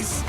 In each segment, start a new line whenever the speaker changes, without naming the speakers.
is...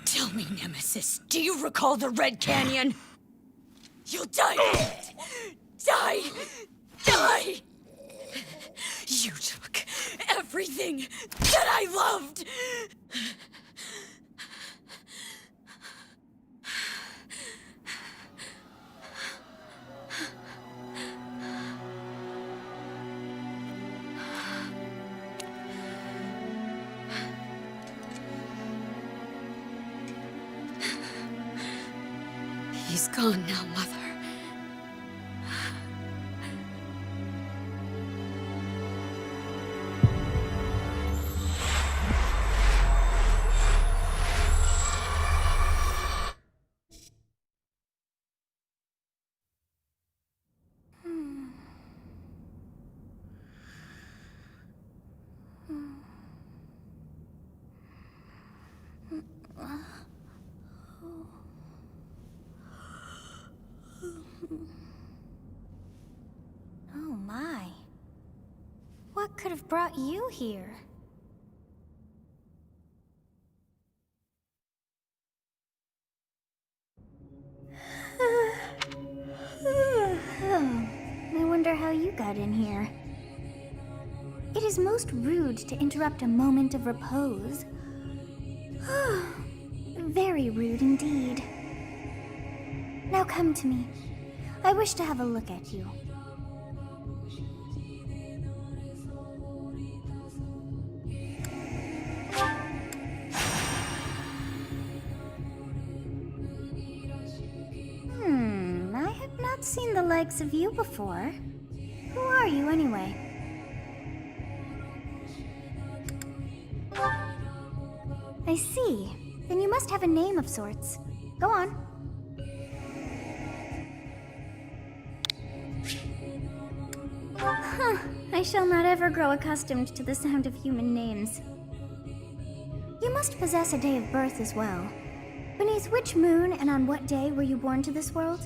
Tell me, Nemesis, do you recall the Red Canyon? You'll die! Die! Die! You took everything that I loved! He's gone now, Mother.
Oh my. What could have brought you here? I wonder how you got in here. It is most rude to interrupt a moment of repose. Very rude indeed. Now come to me. I wish to have a look at you. I have not seen the likes of you before. Who are you anyway? I see. Then you must have a name of sorts. Go on. I shall not ever grow accustomed to the sound of human names. You must possess a day of birth as well. Beneath which moon and on what day were you born to this world?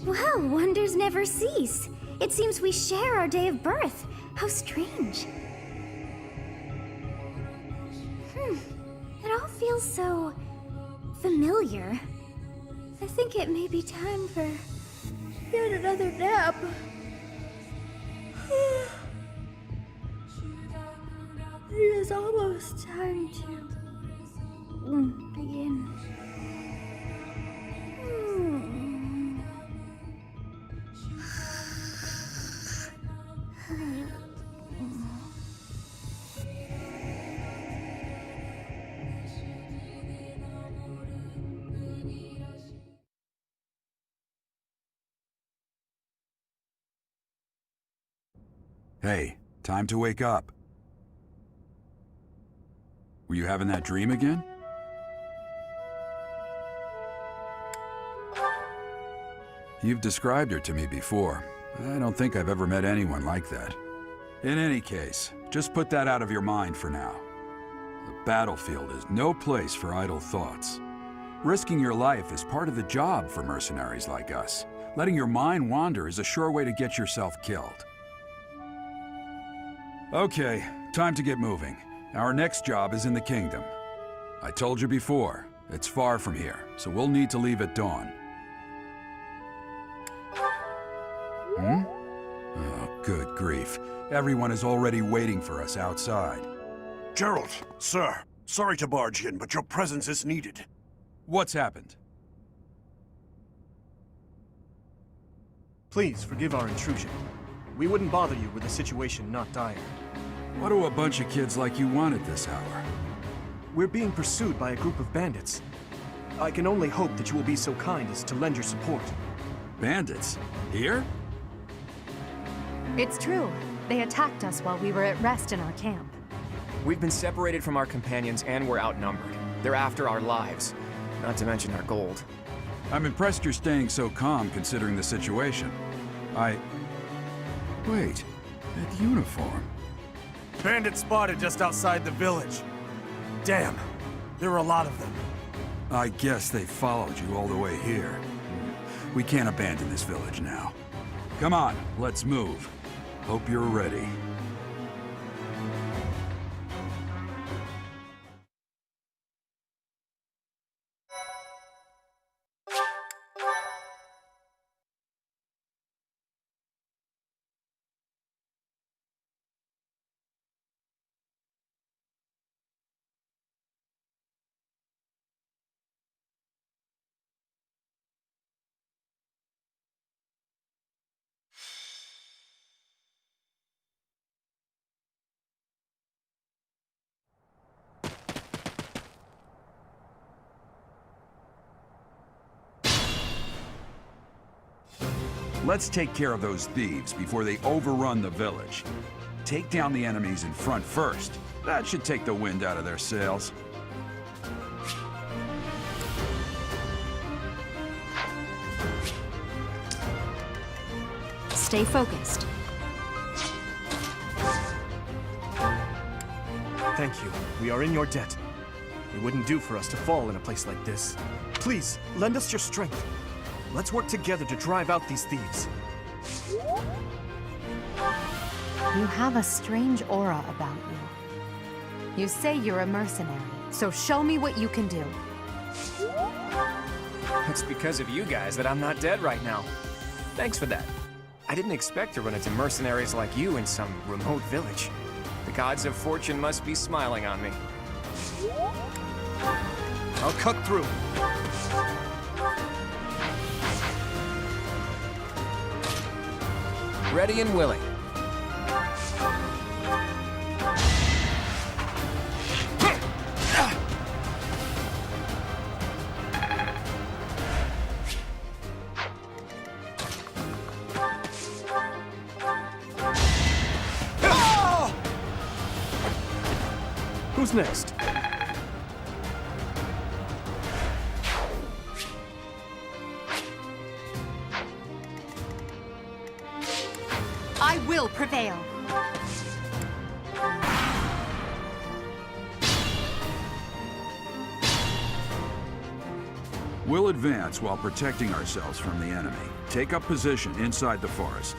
Well, wonders never cease. It seems we share our day of birth. How strange. It all feels so familiar. I think it may be time for yet another nap. It is almost time to begin.
Hey, time to wake up. Were you having that dream again? You've described her to me before. I don't think I've ever met anyone like that. In any case, just put that out of your mind for now. The battlefield is no place for idle thoughts. Risking your life is part of the job for mercenaries like us. Letting your mind wander is a sure way to get yourself killed. Okay, time to get moving. Our next job is in the kingdom. I told you before, it's far from here, so we'll need to leave at dawn. Oh, good grief. Everyone is already waiting for us outside.
Gerald, sir, sorry to barge in, but your presence is needed.
What's happened?
Please forgive our intrusion. We wouldn't bother you were the situation not dire.
What do a bunch of kids like you want at this hour?
We're being pursued by a group of bandits. I can only hope that you will be so kind as to lend your support.
Bandits? Here?
It's true. They attacked us while we were at rest in our camp.
We've been separated from our companions and we're outnumbered. They're after our lives, not to mention our gold.
I'm impressed you're staying so calm considering the situation. Wait, that uniform.
Bandits spotted just outside the village. Damn, there are a lot of them.
I guess they followed you all the way here. We can't abandon this village now. Come on, let's move. Hope you're ready. Let's take care of those thieves before they overrun the village. Take down the enemies in front first. That should take the wind out of their sails.
Stay focused.
Thank you. We are in your debt. It wouldn't do for us to fall in a place like this. Please, lend us your strength. Let's work together to drive out these thieves.
You have a strange aura about you. You say you're a mercenary, so show me what you can do.
It's because of you guys that I'm not dead right now. Thanks for that. I didn't expect to run into mercenaries like you in some remote village. The gods of fortune must be smiling on me.
I'll cut through.
Ready and willing.
Who's next?
I will prevail.
We'll advance while protecting ourselves from the enemy. Take up position inside the forest.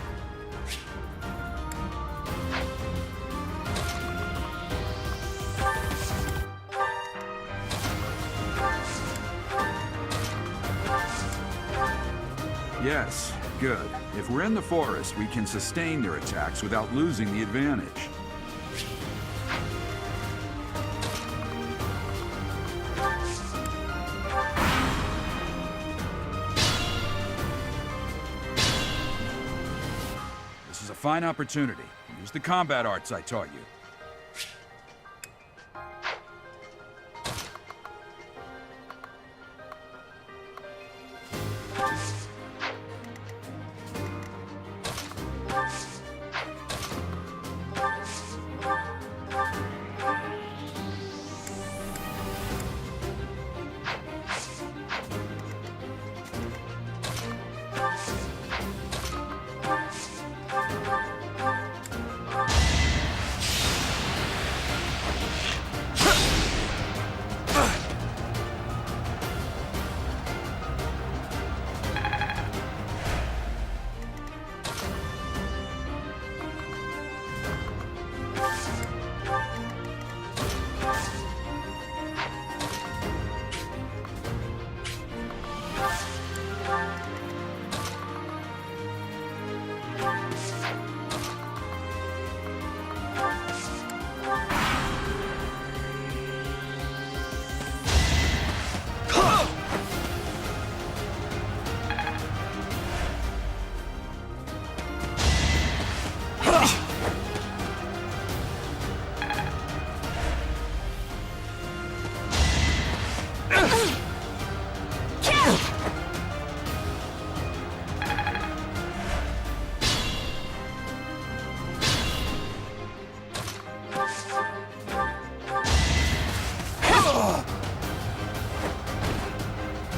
Yes, good. If we're in the forest, we can sustain their attacks without losing the advantage. This is a fine opportunity. Use the combat arts I taught you.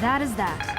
That is that.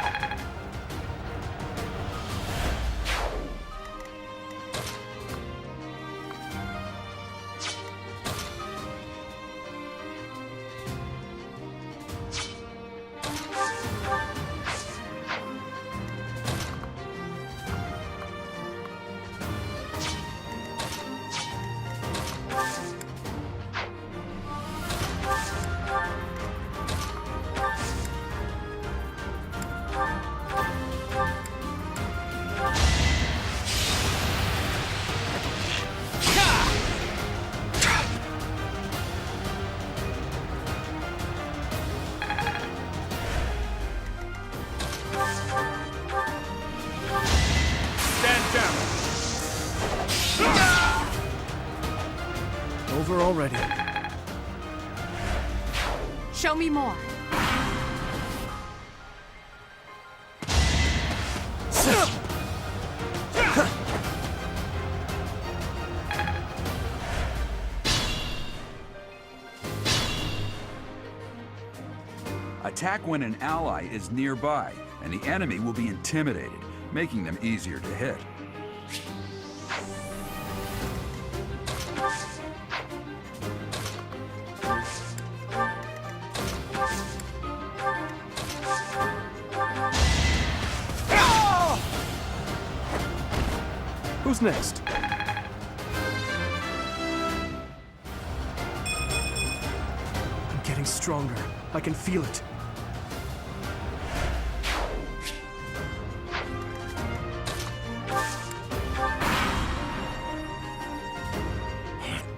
Over already.
Show me more.
Attack when an ally is nearby, and the enemy will be intimidated, making them easier to hit.
Who's next? I'm getting stronger. I can feel it.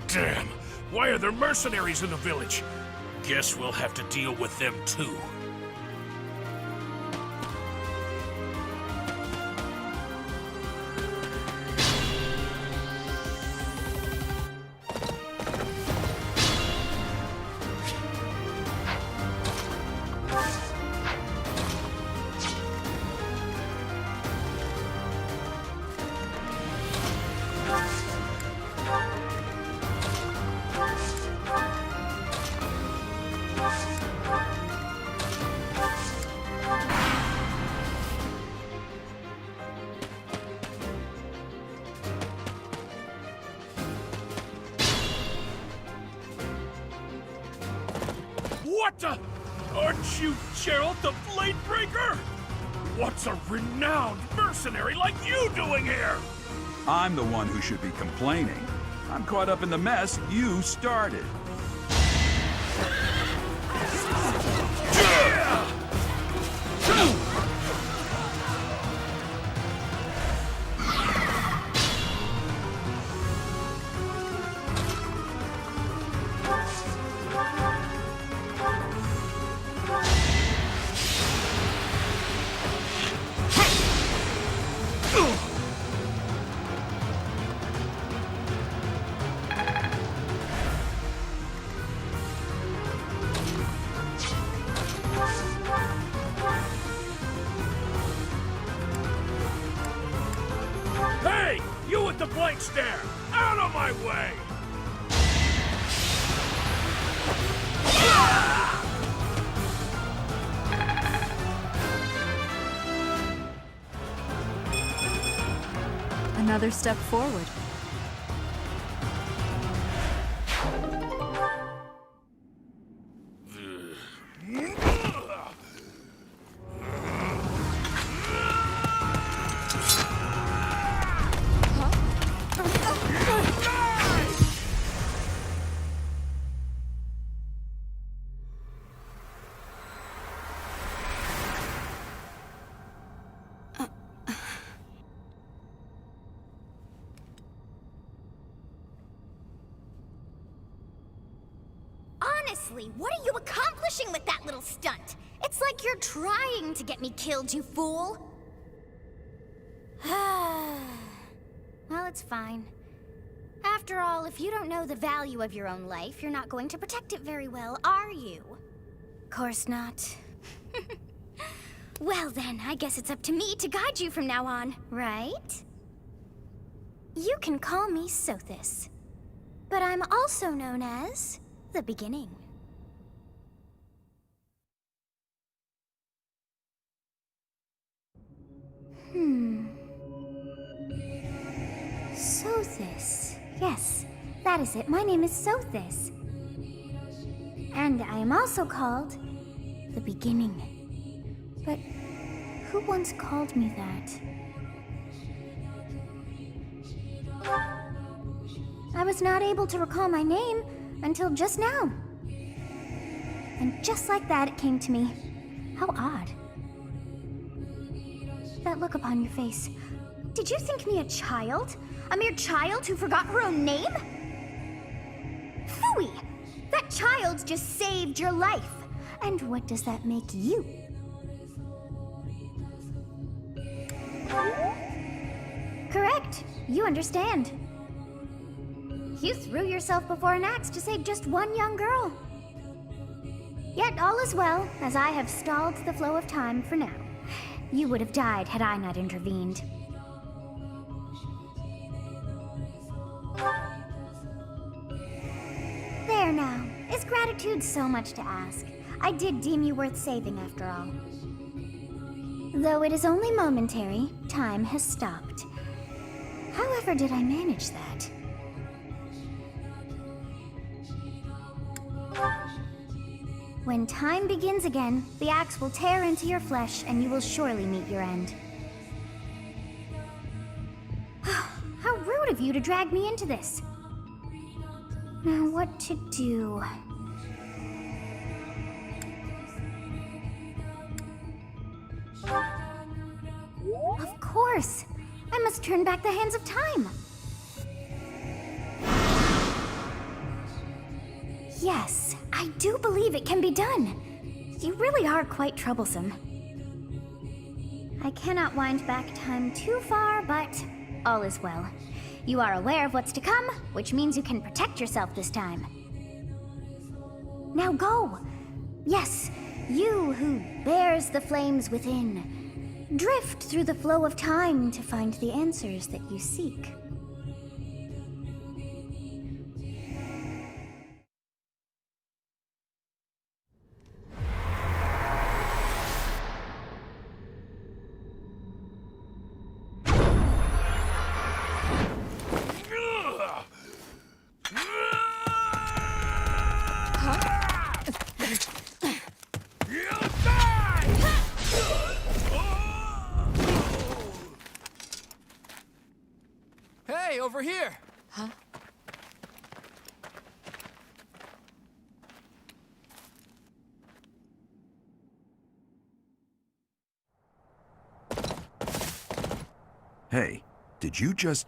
Damn! Why are there mercenaries in the village? Guess we'll have to deal with them too. What the? Aren't you Gerald the Bladebreaker? What's a renowned mercenary like you doing here?
I'm the one who should be complaining. I'm caught up in the mess you started.
Hey! You with the blank stare! Out of my way!
Another step forward.
Honestly, what are you accomplishing with that little stunt? It's like you're trying to get me killed, you fool. Well, it's fine. After all, if you don't know the value of your own life, you're not going to protect it very well, are you? Course not. Well then, I guess it's up to me to guide you from now on, right? You can call me Sothis, but I'm also known as the Beginning. Sothis. Yes, that is it. My name is Sothis. And I am also called the Beginning. But who once called me that? I was not able to recall my name until just now. And just like that, it came to me. How odd. That look upon your face. Did you think me a child? A mere child who forgot her own name? Phooey! That child just saved your life. And what does that make you? Correct. You understand. You threw yourself before an axe to save just one young girl. Yet all is well, as I have stalled the flow of time for now. You would have died had I not intervened. There now. Is gratitude so much to ask? I did deem you worth saving after all. Though it is only momentary, time has stopped. However did I manage that? When time begins again, the axe will tear into your flesh and you will surely meet your end. How rude of you to drag me into this. Now what to do? Of course! I must turn back the hands of time! Yes, I do believe it can be done. You really are quite troublesome. I cannot wind back time too far, but all is well. You are aware of what's to come, which means you can protect yourself this time. Now go! Yes, you who bears the flames within. Drift through the flow of time to find the answers that you seek.
Hey, over here!
Huh?
Hey, did you just...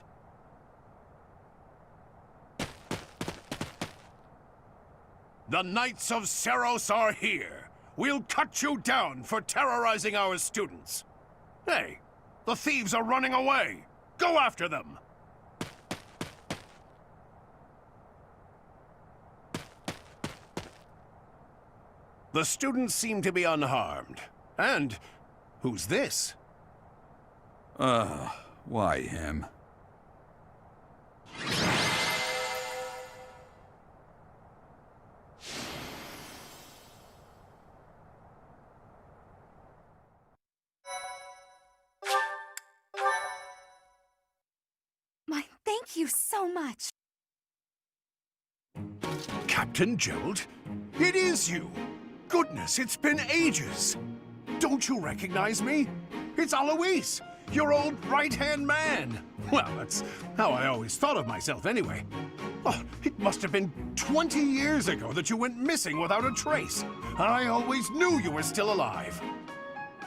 The Knights of Seros are here. We'll cut you down for terrorizing our students. Hey, the thieves are running away. Go after them. The students seem to be unharmed. And who's this?
Why him?
Thank you so much.
Captain Gerald? It is you! Goodness, it's been ages! Don't you recognize me? It's Alois, your old right-hand man! Well, that's how I always thought of myself anyway. Oh, it must have been 20 years ago that you went missing without a trace. I always knew you were still alive.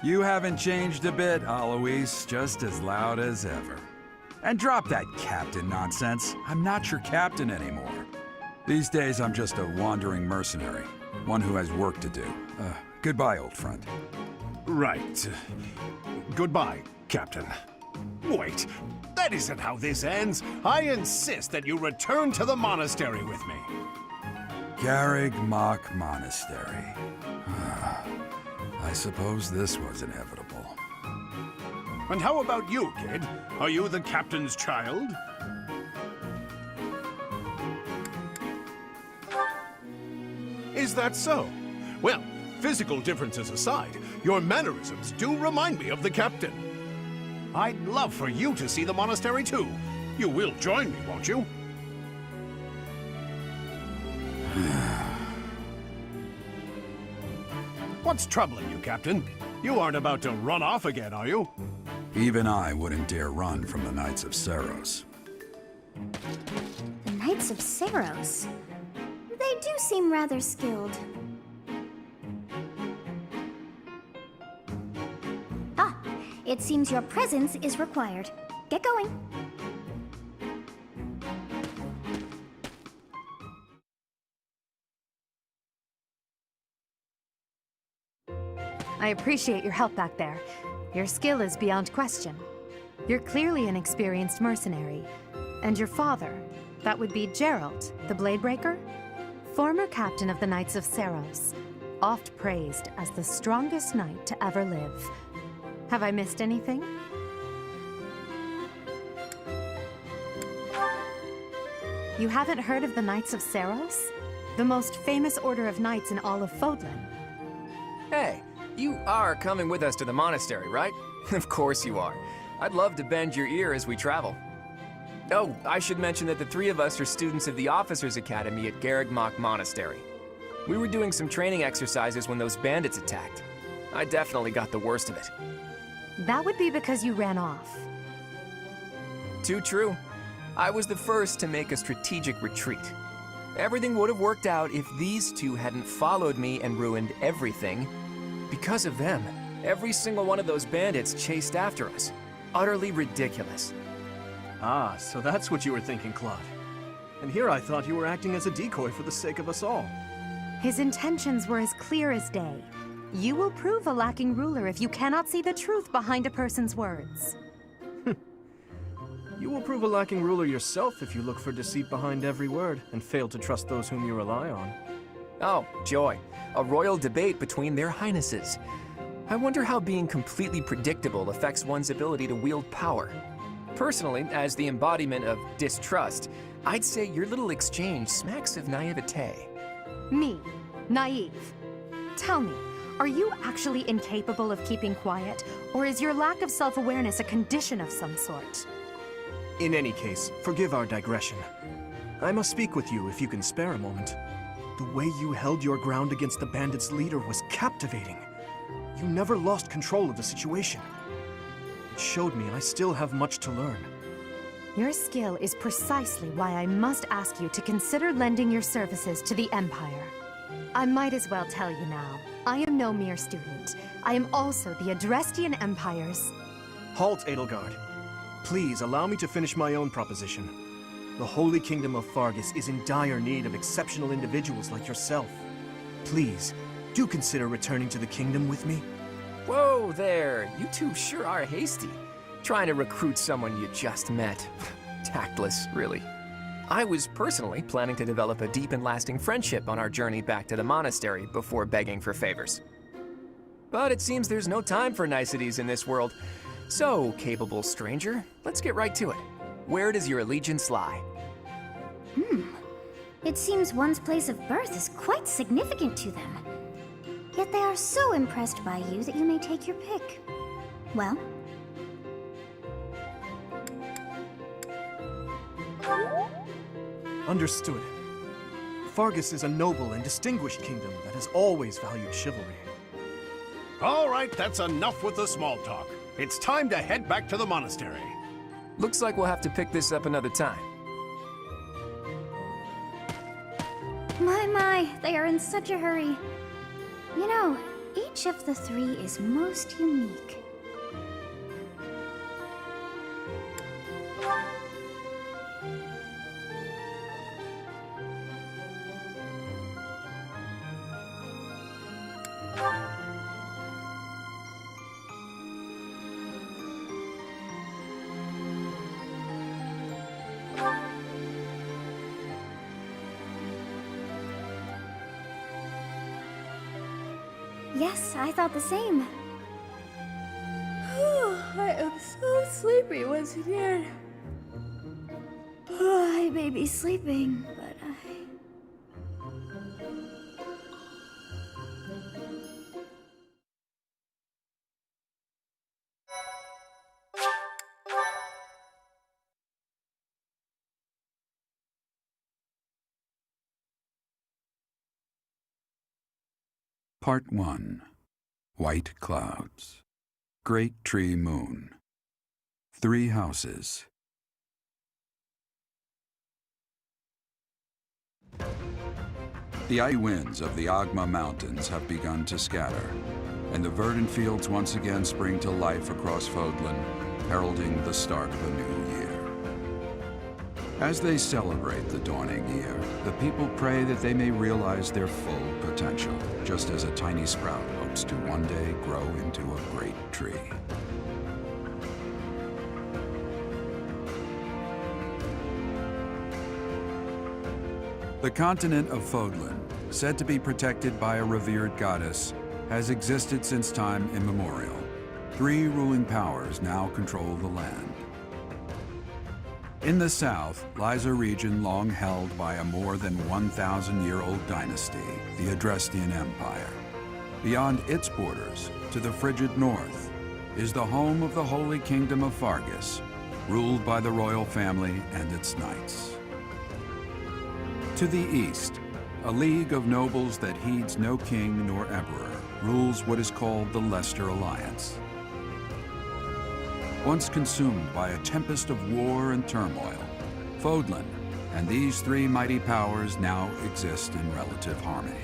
You haven't changed a bit, Alois. Just as loud as ever. And drop that captain nonsense. I'm not your captain anymore. These days, I'm just a wandering mercenary. One who has work to do. Goodbye, old friend.
Right. Goodbye, Captain. Wait, that isn't how this ends. I insist that you return to the monastery with me.
Garrig Mach Monastery. I suppose this was inevitable.
And how about you, kid? Are you the captain's child? Is that so? Well, physical differences aside, your mannerisms do remind me of the captain. I'd love for you to see the monastery too. You will join me, won't you? What's troubling you, Captain? You aren't about to run off again, are you?
Even I wouldn't dare run from the Knights of Saros.
The Knights of Saros. They do seem rather skilled. Ah, it seems your presence is required. Get going.
I appreciate your help back there. Your skill is beyond question. You're clearly an experienced mercenary. And your father, that would be Gerald, the Bladebreaker? Former captain of the Knights of Saros, oft praised as the strongest knight to ever live. Have I missed anything? You haven't heard of the Knights of Saros? The most famous order of knights in all of Fodlan.
Hey, you are coming with us to the monastery, right? Of course you are. I'd love to bend your ear as we travel. Oh, I should mention that the three of us are students of the Officers' Academy at Garrigmach Monastery. We were doing some training exercises when those bandits attacked. I definitely got the worst of it.
That would be because you ran off.
Too true. I was the first to make a strategic retreat. Everything would have worked out if these two hadn't followed me and ruined everything. Because of them, every single one of those bandits chased after us. Utterly ridiculous.
Ah, so that's what you were thinking, Claude. And here I thought you were acting as a decoy for the sake of us all.
His intentions were as clear as day. You will prove a lacking ruler if you cannot see the truth behind a person's words.
You will prove a lacking ruler yourself if you look for deceit behind every word and fail to trust those whom you rely on.
Oh, joy. A royal debate between their highnesses. I wonder how being completely predictable affects one's ability to wield power. Personally, as the embodiment of distrust, I'd say your little exchange smacks of naivete.
Me, naive. Tell me, are you actually incapable of keeping quiet, or is your lack of self-awareness a condition of some sort?
In any case, forgive our digression. I must speak with you if you can spare a moment. The way you held your ground against the bandits' leader was captivating. You never lost control of the situation. It showed me I still have much to learn.
Your skill is precisely why I must ask you to consider lending your services to the Empire. I might as well tell you now, I am no mere student. I am also the Adrestian Empire's...
Halt, Edelgard. Please allow me to finish my own proposition. The Holy Kingdom of Fargus is in dire need of exceptional individuals like yourself. Please, do consider returning to the kingdom with me.
Whoa there, you two sure are hasty. Trying to recruit someone you just met. Tactless, really. I was personally planning to develop a deep and lasting friendship on our journey back to the monastery before begging for favors. But it seems there's no time for niceties in this world. So, capable stranger, let's get right to it. Where does your allegiance lie?
It seems one's place of birth is quite significant to them. Yet they are so impressed by you that you may take your pick. Well?
Understood. Fargus is a noble and distinguished kingdom that has always valued chivalry.
All right, that's enough with the small talk. It's time to head back to the monastery.
Looks like we'll have to pick this up another time.
My, they are in such a hurry. You know, each of the three is most unique. Yes, I thought the same. I am so sleepy once again. I may be sleeping, but
Part 1. White Clouds. Great Tree Moon. 3 houses. The icy winds of the Agma Mountains have begun to scatter, and the verdant fields once again spring to life across Fodlan, heralding the start of a new year. As they celebrate the dawning year, the people pray that they may realize their full potential, just as a tiny sprout hopes to one day grow into a great tree. The continent of Fodlan, said to be protected by a revered goddess, has existed since time immemorial. 3 ruling powers now control the land. In the south lies a region long held by a more than 1,000-year-old dynasty, the Adrestian Empire. Beyond its borders, to the frigid north, is the home of the Holy Kingdom of Fargus, ruled by the royal family and its knights. To the east, a league of nobles that heeds no king nor emperor rules what is called the Leicester Alliance. Once consumed by a tempest of war and turmoil, Fodlan and these 3 mighty powers now exist in relative harmony.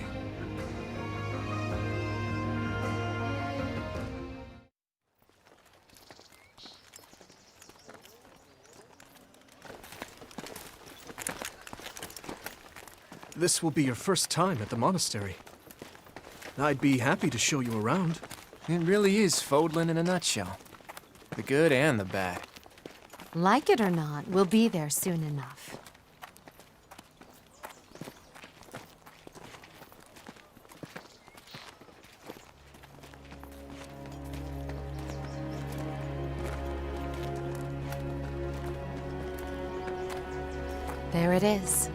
This will be your first time at the monastery. I'd be happy to show you around.
It really is Fodlan in a nutshell. The good and the bad.
Like it or not, we'll be there soon enough. There it is.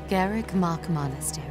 Garrick Mach Monastery.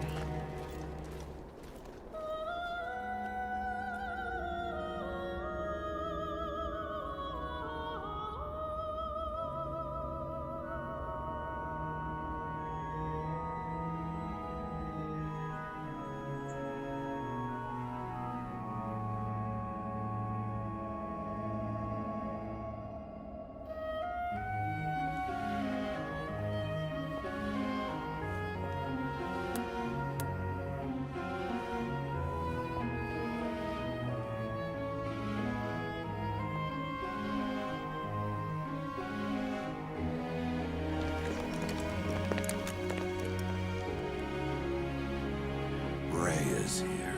Ray is here.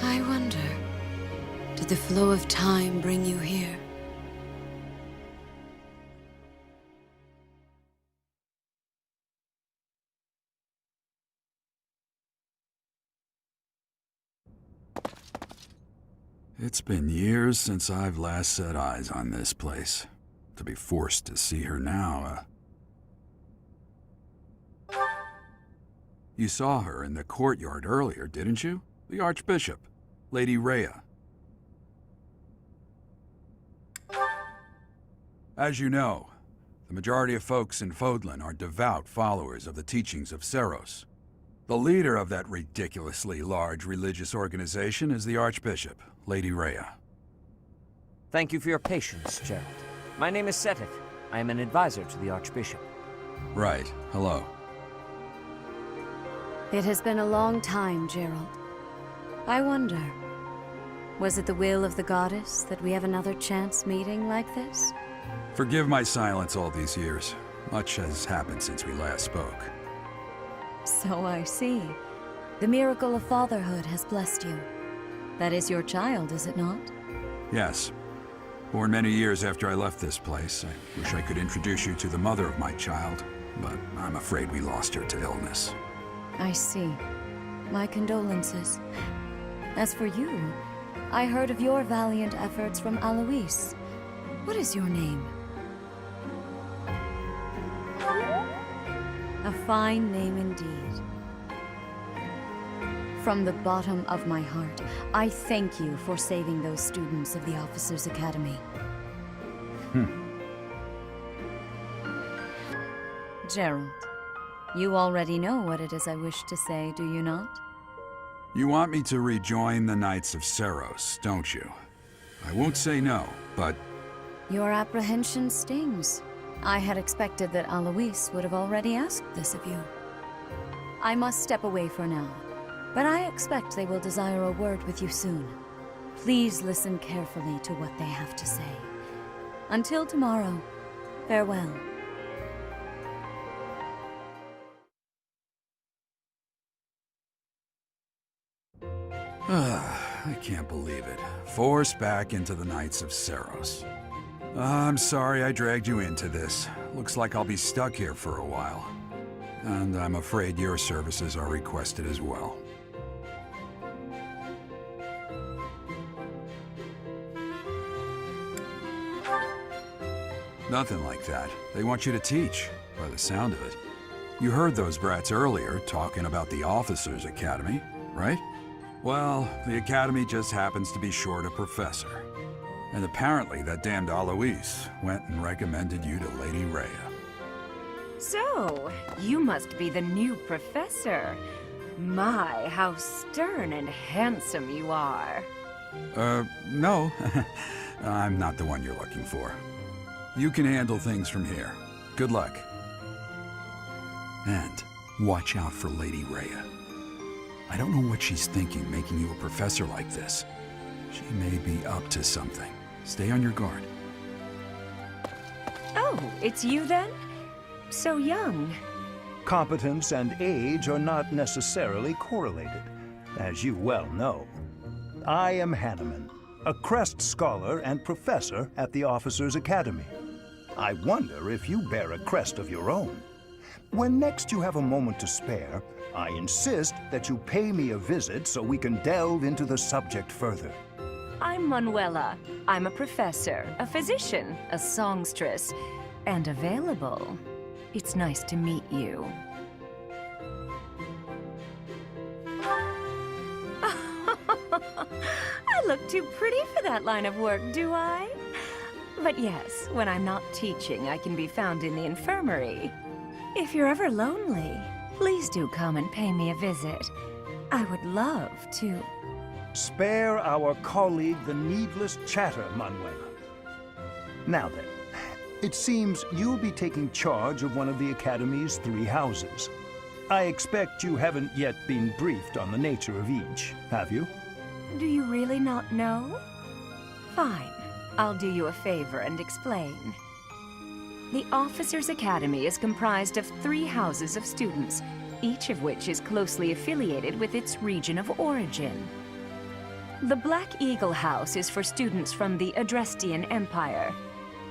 I wonder, did the flow of time bring you here?
It's been years since I've last set eyes on this place. To be forced to see her now, You saw her in the courtyard earlier, didn't you? The Archbishop, Lady Rhea. As you know, the majority of folks in Fodlan are devout followers of the teachings of Seros. The leader of that ridiculously large religious organization is the Archbishop, Lady Rhea.
Thank you for your patience, Gerald. My name is Seteth. I am an advisor to the Archbishop.
Right. Hello.
It has been a long time, Gerald. I wonder, was it the will of the goddess that we have another chance meeting like this?
Forgive my silence all these years. Much has happened since we last spoke.
So I see. The miracle of fatherhood has blessed you. That is your child, is it not?
Yes. Born many years after I left this place. I wish I could introduce you to the mother of my child, but I'm afraid we lost her to illness.
I see. My condolences. As for you, I heard of your valiant efforts from Alois. What is your name? A fine name indeed. From the bottom of my heart, I thank you for saving those students of the Officers' Academy. Gerald, you already know what it is I wish to say, do you not?
You want me to rejoin the Knights of Seros, don't you? I won't say no, but
Your apprehension stings. I had expected that Alois would have already asked this of you. I must step away for now, but I expect they will desire a word with you soon. Please listen carefully to what they have to say. Until tomorrow, farewell.
I can't believe it. Forced back into the Knights of Seros. I'm sorry I dragged you into this. Looks like I'll be stuck here for a while. And I'm afraid your services are requested as well. Nothing like that. They want you to teach, by the sound of it. You heard those brats earlier talking about the Officers' Academy, right? Well, the Academy just happens to be short a professor. And apparently that damned Alois went and recommended you to Lady Rhea.
So, you must be the new professor. My, how stern and handsome you are.
No. I'm not the one you're looking for. You can handle things from here. Good luck. And watch out for Lady Rhea. I don't know what she's thinking making you a professor like this. She may be up to something. Stay on your guard.
Oh, it's you then? So young.
Competence and age are not necessarily correlated, as you well know. I am Hanneman, a Crest Scholar and Professor at the Officers' Academy. I wonder if you bear a crest of your own. When next you have a moment to spare, I insist that you pay me a visit so we can delve into the subject further.
I'm Manuela. I'm a professor, a physician, a songstress, and available. It's nice to meet you. I look too pretty for that line of work, do I? But yes, when I'm not teaching, I can be found in the infirmary. If you're ever lonely, please do come and pay me a visit. I would love to.
Spare our colleague the needless chatter, Manuela. Now then, it seems you'll be taking charge of one of the Academy's 3 houses. I expect you haven't yet been briefed on the nature of each, have you?
Do you really not know? Fine. I'll do you a favor and explain. The Officers' Academy is comprised of 3 houses of students, each of which is closely affiliated with its region of origin. The Black Eagle House is for students from the Adrestian Empire.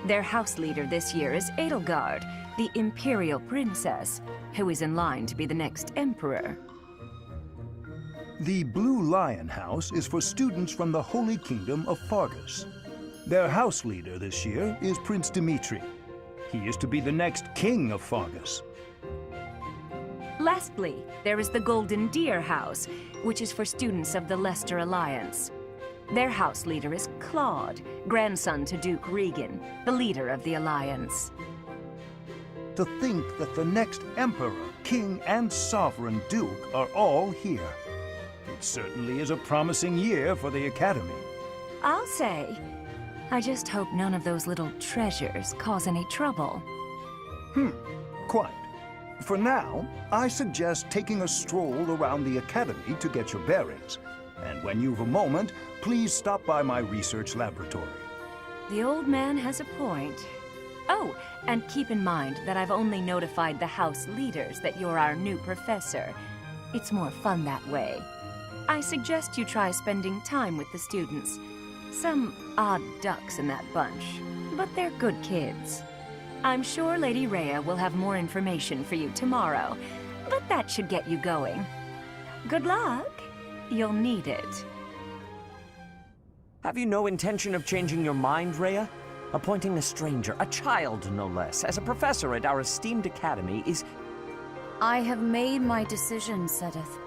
Their house leader this year is Edelgard, the Imperial Princess, who is in line to be the next Emperor.
The Blue Lion House is for students from the Holy Kingdom of Fargus. Their house leader this year is Prince Dimitri. He is to be the next king of Fargus.
Lastly, there is the Golden Deer House, which is for students of the Leicester Alliance. Their house leader is Claude, grandson to Duke Regan, the leader of the Alliance.
To think that the next Emperor, King, and Sovereign Duke are all here. It certainly is a promising year for the Academy.
I'll say. I just hope none of those little treasures cause any trouble.
Quite. For now, I suggest taking a stroll around the Academy to get your bearings. And when you've a moment, please stop by my research laboratory.
The old man has a point. Oh, and keep in mind that I've only notified the house leaders that you're our new professor. It's more fun that way. I suggest you try spending time with the students. Some odd ducks in that bunch, but they're good kids. I'm sure Lady Rhea will have more information for you tomorrow, but that should get you going. Good luck. You'll need it.
Have you no intention of changing your mind, Rhea? Appointing a stranger, a child no less, as a professor at our esteemed academy is...
I have made my decision, Sedith.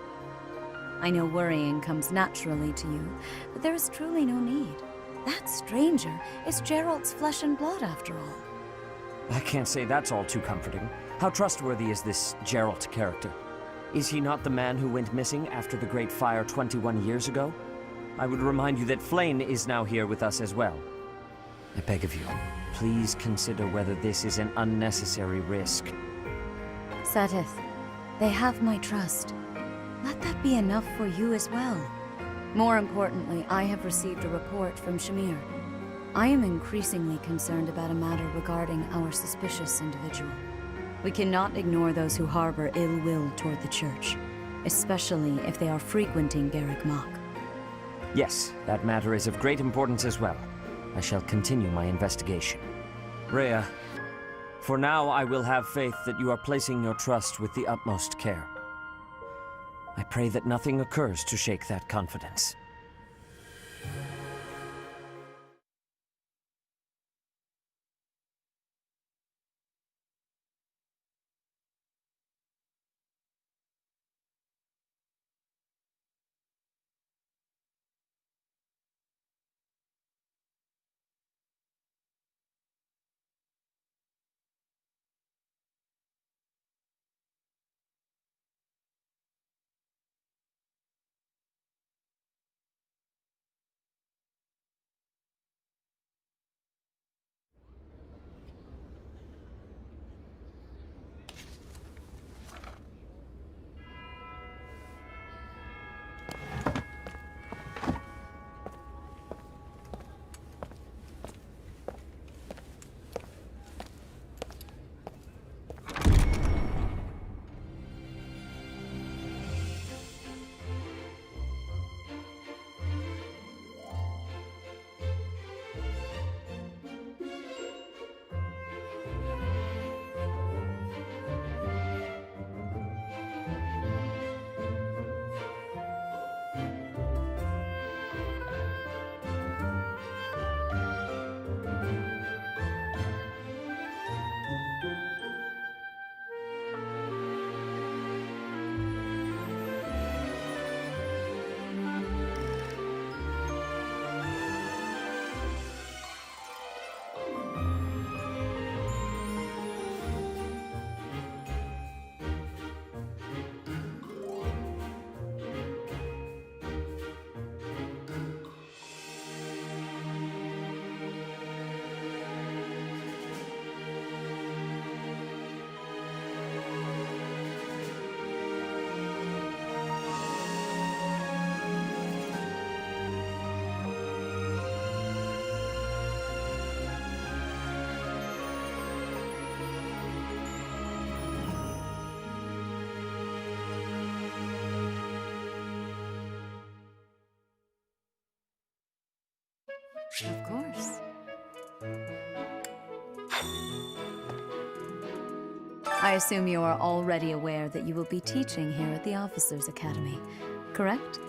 I know worrying comes naturally to you, but there is truly no need. That stranger is Gerald's flesh and blood, after all.
I can't say that's all too comforting. How trustworthy is this Gerald character? Is he not the man who went missing after the Great Fire 21 years ago? I would remind you that Flame is now here with us as well. I beg of you, please consider whether this is an unnecessary risk.
Seteth, they have my trust. Let that be enough for you as well. More importantly, I have received a report from Shamir. I am increasingly concerned about a matter regarding our suspicious individual. We cannot ignore those who harbor ill will toward the Church, especially if they are frequenting Garrick Mach.
Yes, that matter is of great importance as well. I shall continue my investigation. Rhea, for now I will have faith that you are placing your trust with the utmost care. I pray that nothing occurs to shake that confidence.
Of course. I assume you are already aware that you will be teaching here at the Officers' Academy, correct?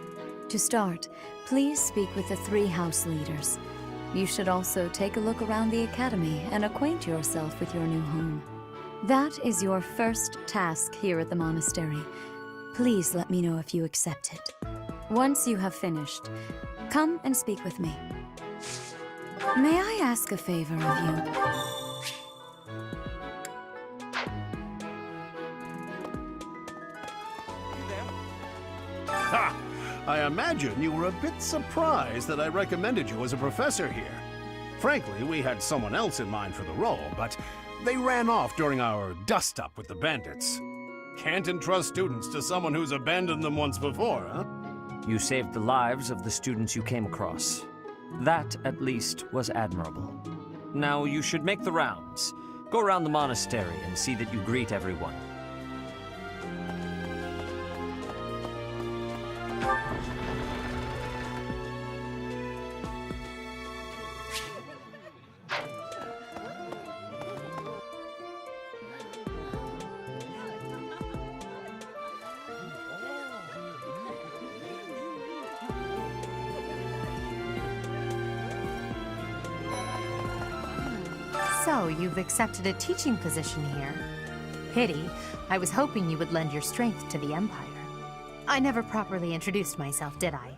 To start, please speak with the 3 house leaders. You should also take a look around the Academy and acquaint yourself with your new home. That is your first task here at the monastery. Please let me know if you accept it. Once you have finished, come and speak with me. May I ask a favor of you?
Ha! I imagine you were a bit surprised that I recommended you as a professor here. Frankly, we had someone else in mind for the role, but they ran off during our dust-up with the bandits. Can't entrust students to someone who's abandoned them once before, huh?
You saved the lives of the students you came across. That, at least, was admirable. Now you should make the rounds. Go around the monastery and see that you greet everyone.
So, you've accepted a teaching position here. Pity. I was hoping you would lend your strength to the Empire. I never properly introduced myself, did I?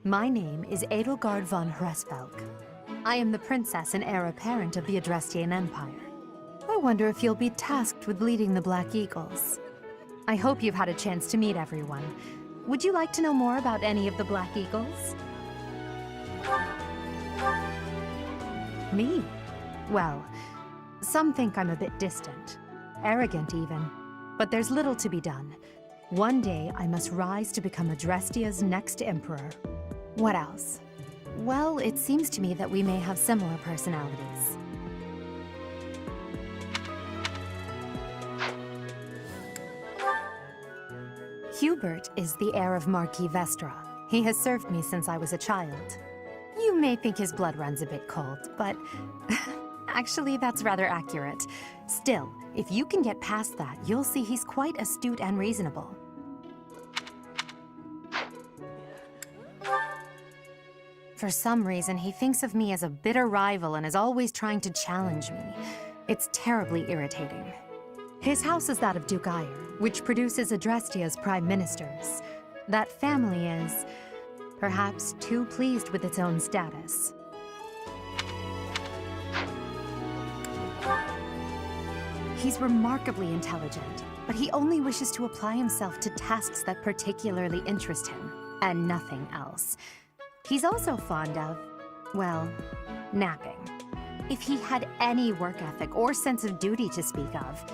My name is Edelgard von Hresvelk. I am the princess and heir apparent of the Adrestian Empire. I wonder if you'll be tasked with leading the Black Eagles. I hope you've had a chance to meet everyone. Would you like to know more about any of the Black Eagles? Me? Well, some think I'm a bit distant. Arrogant, even. But there's little to be done. One day, I must rise to become Adrestia's next emperor. What else? Well, it seems to me that we may have similar personalities. Hubert is the heir of Marquis Vestra. He has served me since I was a child. You may think his blood runs a bit cold, but actually that's rather accurate. Still, if you can get past that, you'll see he's quite astute and reasonable. For some reason, he thinks of me as a bitter rival and is always trying to challenge me. It's terribly irritating. His house is that of Duke Ayer, which produces Adrestia's prime ministers. That family is, perhaps, too pleased with its own status. He's remarkably intelligent, but he only wishes to apply himself to tasks that particularly interest him, and nothing else. He's also fond of, well, napping. If he had any work ethic or sense of duty to speak of,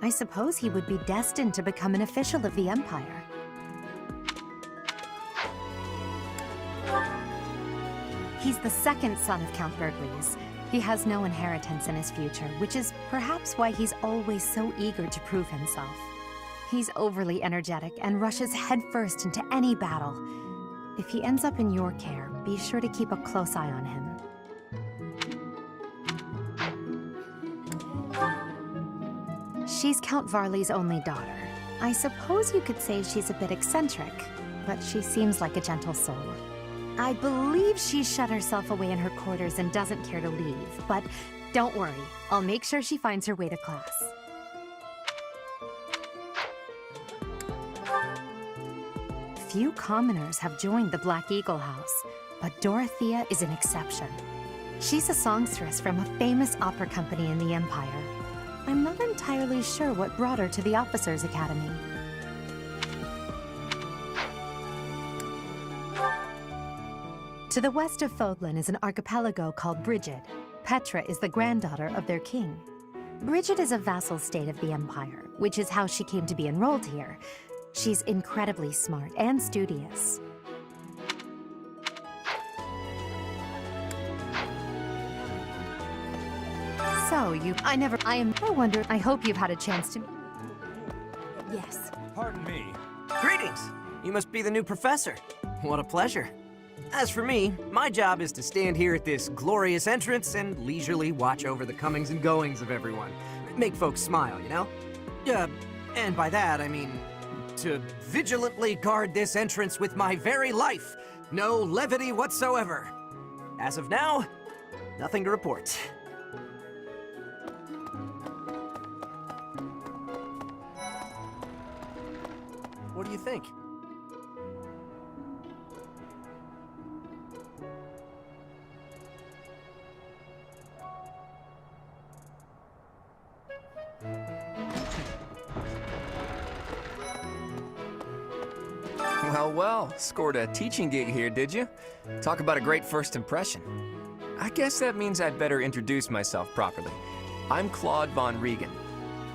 I suppose he would be destined to become an official of the Empire. He's the second son of Count Bergliez. He has no inheritance in his future, which is perhaps why he's always so eager to prove himself. He's overly energetic and rushes headfirst into any battle. If he ends up in your care, be sure to keep a close eye on him. She's Count Varley's only daughter. I suppose you could say she's a bit eccentric, but she seems like a gentle soul. I believe she's shut herself away in her quarters and doesn't care to leave, but don't worry, I'll make sure she finds her way to class. Few commoners have joined the Black Eagle House, but Dorothea is an exception. She's a songstress from a famous opera company in the Empire. I'm not entirely sure what brought her to the Officers' Academy. To the west of Fodlan is an archipelago called Brigid. Petra is the granddaughter of their king. Brigid is a vassal state of the Empire, which is how she came to be enrolled here. She's incredibly smart and studious. So, I hope you've had a chance to... Yes.
Pardon me. Greetings! You must be the new professor. What a pleasure. As for me, my job is to stand here at this glorious entrance and leisurely watch over the comings and goings of everyone. Make folks smile, you know? And by that, I mean... to vigilantly guard this entrance with my very life. No levity whatsoever. As of now, nothing to report. What do you think?
Well, scored a teaching gig here, did you? Talk about a great first impression. I guess that means I'd better introduce myself properly. I'm Claude von Regan.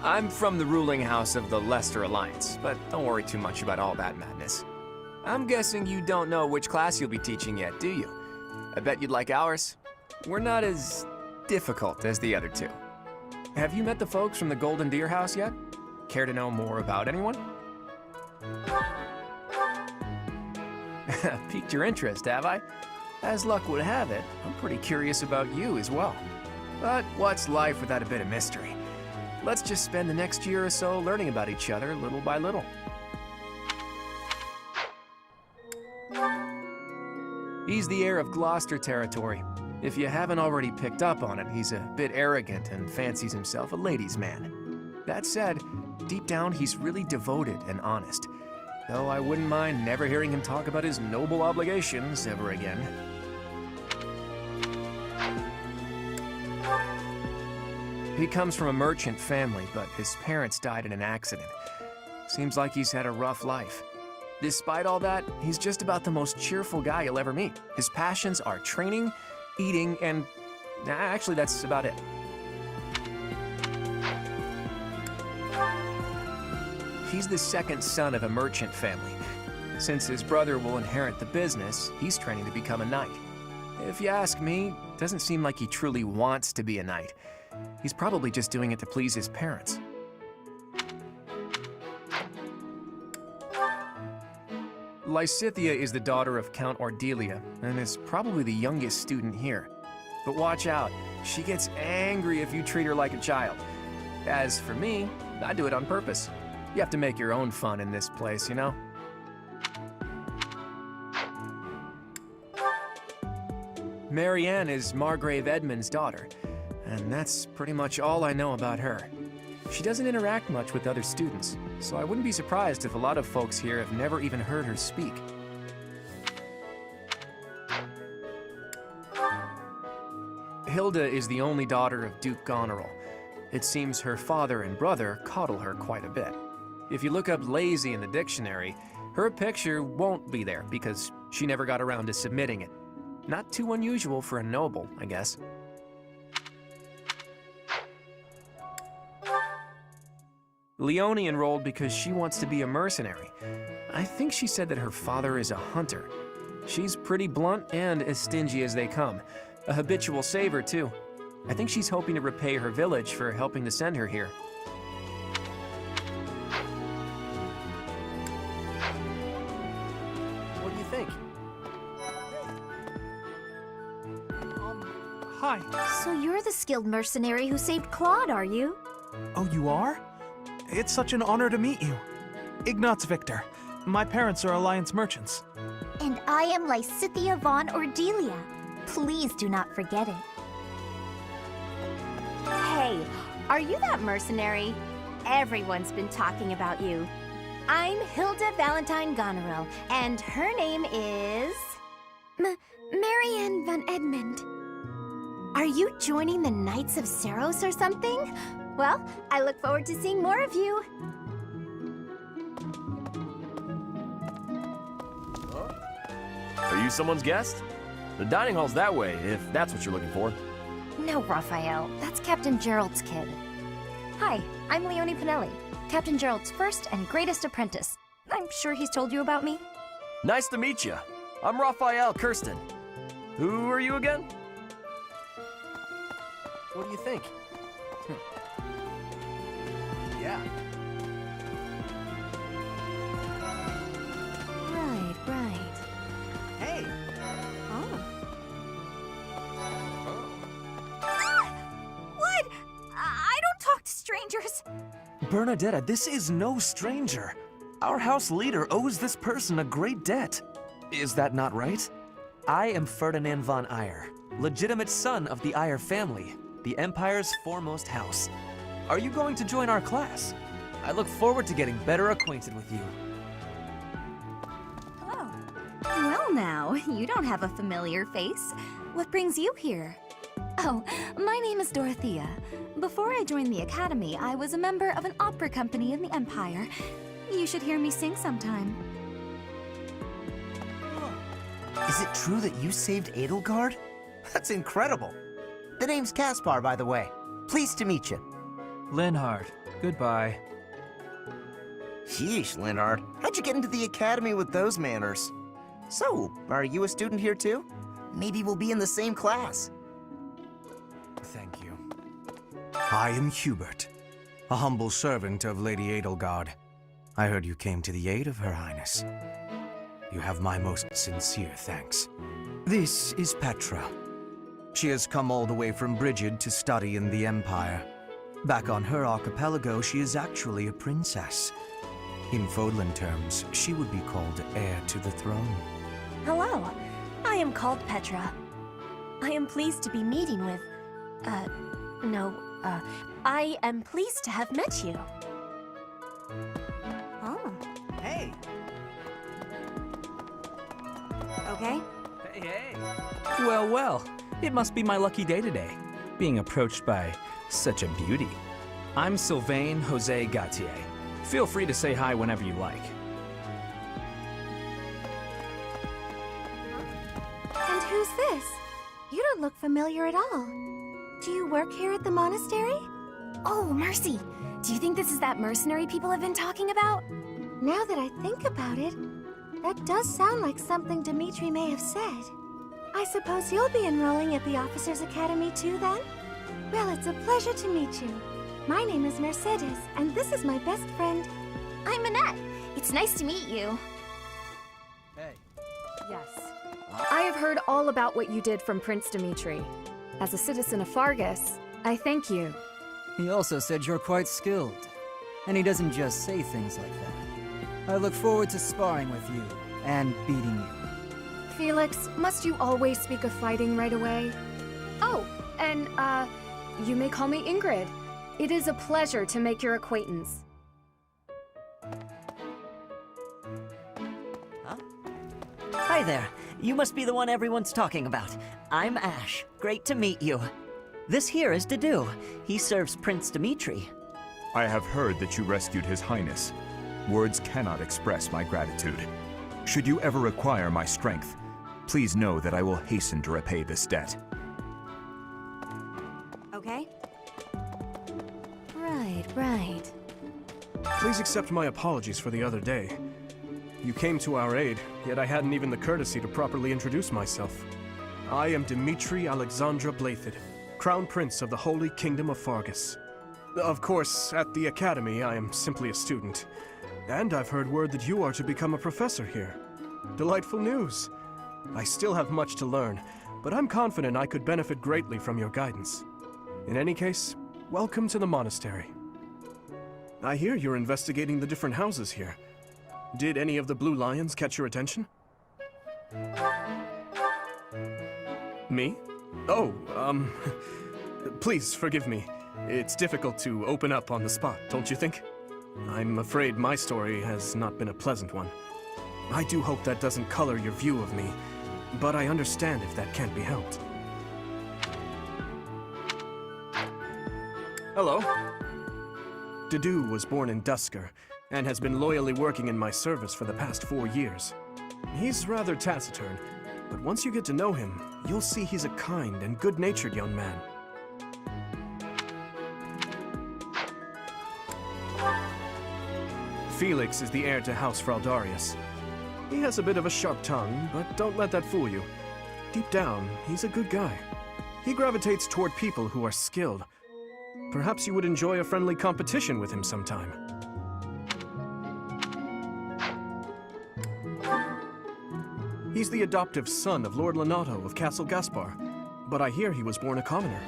I'm from the ruling house of the Leicester Alliance, but don't worry too much about all that madness. I'm guessing you don't know which class you'll be teaching yet, do you? I bet you'd like ours. We're not as difficult as the other two. Have you met the folks from the Golden Deer House yet? Care to know more about anyone? Piqued your interest, have I? As luck would have it, I'm pretty curious about you as well. But what's life without a bit of mystery? Let's just spend the next year or so learning about each other little by little. He's the heir of Gloucester territory. If you haven't already picked up on it, he's a bit arrogant and fancies himself a ladies' man. That said, deep down he's really devoted and honest. though I wouldn't mind never hearing him talk about his noble obligations ever again. He comes from a merchant family, but his parents died in an accident. Seems like he's had a rough life. Despite all that, he's just about the most cheerful guy you'll ever meet. His passions are training, eating, and actually that's about it. He's the second son of a merchant family. Since his brother will inherit the business, he's training to become a knight. If you ask me, it doesn't seem like he truly wants to be a knight. He's probably just doing it to please his parents. Lysithea is the daughter of Count Ordelia, and is probably the youngest student here. But watch out, she gets angry if you treat her like a child. As for me, I do it on purpose. You have to make your own fun in this place, you know? Marianne is Margrave Edmund's daughter, and that's pretty much all I know about her. She doesn't interact much with other students, so I wouldn't be surprised if a lot of folks here have never even heard her speak. Hilda is the only daughter of Duke Goneril. It seems her father and brother coddle her quite a bit. If you look up lazy in the dictionary, her picture won't be there because she never got around to submitting it. Not too unusual for a noble, I guess. Leone enrolled because she wants to be a mercenary. I think she said that her father is a hunter. She's pretty blunt and as stingy as they come. A habitual saver, too. I think she's hoping to repay her village for helping to send her here. What do you think?
Hi.
So you're the skilled mercenary who saved Claude, are you?
Oh, you are? It's such an honor to meet you. Ignatz Victor. My parents are Alliance merchants.
And I am Lysithea von Ordelia. Please do not forget it.
Hey, are you that mercenary? Everyone's been talking about you. I'm Hilda Valentine Goneril, and her name is...
Marianne von Edmund.
Are you joining the Knights of Seros or something? Well, I look forward to seeing more of you.
Are you someone's guest? The dining hall's that way, if that's what you're looking for.
No, Raphael. That's Captain Gerald's kid. Hi, I'm Leone Pinelli, Captain Gerald's first and greatest apprentice. I'm sure he's told you about me.
Nice to meet you. I'm Raphael Kirsten. Who are you again?
What do you think? Yeah.
Right.
Hey!
What? I don't talk to strangers.
Bernadetta, this is no stranger. Our house leader owes this person a great debt. Is that not right? I am Ferdinand von Eyre, legitimate son of the Eyre family, the Empire's foremost house. Are you going to join our class? I look forward to getting better acquainted with you.
Hello. Well now, you don't have a familiar face. What brings you here? Oh, my name is Dorothea. Before I joined the Academy, I was a member of an opera company in the Empire. You should hear me sing sometime.
Is it true that you saved Edelgard? That's incredible. The name's Caspar, by the way. Pleased to meet you.
Linhard, goodbye.
Sheesh, Linhard. How'd you get into the academy with those manners? So, are you a student here too? Maybe we'll be in the same class.
Thank you. I am Hubert, a humble servant of Lady Edelgard. I heard you came to the aid of Her Highness. You have my most sincere thanks. This is Petra. She has come all the way from Brigid to study in the Empire. Back on her archipelago, she is actually a princess. In Fodlan terms, she would be called heir to the throne.
Hello, I am called Petra. I am pleased to be meeting with... I am pleased to have met you.
Hey,
Okay?
Hey, hey.
Well, well, it must be my lucky day today, being approached by such a beauty. I'm Sylvain Jose Gautier. Feel free to say hi whenever you like.
And who's this? You don't look familiar at all. Do you work here at the monastery?
Oh, Mercy! Do you think this is that mercenary people have been talking about?
Now that I think about it, that does sound like something Dimitri may have said. I suppose you'll be enrolling at the Officers' Academy too, then? Well, it's a pleasure to meet you. My name is Mercedes, and this is my best friend.
I'm Annette. It's nice to meet you.
Hey.
Yes. I have heard all about what you did from Prince Dimitri. As a citizen of Fargus, I thank you.
He also said you're quite skilled. And he doesn't just say things like that. I look forward to sparring with you and beating you.
Felix, must you always speak of fighting right away? Oh, and, you may call me Ingrid. It is a pleasure to make your acquaintance.
Huh? Hi there. You must be the one everyone's talking about. I'm Ash. Great to meet you. This here is Dedu. He serves Prince Dimitri.
I have heard that you rescued His Highness. Words cannot express my gratitude. Should you ever require my strength, please know that I will hasten to repay this debt.
Okay?
Right.
Please accept my apologies for the other day. You came to our aid, yet I hadn't even the courtesy to properly introduce myself. I am Dimitri Alexandra Blathid, Crown Prince of the Holy Kingdom of Fargus. Of course, at the Academy, I am simply a student. And I've heard word that you are to become a professor here. Delightful news. I still have much to learn, but I'm confident I could benefit greatly from your guidance. In any case, welcome to the monastery. I hear you're investigating the different houses here. Did any of the Blue Lions catch your attention? Me? Oh, please forgive me. It's difficult to open up on the spot, don't you think? I'm afraid my story has not been a pleasant one. I do hope that doesn't color your view of me, but I understand if that can't be helped. Hello. Dedu was born in Dusker, and has been loyally working in my service for the past 4 years. He's rather taciturn, but once you get to know him, you'll see he's a kind and good-natured young man. Felix is the heir to House Fraldarius. He has a bit of a sharp tongue, but don't let that fool you. Deep down, he's a good guy. He gravitates toward people who are skilled. Perhaps you would enjoy a friendly competition with him sometime. He's the adoptive son of Lord Lenato of Castle Gaspar, but I hear he was born a commoner.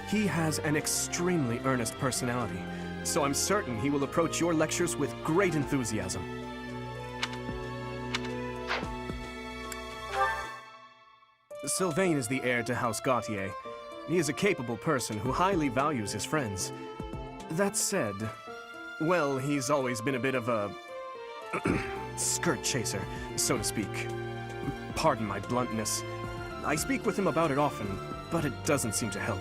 He has an extremely earnest personality, so I'm certain he will approach your lectures with great enthusiasm. Sylvain is the heir to House Gautier. He is a capable person who highly values his friends. That said, well, he's always been a bit of a skirt chaser, so to speak. Pardon my bluntness. I speak with him about it often, but it doesn't seem to help.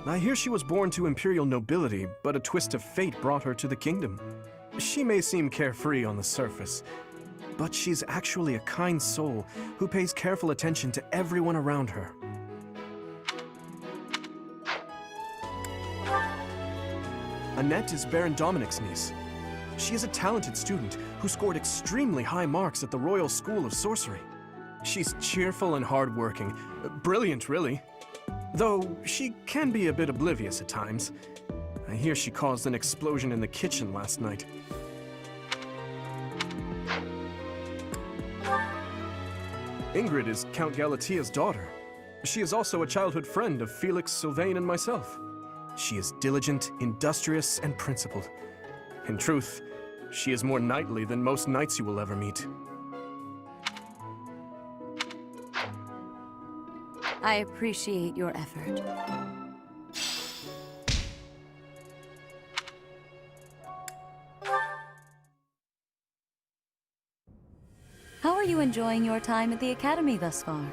I hear she was born to imperial nobility, but a twist of fate brought her to the kingdom. She may seem carefree on the surface, but she's actually a kind soul who pays careful attention to everyone around her. Annette is Baron Dominic's niece. She is a talented student who scored extremely high marks at the Royal School of Sorcery. She's cheerful and hardworking. Brilliant, really. Though she can be a bit oblivious at times. I hear she caused an explosion in the kitchen last night. Ingrid is Count Galatia's daughter. She is also a childhood friend of Felix, Sylvain, and myself. She is diligent, industrious, and principled. In truth, she is more knightly than most knights you will ever meet.
I appreciate your effort. How are you enjoying your time at the Academy thus far?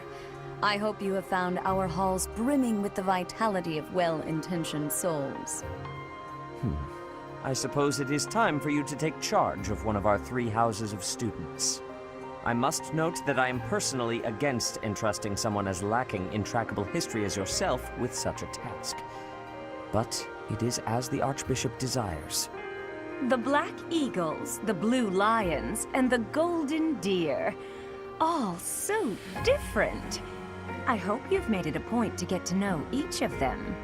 I hope you have found our halls brimming with the vitality of well-intentioned souls.
I suppose it is time for you to take charge of one of our 3 houses of students. I must note that I am personally against entrusting someone as lacking in trackable history as yourself with such a task. But it is as the Archbishop desires.
The Black Eagles, the Blue Lions, and the Golden Deer. All so different. I hope you've made it a point to get to know each of them.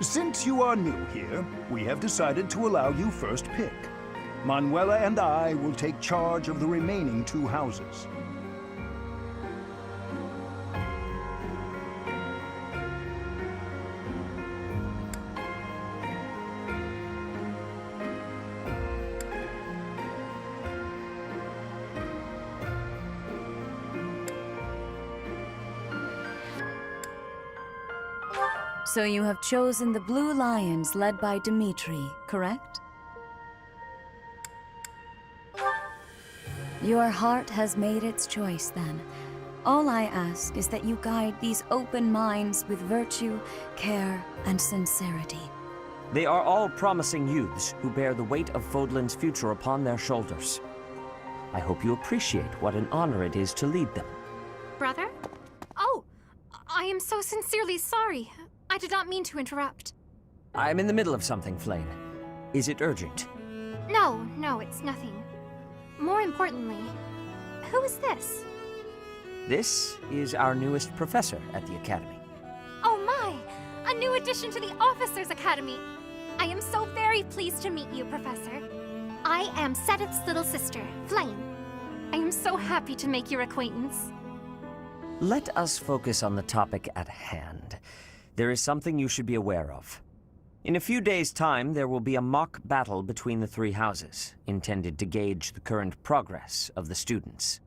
Since you are new here, we have decided to allow you first pick. Manuela and I will take charge of the remaining 2 houses.
So you have chosen the Blue Lions led by Dimitri, correct? Your heart has made its choice then. All I ask is that you guide these open minds with virtue, care, and sincerity.
They are all promising youths who bear the weight of Fodlan's future upon their shoulders. I hope you appreciate what an honor it is to lead them.
Brother? Oh, I am so sincerely sorry. I did not mean to interrupt.
I'm in the middle of something, Flane. Is it urgent?
No, it's nothing. More importantly, who is this?
This is our newest professor at the Academy.
Oh my! A new addition to the Officers' Academy! I am so very pleased to meet you, Professor. I am Sedith's little sister, Flame. I am so happy to make your acquaintance.
Let us focus on the topic at hand. There is something you should be aware of. In a few days' time, there will be a mock battle between the 3 houses, intended to gauge the current progress of the students.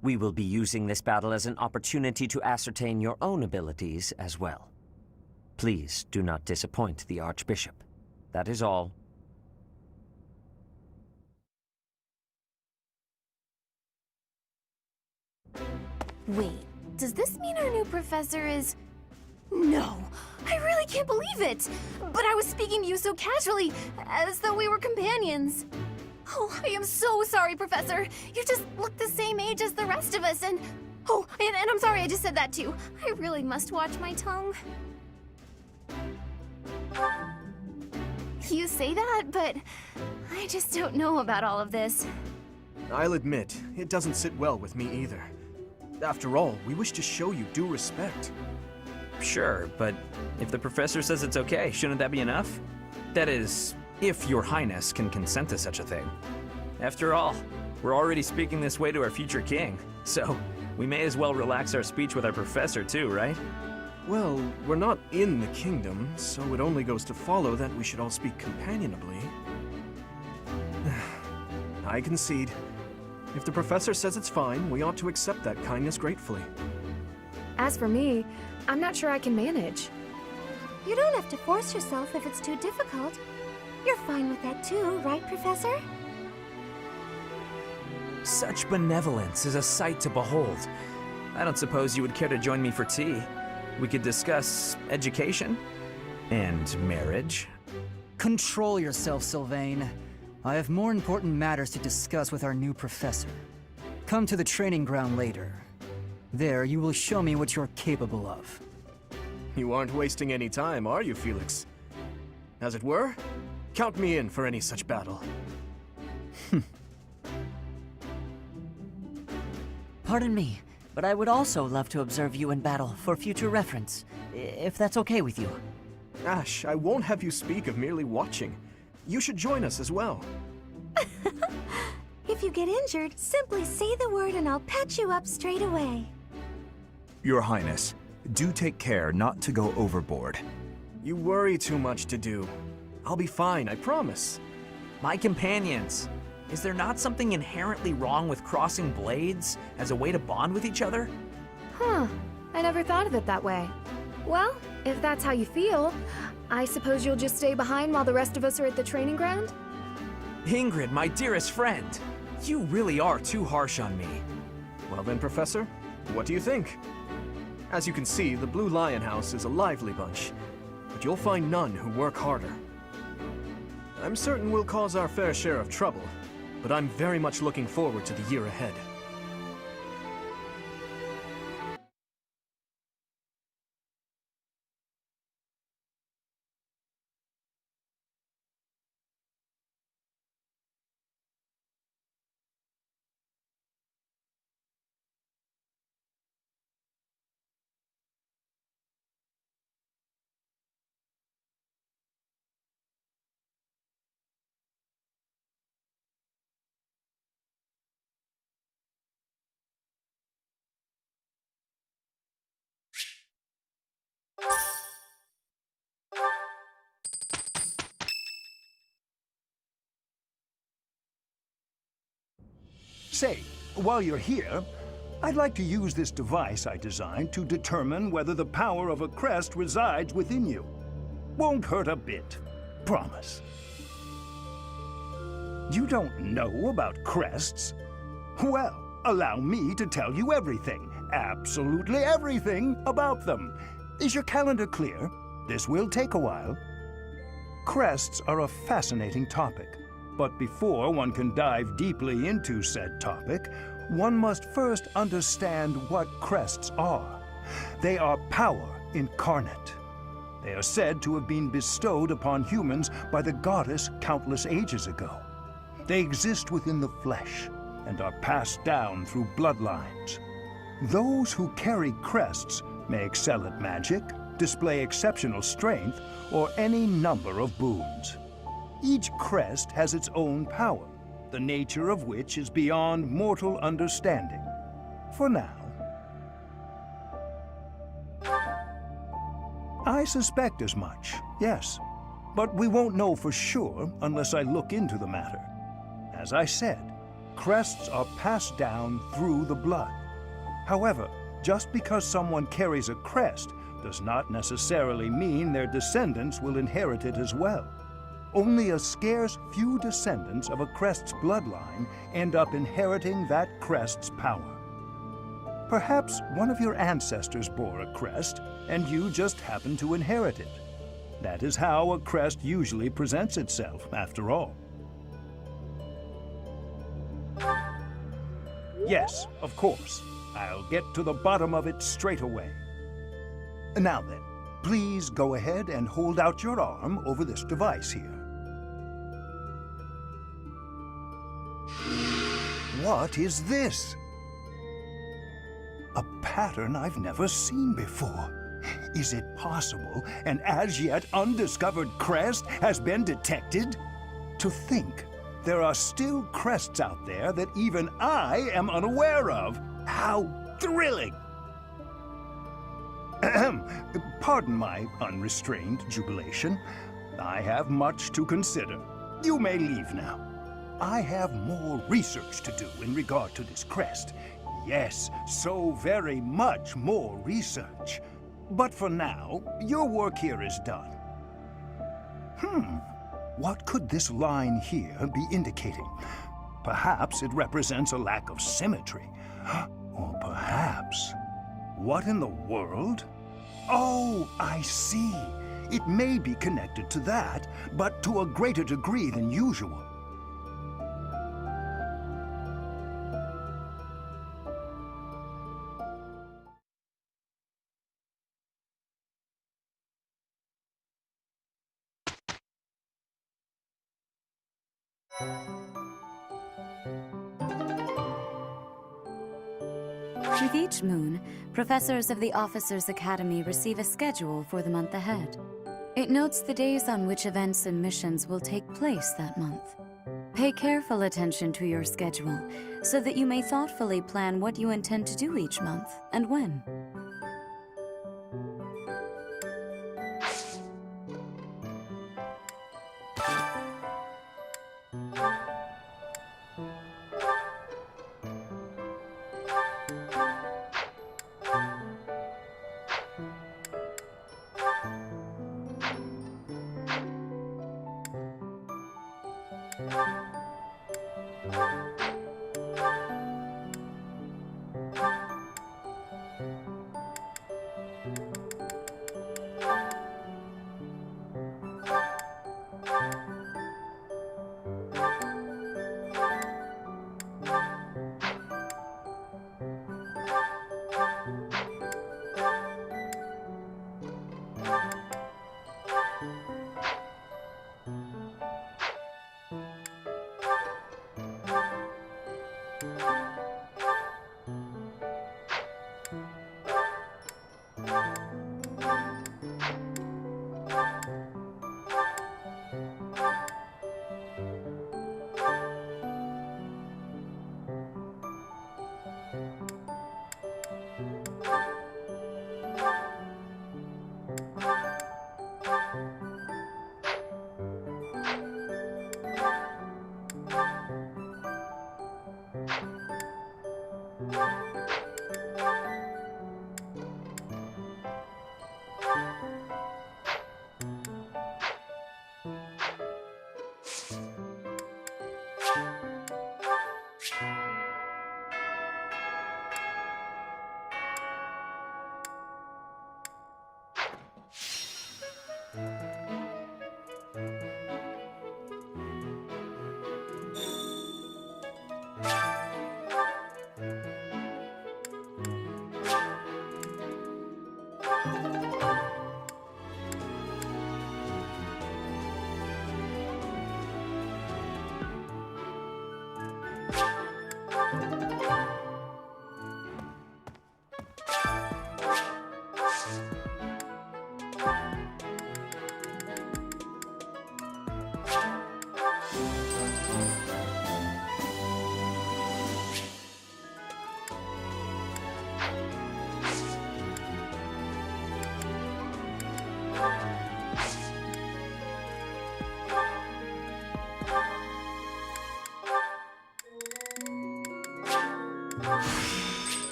We will be using this battle as an opportunity to ascertain your own abilities as well. Please do not disappoint the Archbishop. That is all.
Wait, does this mean our new professor is... No, I really can't believe it! But I was speaking to you so casually, as though we were companions. Oh, I am so sorry, Professor. You just look the same age as the rest of us, and... Oh, and I'm sorry I just said that too. I really must watch my tongue. You say that, but I just don't know about all of this.
I'll admit, it doesn't sit well with me either. After all, we wish to show you due respect.
Sure, but if the professor says it's okay, shouldn't that be enough? That is, if your highness can consent to such a thing. After all, we're already speaking this way to our future king, so we may as well relax our speech with our professor too, right?
Well, we're not in the kingdom, so it only goes to follow that we should all speak companionably. I concede. If the professor says it's fine, we ought to accept that kindness gratefully.
As for me, I'm not sure I can manage.
You don't have to force yourself if it's too difficult. You're fine with that too, right, Professor?
Such benevolence is a sight to behold. I don't suppose you would care to join me for tea. We could discuss education and marriage.
Control yourself, Sylvain. I have more important matters to discuss with our new professor. Come to the training ground later. There, you will show me what you're capable of.
You aren't wasting any time, are you, Felix? As it were, count me in for any such battle.
Pardon me, but I would also love to observe you in battle for future reference, if that's okay with you.
Ash, I won't have you speak of merely watching. You should join us as well.
If you get injured, simply say the word and I'll patch you up straight away.
Your Highness, do take care not to go overboard.
You worry too much to do. I'll be fine, I promise.
My companions, is there not something inherently wrong with crossing blades as a way to bond with each other?
Huh, I never thought of it that way. Well, if that's how you feel, I suppose you'll just stay behind while the rest of us are at the training ground?
Ingrid, my dearest friend, you really are too harsh on me.
Well then, Professor, what do you think? As you can see, the Blue Lion House is a lively bunch, but you'll find none who work harder. I'm certain we'll cause our fair share of trouble, but I'm very much looking forward to the year ahead.
Say, while you're here, I'd like to use this device I designed to determine whether the power of a crest resides within you. Won't hurt a bit. Promise. You don't know about crests? Well, allow me to tell you everything, absolutely everything about them. Is your calendar clear? This will take a while. Crests are a fascinating topic, but before one can dive deeply into said topic, one must first understand what crests are. They are power incarnate. They are said to have been bestowed upon humans by the goddess countless ages ago. They exist within the flesh and are passed down through bloodlines. Those who carry crests may excel at magic, display exceptional strength, or any number of boons. Each crest has its own power, the nature of which is beyond mortal understanding. For now. I suspect as much, yes. But we won't know for sure unless I look into the matter. As I said, crests are passed down through the blood. However, just because someone carries a crest does not necessarily mean their descendants will inherit it as well. Only a scarce few descendants of a crest's bloodline end up inheriting that crest's power. Perhaps one of your ancestors bore a crest, and you just happen to inherit it. That is how a crest usually presents itself, after all. Yes, of course. I'll get to the bottom of it straight away. Now then, please go ahead and hold out your arm over this device here. What is this? A pattern I've never seen before. Is it possible an as yet undiscovered crest has been detected? To think there are still crests out there that even I am unaware of. How thrilling! Pardon my unrestrained jubilation. I have much to consider. You may leave now. I have more research to do in regard to this crest. Yes, so very much more research. But for now, your work here is done. What could this line here be indicating? Perhaps it represents a lack of symmetry. Or perhaps... What in the world? Oh, I see. It may be connected to that, but to a greater degree than usual.
With each moon, professors of the Officers' Academy receive a schedule for the month ahead. It notes the days on which events and missions will take place that month. Pay careful attention to your schedule, so that you may thoughtfully plan what you intend to do each month and when.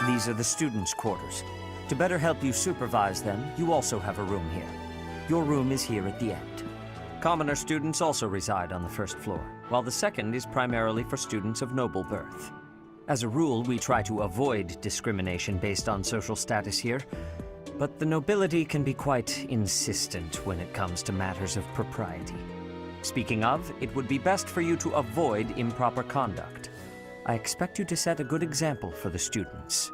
These are the students' quarters. To better help you supervise them, you also have a room here. Your room is here at the end. Commoner students also reside on the first floor, while the second is primarily for students of noble birth. As a rule, we try to avoid discrimination based on social status here, but the nobility can be quite insistent when it comes to matters of propriety. Speaking of, it would be best for you to avoid improper conduct. I expect you to set a good example for the students.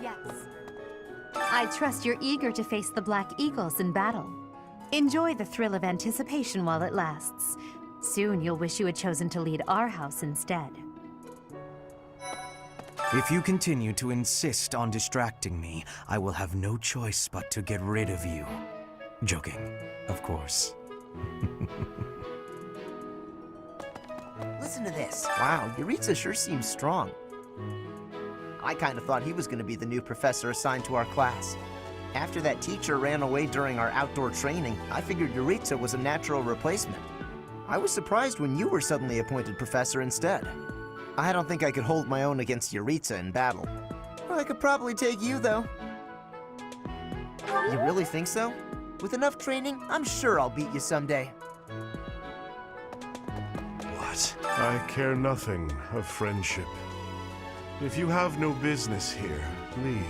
Yes. I trust you're eager to face the Black Eagles in battle. Enjoy the thrill of anticipation while it lasts. Soon you'll wish you had chosen to lead our house instead.
If you continue to insist on distracting me, I will have no choice but to get rid of you. Joking, of course.
Listen to this. Wow, Yuritsa sure seems strong. I kind of thought he was going to be the new professor assigned to our class. After that teacher ran away during our outdoor training, I figured Yuritsa was a natural replacement. I was surprised when you were suddenly appointed professor instead. I don't think I could hold my own against Yuritsa in battle. I could probably take you, though. You really think so? With enough training, I'm sure I'll beat you someday.
What? I care nothing of friendship. If you have no business here, leave.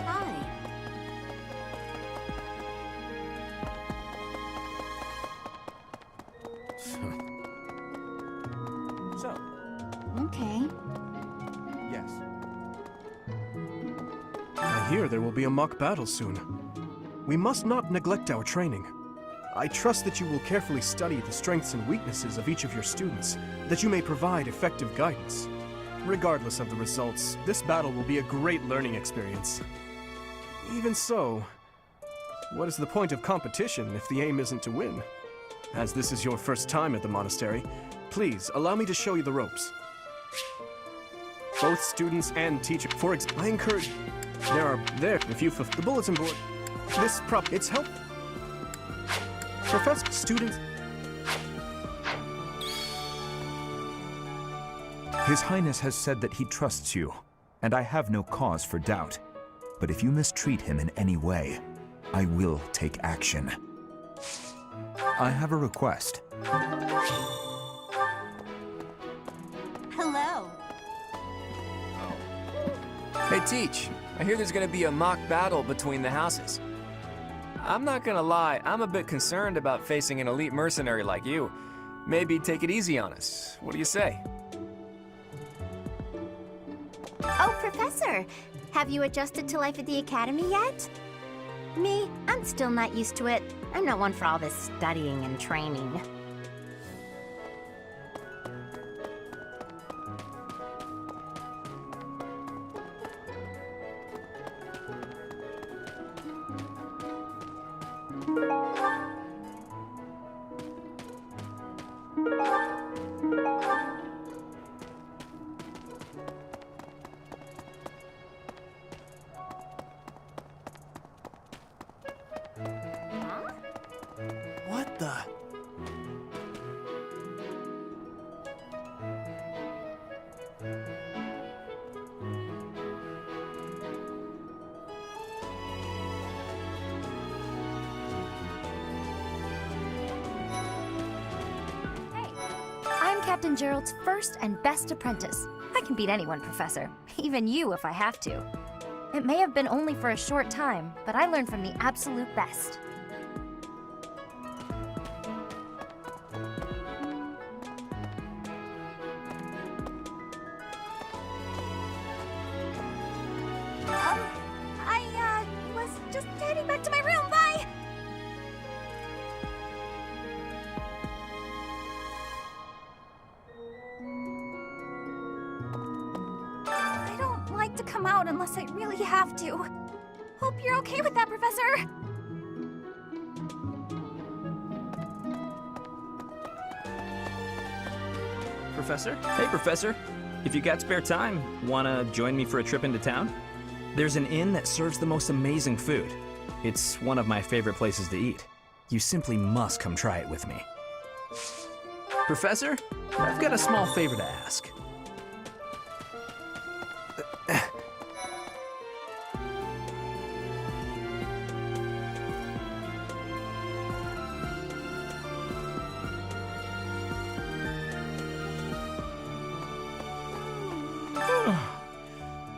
Hi.
So.
Okay.
Yes. I hear there will be a mock battle soon. We must not neglect our training. I trust that you will carefully study the strengths and weaknesses of each of your students, that you may provide effective guidance. Regardless of the results, this battle will be a great learning experience. Even so, what is the point of competition if the aim isn't to win? As this is your first time at the monastery, please allow me to show you the ropes. Both students and teachers, for example, I encourage if you fulfill the bulletin board, it's helpful. Professor, students,
His Highness has said that he trusts you, and I have no cause for doubt. But if you mistreat him in any way, I will take action. I have a request.
Hello.
Hey, Teach. I hear there's gonna be a mock battle between the houses. I'm not gonna lie, I'm a bit concerned about facing an elite mercenary like you. Maybe take it easy on us. What do you say?
Oh, Professor! Have you adjusted to life at the Academy yet? Me, I'm still not used to it. I'm not one for all this studying and training.
What the?
I'm Captain Gerald's first and best apprentice. I can beat anyone, Professor. Even you if I have to. It may have been only for a short time, but I learned from the absolute best.
I was just heading back to my room. Bye! I don't like to come out unless I really have to. Hope you're okay with that, Professor.
Professor? Hey, Professor. If you got spare time, wanna join me for a trip into town? There's an inn that serves the most amazing food. It's one of my favorite places to eat. You simply must come try it with me. Professor, I've got a small favor to ask.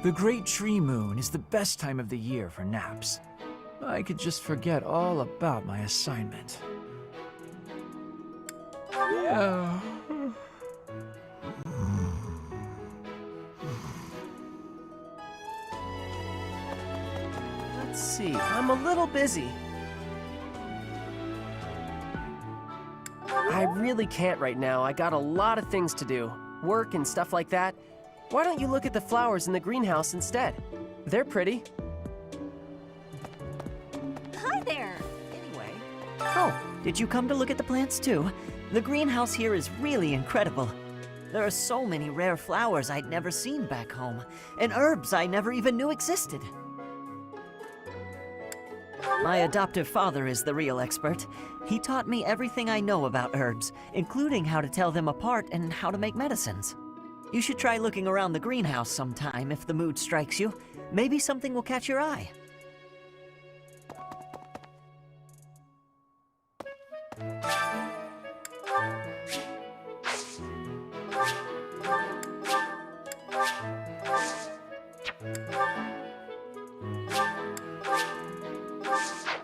The Great Tree Moon is the best time of the year for naps. I could just forget all about my assignment. Yeah.
Let's see, I'm a little busy. I really can't right now. I got a lot of things to do. Work and stuff like that. Why don't you look at the flowers in the greenhouse instead? They're pretty.
Hi there!
Anyway. Oh, did you come to look at the plants too? The greenhouse here is really incredible. There are so many rare flowers I'd never seen back home, and herbs I never even knew existed. My adoptive father is the real expert. He taught me everything I know about herbs, including how to tell them apart and how to make medicines. You should try looking around the greenhouse sometime if the mood strikes you. Maybe something will catch your eye.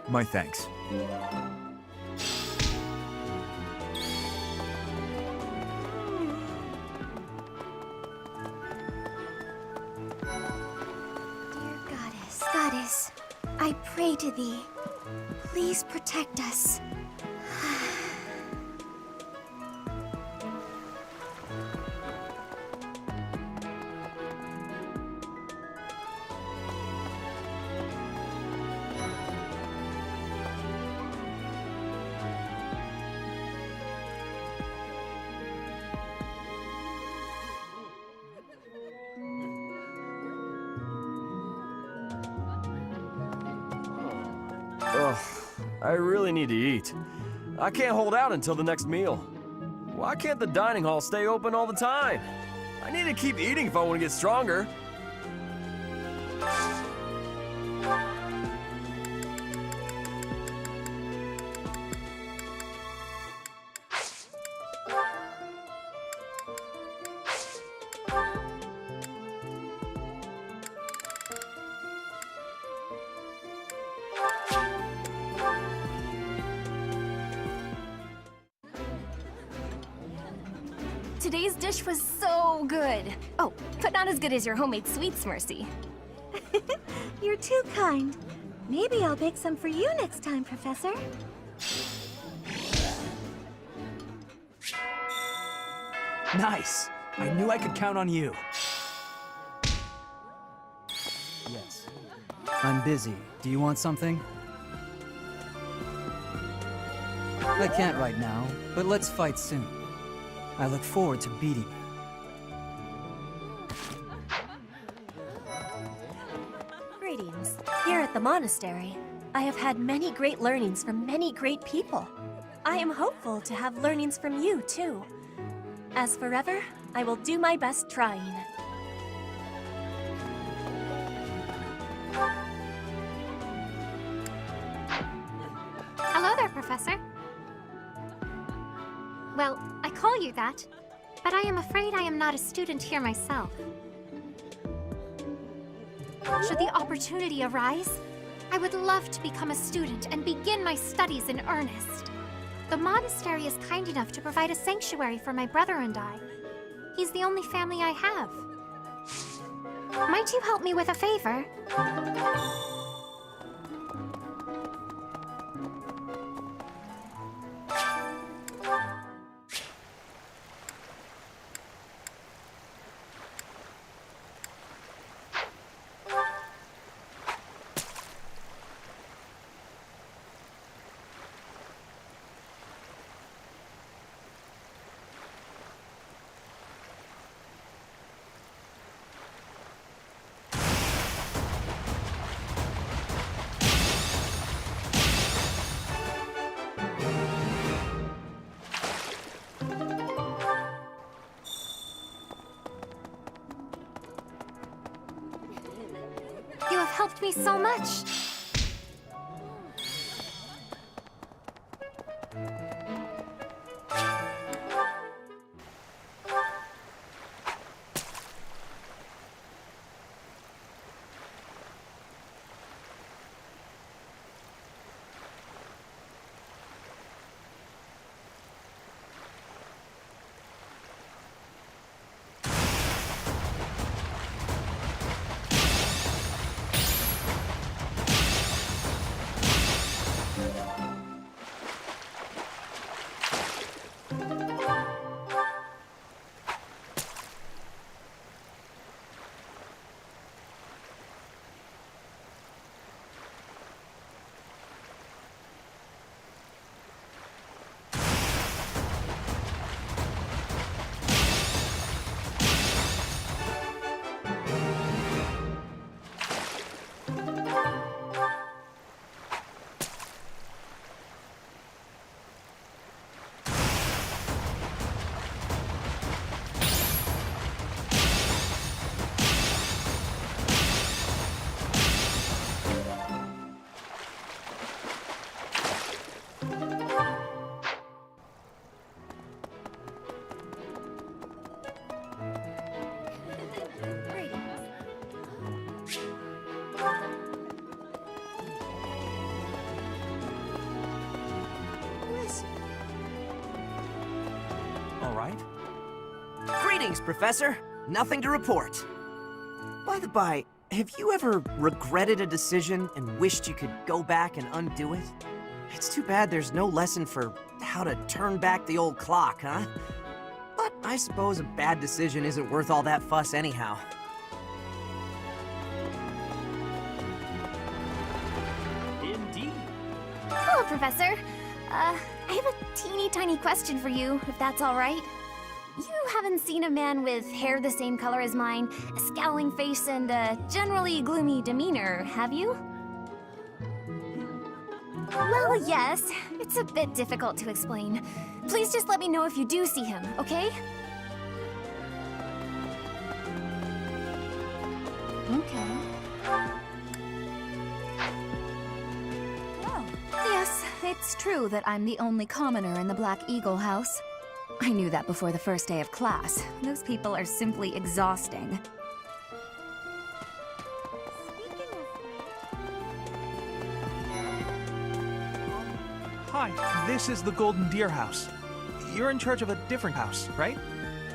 My thanks.
Goddess, I pray to thee. Please protect us.
Ugh, I really need to eat. I can't hold out until the next meal. Why can't the dining hall stay open all the time? I need to keep eating if I want to get stronger.
Today's dish was so good. Oh, but not as good as your homemade sweets, Mercy.
You're too kind. Maybe I'll bake some for you next time, Professor.
Nice. I knew I could count on you.
Yes. I'm busy. Do you want something? I can't right now, but let's fight soon. I look forward to beating you.
Greetings. Here at the monastery, I have had many great learnings from many great people. I am hopeful to have learnings from you, too. As forever, I will do my best trying.
Hello there, Professor. Well, I call you that, but I am afraid I am not a student here myself. Should the opportunity arise, I would love to become a student and begin my studies in earnest. The monastery is kind enough to provide a sanctuary for my brother and I. He's the only family I have. Might you help me with a favor? You have helped me so much.
Greetings, Professor. Nothing to report. By the by, have you ever regretted a decision and wished you could go back and undo it? It's too bad there's no lesson for how to turn back the old clock, huh? But I suppose a bad decision isn't worth all that fuss anyhow.
Indeed.
Hello, Professor. I have a teeny tiny question for you, if that's all right. You haven't seen a man with hair the same color as mine, a scowling face, and a generally gloomy demeanor, have you? Well, yes. It's a bit difficult to explain. Please just let me know if you do see him, okay?
Okay.
Oh, yes, it's true that I'm the only commoner in the Black Eagle house. I knew that before the first day of class. Those people are simply exhausting.
Hi, this is the Golden Deer House. You're in charge of a different house, right?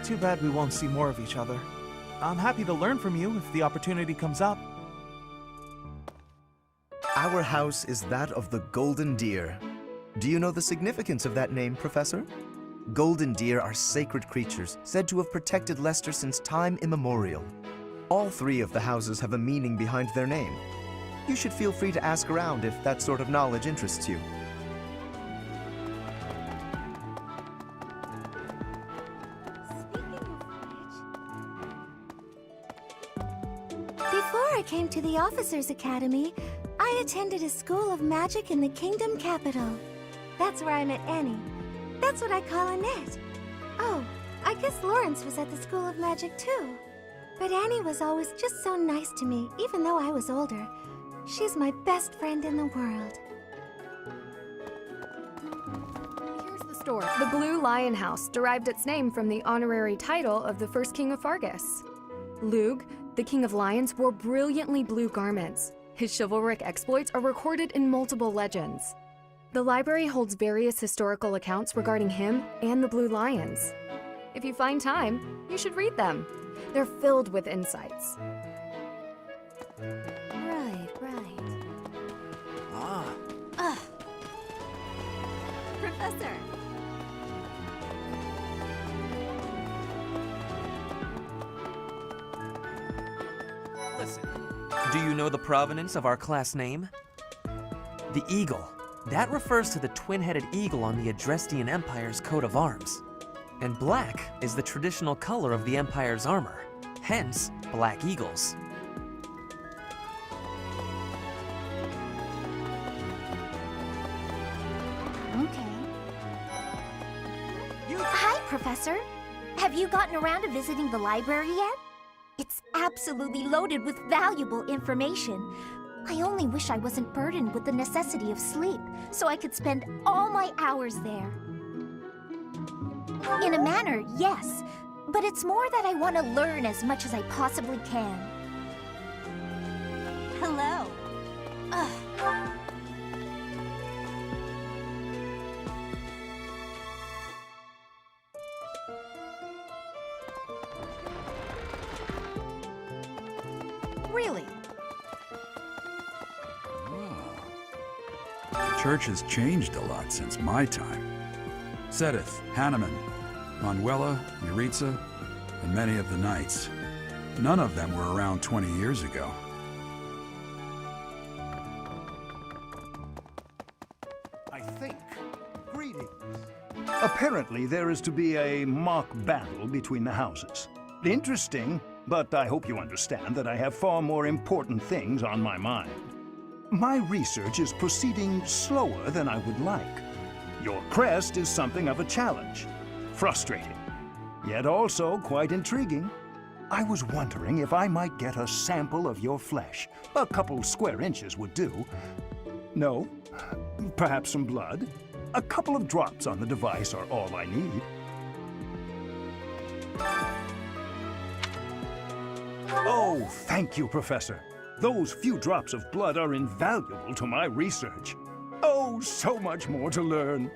Too bad we won't see more of each other. I'm happy to learn from you if the opportunity comes up.
Our house is that of the Golden Deer. Do you know the significance of that name, Professor? Golden deer are sacred creatures, said to have protected Leicester since time immemorial. All three of the houses have a meaning behind their name. You should feel free to ask around if that sort of knowledge interests you.
Before I came to the Officers' Academy, I attended a school of magic in the Kingdom Capital. That's where I met Annie. That's what I call Annette. Oh, I guess Lawrence was at the School of Magic too. But Annie was always just so nice to me, even though I was older. She's my best friend in the world.
Here's the store. The Blue Lion House derived its name from the honorary title of the first king of Fargus. Lug, the king of lions, wore brilliantly blue garments. His chivalric exploits are recorded in multiple legends. The library holds various historical accounts regarding him and the Blue Lions. If you find time, you should read them. They're filled with insights.
Right.
Professor!
Listen, do you know the provenance of our class name? The eagle. That refers to the twin-headed eagle on the Adrestian Empire's coat of arms. And black is the traditional color of the Empire's armor, hence black eagles.
Okay. Hi, Professor. Have you gotten around to visiting the library yet? It's absolutely loaded with valuable information. I only wish I wasn't burdened with the necessity of sleep, so I could spend all my hours there. In a manner, yes, but it's more that I want to learn as much as I possibly can. Hello.
Really?
The church has changed a lot since my time. Sedith, Hanneman, Manuela, Yuritsa, and many of the knights. None of them were around 20 years ago.
I think. Greetings. Apparently, there is to be a mock battle between the houses. Interesting, but I hope you understand that I have far more important things on my mind. My research is proceeding slower than I would like. Your crest is something of a challenge. Frustrating, yet also quite intriguing. I was wondering if I might get a sample of your flesh. A couple square inches would do. No? Perhaps some blood? A couple of drops on the device are all I need. Oh, thank you, Professor. Those few drops of blood are invaluable to my research. Oh, so much more to learn.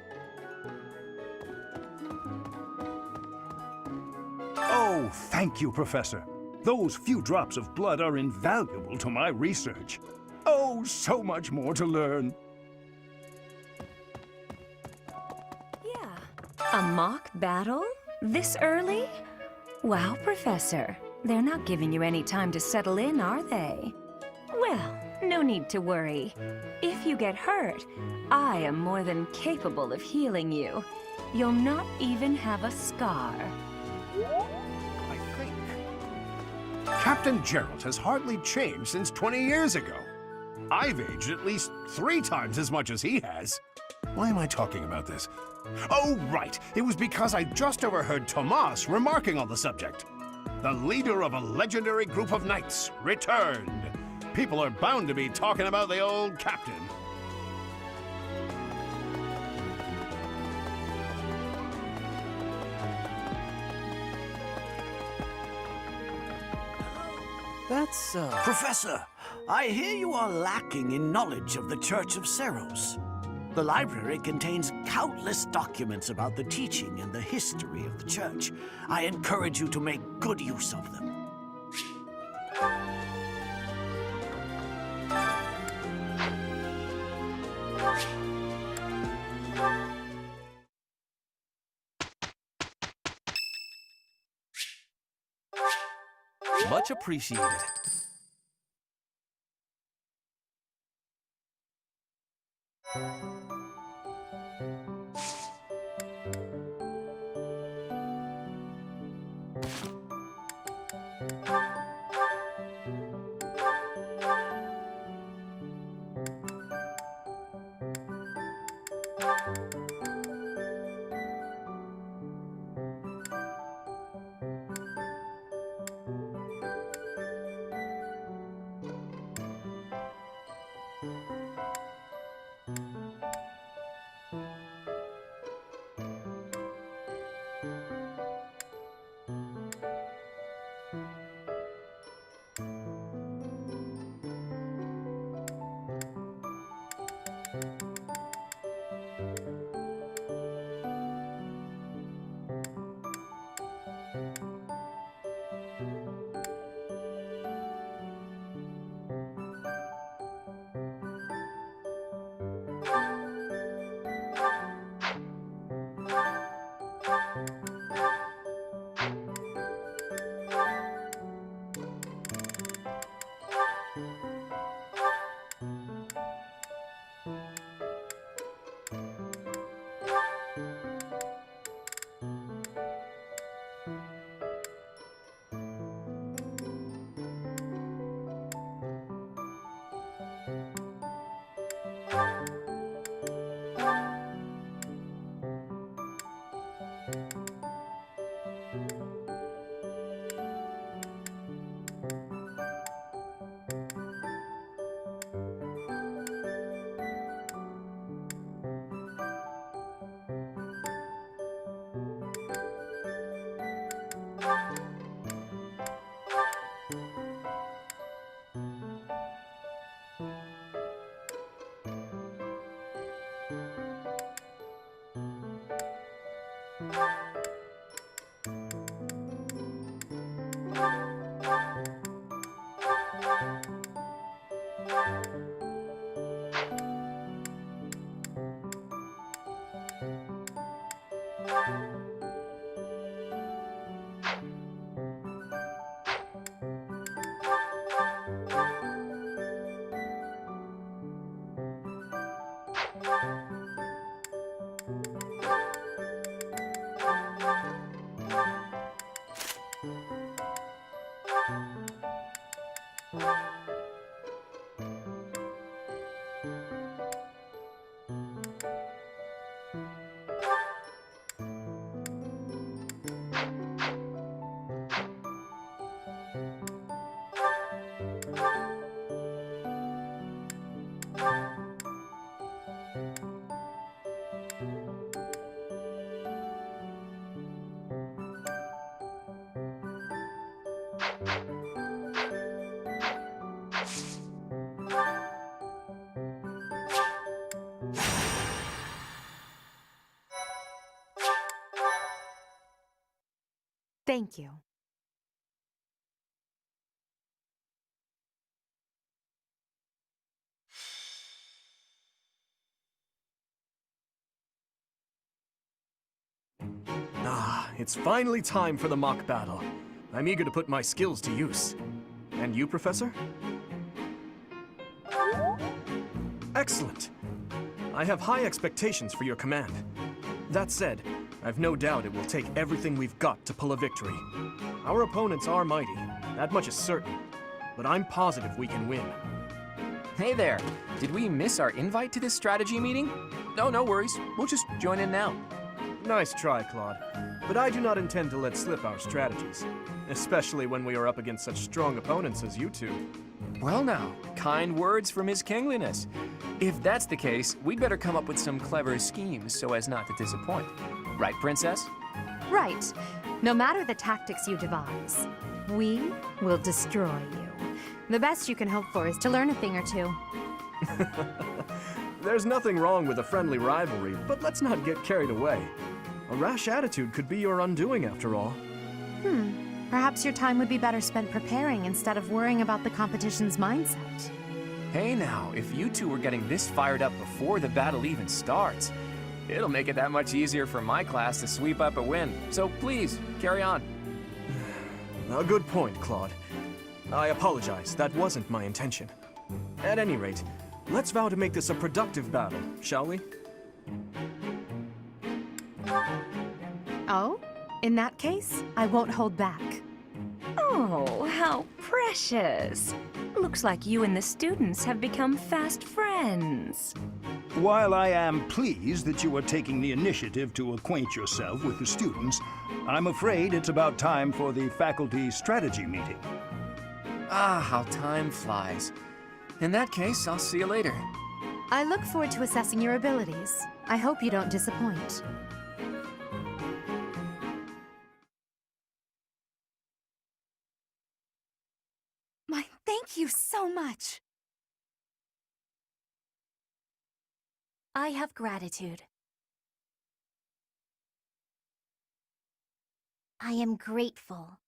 Oh, thank you, Professor. Those few drops of blood are invaluable to my research. Oh, so much more to learn.
A mock battle? This early? Wow, Professor. They're not giving you any time to settle in, are they? Well, no need to worry. If you get hurt, I am more than capable of healing you. You'll not even have a scar.
I think. Captain Gerald has hardly changed since 20 years ago. I've aged at least 3 times as much as he has. Why am I talking about this? Oh, right. It was because I just overheard Tomas remarking on the subject. the leader of a legendary group of knights, returned. People are bound to be talking about the old captain.
That's,
Professor, I hear you are lacking in knowledge of the Church of Seros. The library contains countless documents about the teaching and the history of the Church. I encourage you to make good use of them.
much appreciated.
Thank you.
Ah, it's finally time for the mock battle. I'm eager to put my skills to use. And you, Professor? Excellent. I have high expectations for your command. That said, I've no doubt it will take everything we've got to pull a victory. Our opponents are mighty, that much is certain. But I'm positive we can win.
Hey there, did we miss our invite to this strategy meeting? No worries, we'll just join in now.
Nice try, Claude. but I do not intend to let slip our strategies, especially when we are up against such strong opponents as you two.
Well now, kind words from His Kingliness. If that's the case, we'd better come up with some clever schemes so as not to disappoint. Right, Princess?
Right. No matter the tactics you devise, we will destroy you. The best you can hope for is to learn a thing or two.
There's nothing wrong with a friendly rivalry, but let's not get carried away. A rash attitude could be your undoing after all.
Perhaps your time would be better spent preparing instead of worrying about the competition's mindset.
Hey now, if you two were getting this fired up before the battle even starts, it'll make it that much easier for my class to sweep up a win. So please, carry on.
A good point, Claude. I apologize, that wasn't my intention. At any rate, let's vow to make this a productive battle, shall we?
Oh? In that case, I won't hold back.
Oh, how precious. Looks like you and the students have become fast friends.
While I am pleased that you are taking the initiative to acquaint yourself with the students, I'm afraid it's about time for the faculty strategy meeting.
Ah, how time flies. In that case, I'll see you later.
I look forward to assessing your abilities. I hope you don't disappoint.
My thank you so much.
I have gratitude. I am grateful.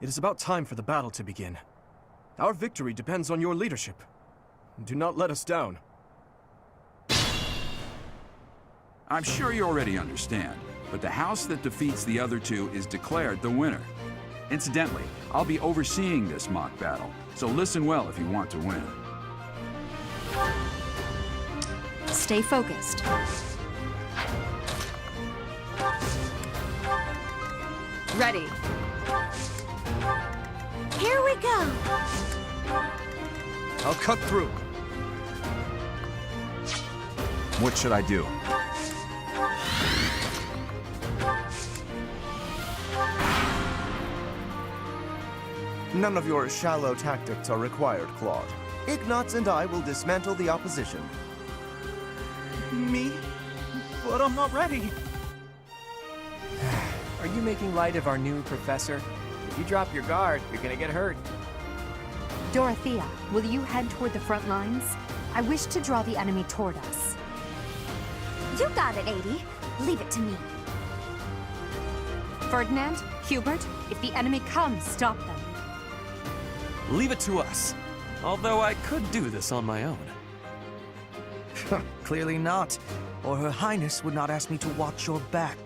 It is about time for the battle to begin. Our victory depends on your leadership. Do not let us down.
I'm sure you already understand, but the house that defeats the other two is declared the winner. Incidentally, I'll be overseeing this mock battle, so listen well if you want to win.
Stay focused.
Ready.
Here we go.
I'll cut through.
What should I do?
None of your shallow tactics are required, Claude. Ignatz and I will dismantle the opposition.
Me? But I'm not ready.
Are you making light of our new professor? If you drop your guard, you're gonna get hurt.
Dorothea, will you head toward the front lines? I wish to draw the enemy toward us.
You got it, 80. Leave it to me.
Ferdinand, Hubert, if the enemy comes, stop them.
Leave it to us. Although I could do this on my own.
Clearly not, or Her Highness would not ask me to watch your back.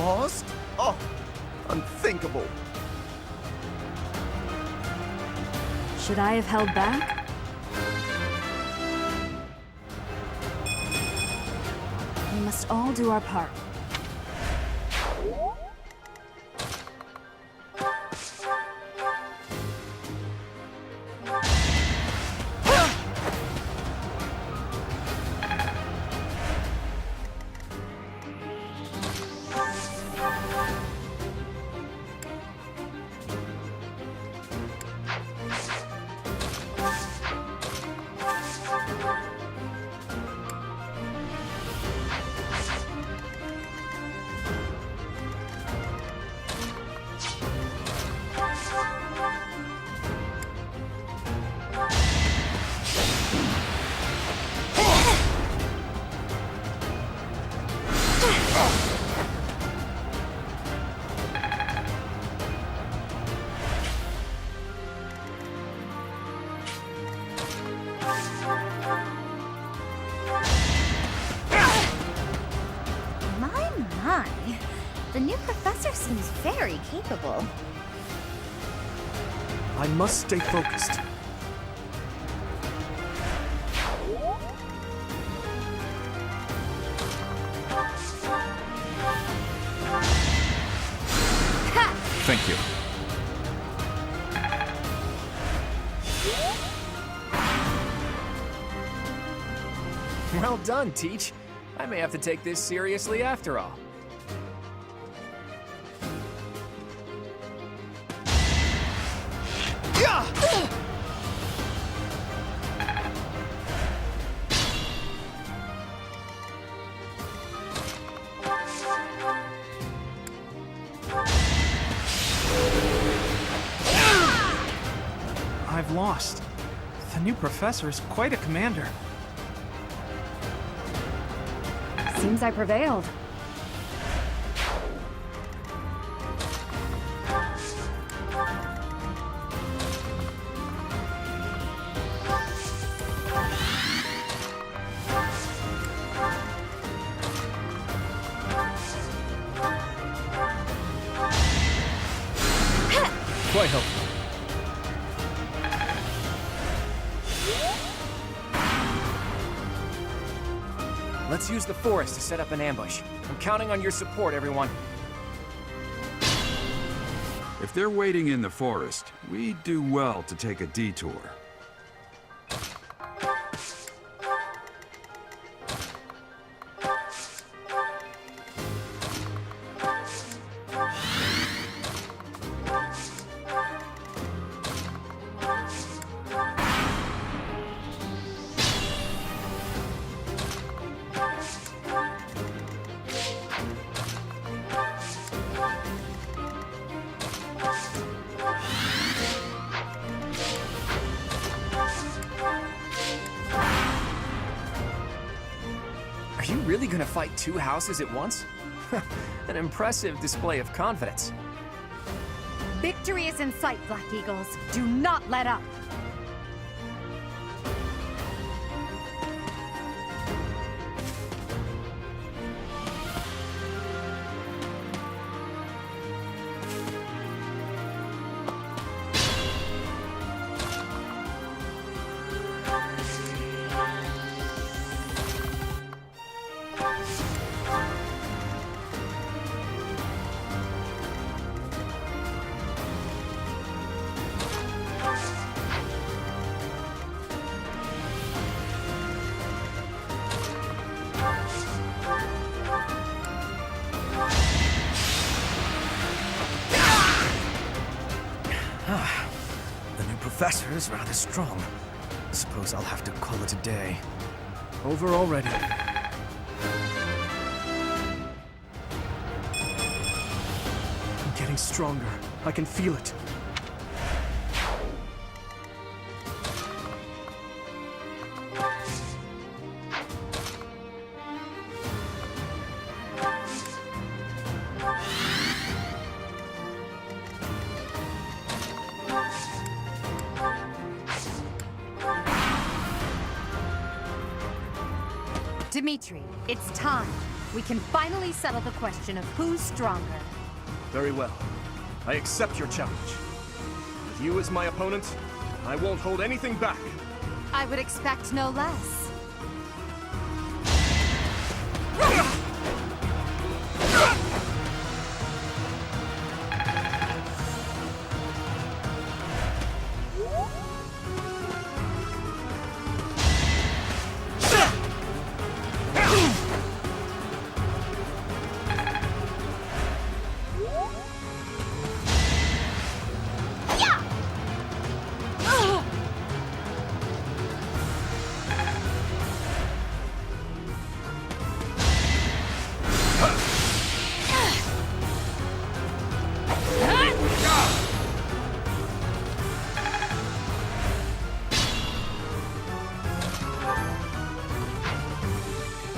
lost? Oh, unthinkable.
Should I have held back? We must all do our part.
My. The new professor seems very capable.
I must stay focused.
Thank you.
Well done, Teach. I may have to take this seriously after all.
I've lost. The new professor is quite a commander.
Seems I prevailed.
Quite helpful. Let's use the forest to set up an ambush. I'm counting on your support, everyone.
If they're waiting in the forest, we'd do well to take a detour.
Are you really gonna fight two houses at once? An impressive display of confidence.
Victory is in sight, Black Eagles. Do not let up.
The new professor is rather strong. Suppose I'll have to call it a day.
Over already. I'm getting stronger. I can feel it.
Dimitri, it's time. We can finally settle the question of who's stronger.
Very well. I accept your challenge. With you as my opponent, I won't hold anything back.
I would expect no less.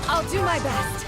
I'll do my best.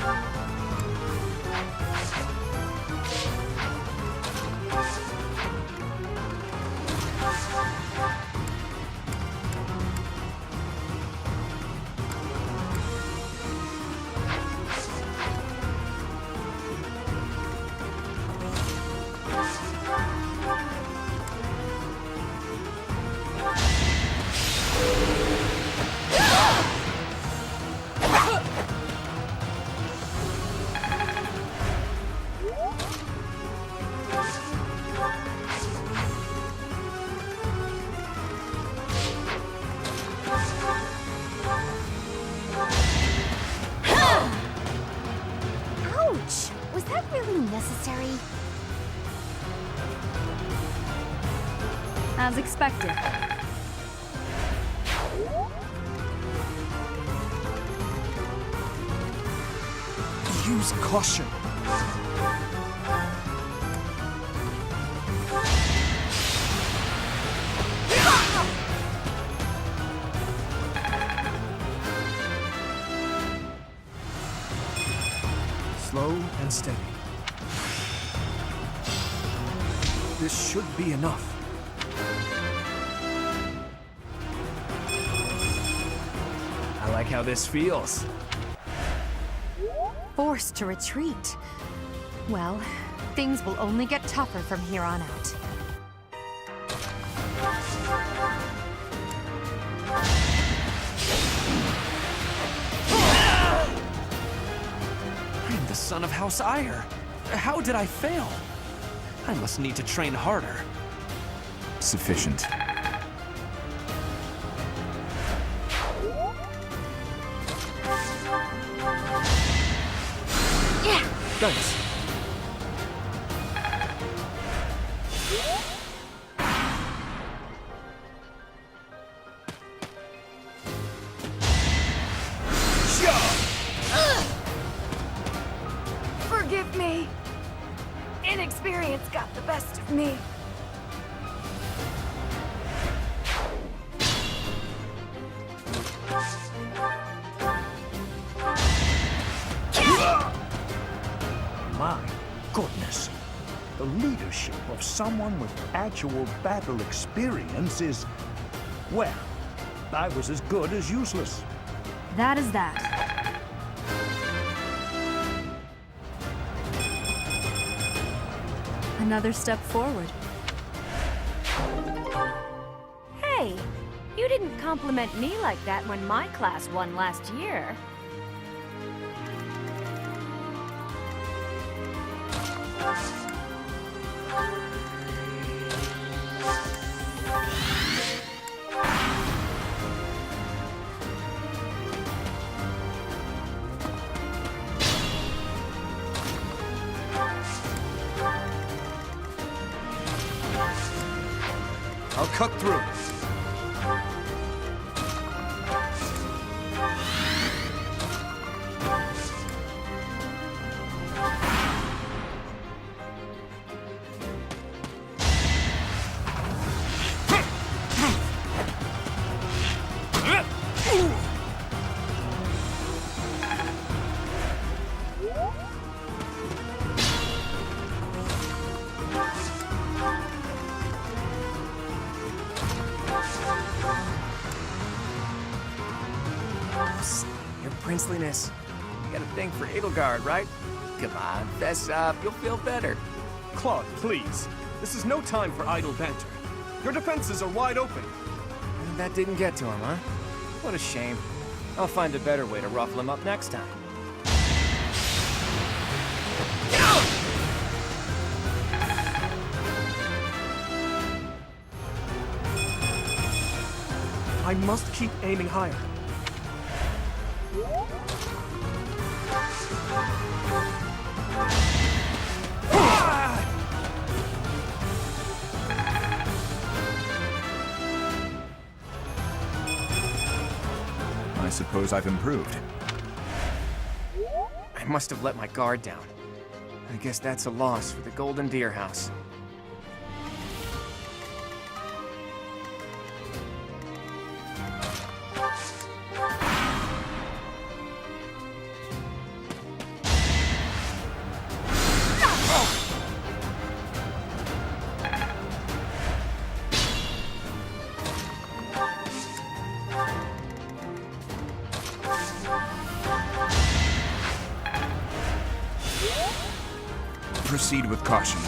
Ouch! Was that really necessary?
As expected.
Use caution. Slow and steady. This should be enough.
I like how this feels.
Forced to retreat. Well, things will only get tougher from here on out.
I'm the son of House Ire. How did I fail? I must need to train harder.
Sufficient.
Thanks.
Forgive me. Inexperience got the best of me.
My goodness. The leadership of someone with actual battle experience is, well, I was as good as useless.
That is that. Another step forward.
Hey, you didn't compliment me like that when my class won last year.
I'll cut through.
Your princeliness,
got a thing for Edelgard, right? Come on, fess up. You'll feel better.
Claude, please. This is no time for idle banter. Your defenses are wide open.
And that didn't get to him, huh? What a shame. I'll find a better way to ruffle him up next time.
I must keep aiming higher.
I suppose I've improved.
I must have let my guard down. I guess that's a loss for the Golden Deer House.
Proceed with caution.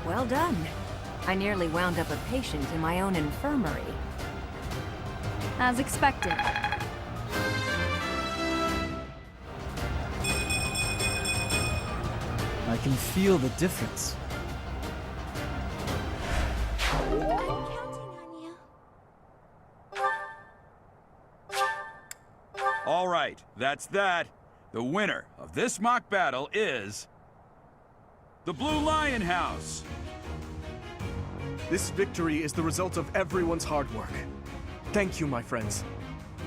Well done. I nearly wound up a patient in my own infirmary.
As expected.
I can feel the difference.
All right, that's that. The winner of this mock battle is the Blue Lion House.
This victory is the result of everyone's hard work. Thank you, my friends.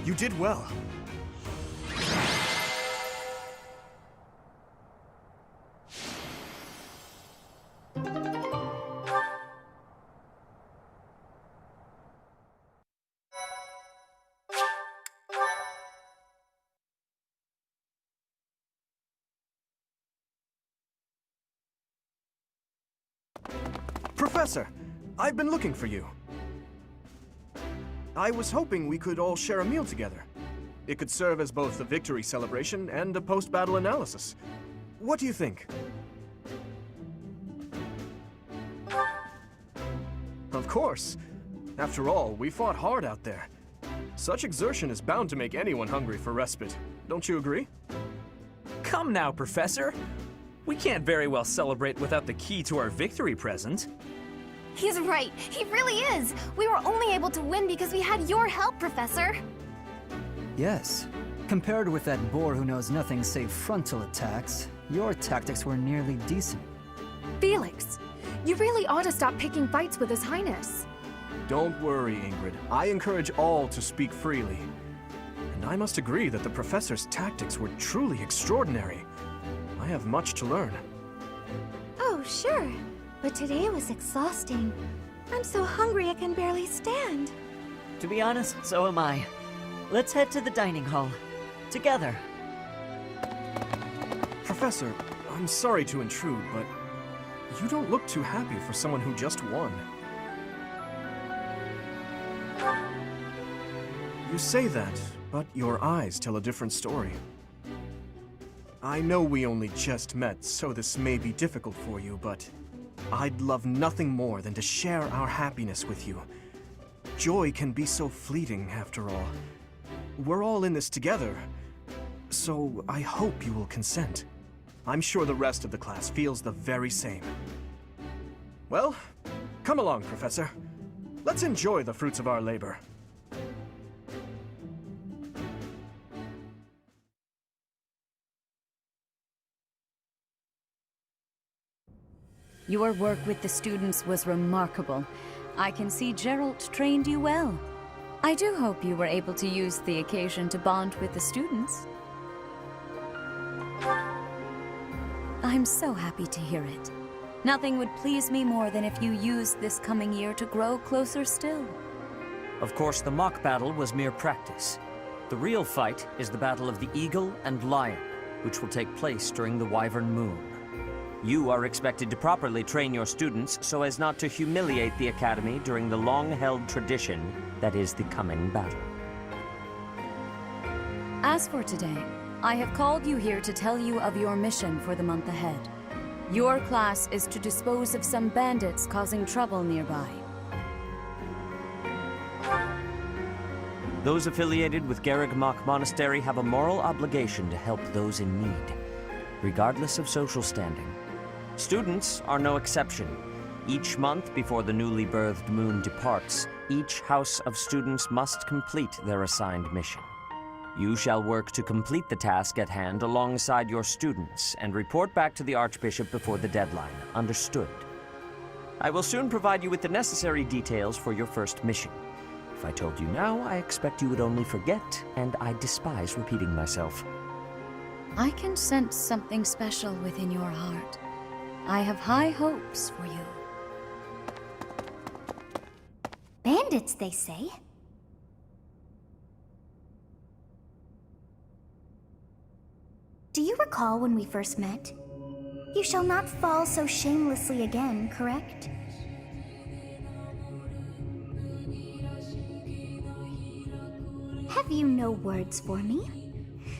You did well. Professor, I've been looking for you. I was hoping we could all share a meal together. It could serve as both a victory celebration and a post-battle analysis. What do you think? Of course. After all, we fought hard out there. Such exertion is bound to make anyone hungry for respite. Don't you agree?
Come now, Professor. We can't very well celebrate without the key to our victory present.
He's right. He really is. We were only able to win because we had your help, Professor.
Yes. Compared with that boar who knows nothing save frontal attacks, your tactics were nearly decent.
Felix, you really ought to stop picking fights with His Highness.
Don't worry, Ingrid. I encourage all to speak freely. And I must agree that the Professor's tactics were truly extraordinary. I have much to learn.
Oh, sure. But today was exhausting. I'm so hungry I can barely stand.
To be honest, so am I. Let's head to the dining hall. Together.
Professor, I'm sorry to intrude, but you don't look too happy for someone who just won. You say that, but your eyes tell a different story. I know we only just met, so this may be difficult for you, but I'd love nothing more than to share our happiness with you. Joy can be so fleeting, after all. We're all in this together, so I hope you will consent. I'm sure the rest of the class feels the very same. Well, come along, Professor. Let's enjoy the fruits of our labor.
Your work with the students was remarkable. I can see Geralt trained you well. I do hope you were able to use the occasion to bond with the students. I'm so happy to hear it. Nothing would please me more than if you used this coming year to grow closer still.
Of course, the mock battle was mere practice. The real fight is the Battle of the Eagle and Lion, which will take place during the Wyvern Moon. You are expected to properly train your students so as not to humiliate the Academy during the long-held tradition that is the coming battle.
As for today, I have called you here to tell you of your mission for the month ahead. Your class is to dispose of some bandits causing trouble nearby.
Those affiliated with Garreg-Mach Monastery have a moral obligation to help those in need, regardless of social standing. Students are no exception. Each month before the newly birthed moon departs, each house of students must complete their assigned mission. You shall work to complete the task at hand alongside your students and report back to the Archbishop before the deadline. Understood? I will soon provide you with the necessary details for your first mission. If I told you now, I expect you would only forget, and I despise repeating myself.
I can sense something special within your heart. I have high hopes for you.
Bandits, they say? Do you recall when we first met? You shall not fall so shamelessly again, correct? Have you no words for me?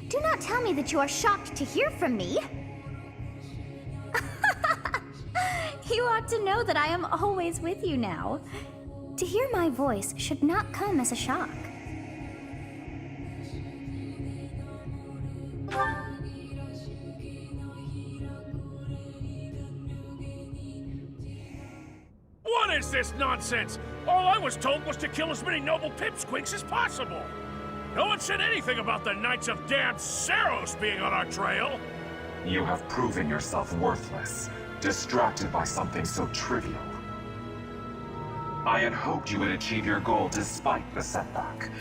Do not tell me that you are shocked to hear from me. You ought to know that I am always with you now. To hear my voice should not come as a shock.
What is this nonsense? All I was told was to kill as many noble pipsqueaks as possible. No one said anything about the Knights of Damned Seros being on our trail.
You have proven yourself worthless, distracted by something so trivial. I had hoped you would achieve your goal despite the setback.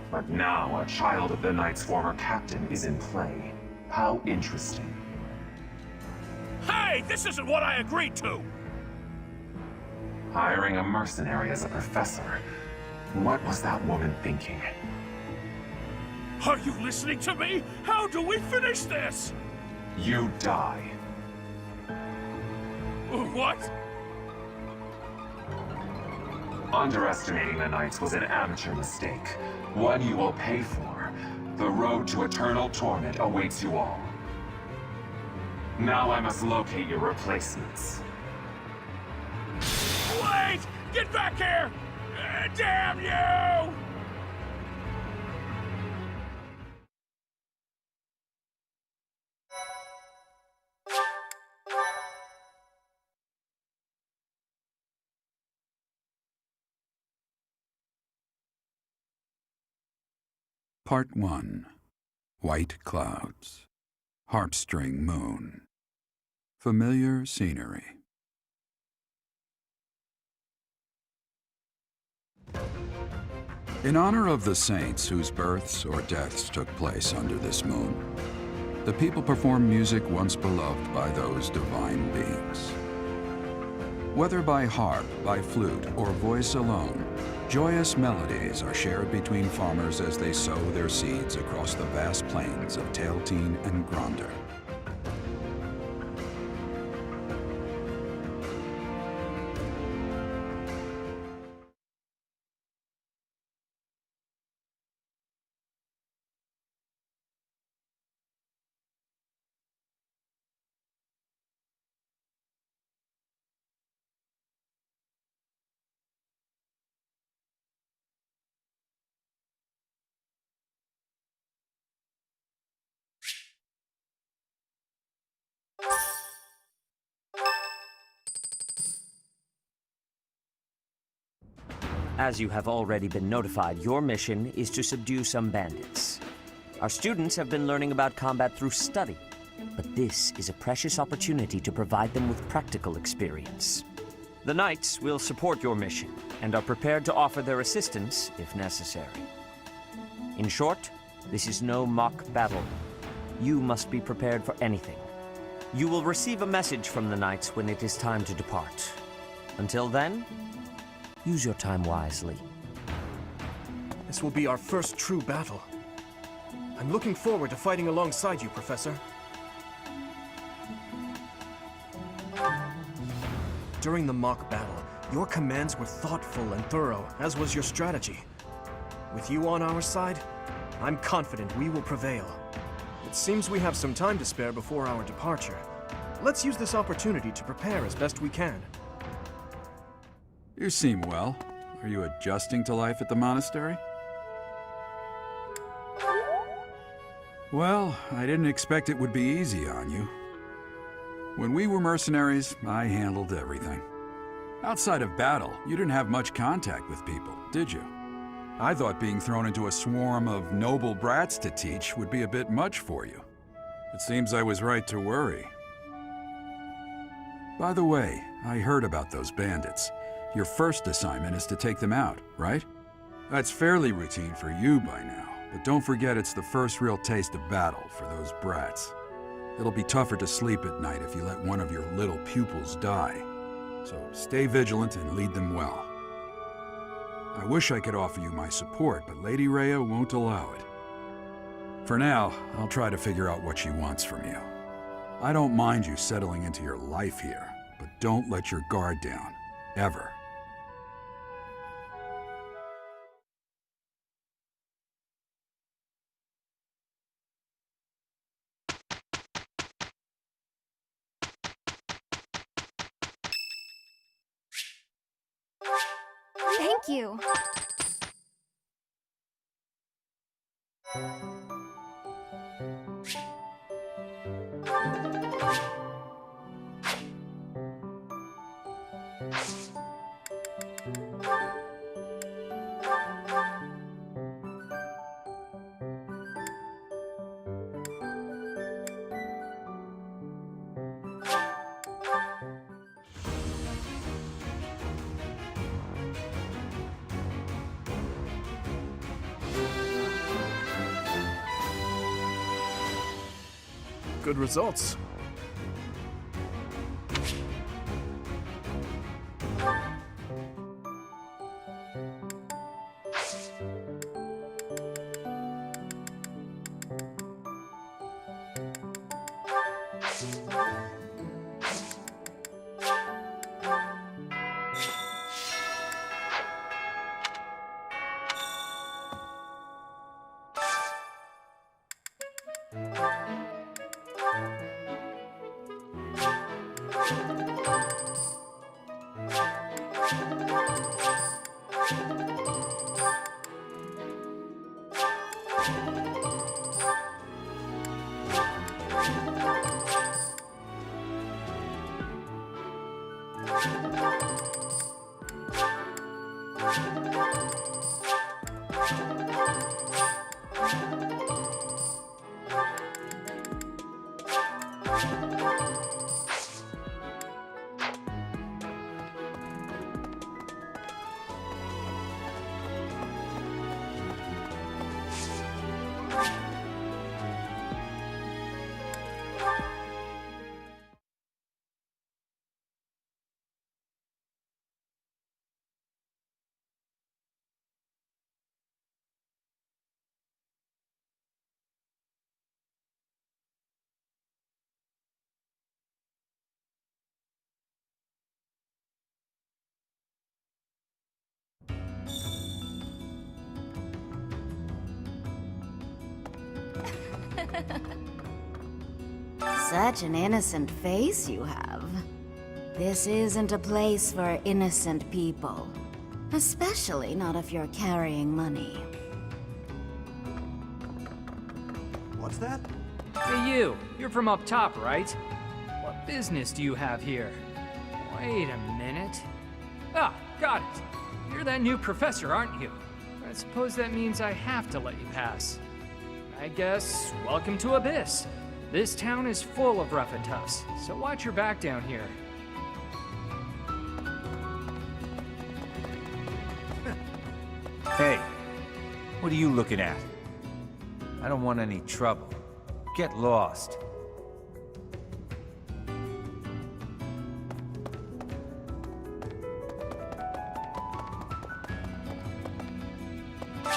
But now a child of the Knight's former captain is in play. How interesting.
Hey, this isn't what I agreed to!
Hiring a mercenary as a professor. What was that woman thinking?
Are you listening to me? How do we finish this?
You die.
What?
Underestimating the Knights was an amateur mistake. One you will pay for. The road to eternal torment awaits you all. Now I must locate your replacements.
Wait! Get back here! Damn you!
Part 1. White Clouds. Harpstring Moon. Familiar scenery. In honor of the saints whose births or deaths took place under this moon, the people perform music once beloved by those divine beings. Whether by harp, by flute, or voice alone, joyous melodies are shared between farmers as they sow their seeds across the vast plains of Tailteen and Gronder.
As you have already been notified, your mission is to subdue some bandits. Our students have been learning about combat through study. but this is a precious opportunity to provide them with practical experience. The Knights will support your mission and are prepared to offer their assistance if necessary. In short, this is no mock battle. You must be prepared for anything. You will receive a message from the Knights when it is time to depart. Until then, use your time wisely.
This will be our first true battle. I'm looking forward to fighting alongside you, Professor. During the mock battle, your commands were thoughtful and thorough, as was your strategy. With you on our side, I'm confident we will prevail. It seems we have some time to spare before our departure. Let's use this opportunity to prepare as best we can.
You seem well. Are you adjusting to life at the monastery? Well, I didn't expect it would be easy on you. When we were mercenaries, I handled everything. Outside of battle, you didn't have much contact with people, did you? I thought being thrown into a swarm of noble brats to teach would be a bit much for you. It seems I was right to worry. By the way, I heard about those bandits. Your first assignment is to take them out, right? That's fairly routine for you by now, but don't forget it's the first real taste of battle for those brats. It'll be tougher to sleep at night if you let one of your little pupils die. So stay vigilant and lead them well. I wish I could offer you my support, but Lady Rhea won't allow it. For now, I'll try to figure out what she wants from you. I don't mind you settling into your life here, but don't let your guard down, ever.
Thank you.
Good results.
Such an innocent face you have. This isn't a place for innocent people. Especially not if you're carrying money.
What's that?
Hey you, you're from up top, right? What business do you have here? Wait a minute. Ah, got it. You're that new professor, aren't you? I suppose that means I have to let you pass. I guess, welcome to Abyss. This town is full of rough and toughs, so watch your back down here.
Hey, what are you looking at? I don't want any trouble. Get lost.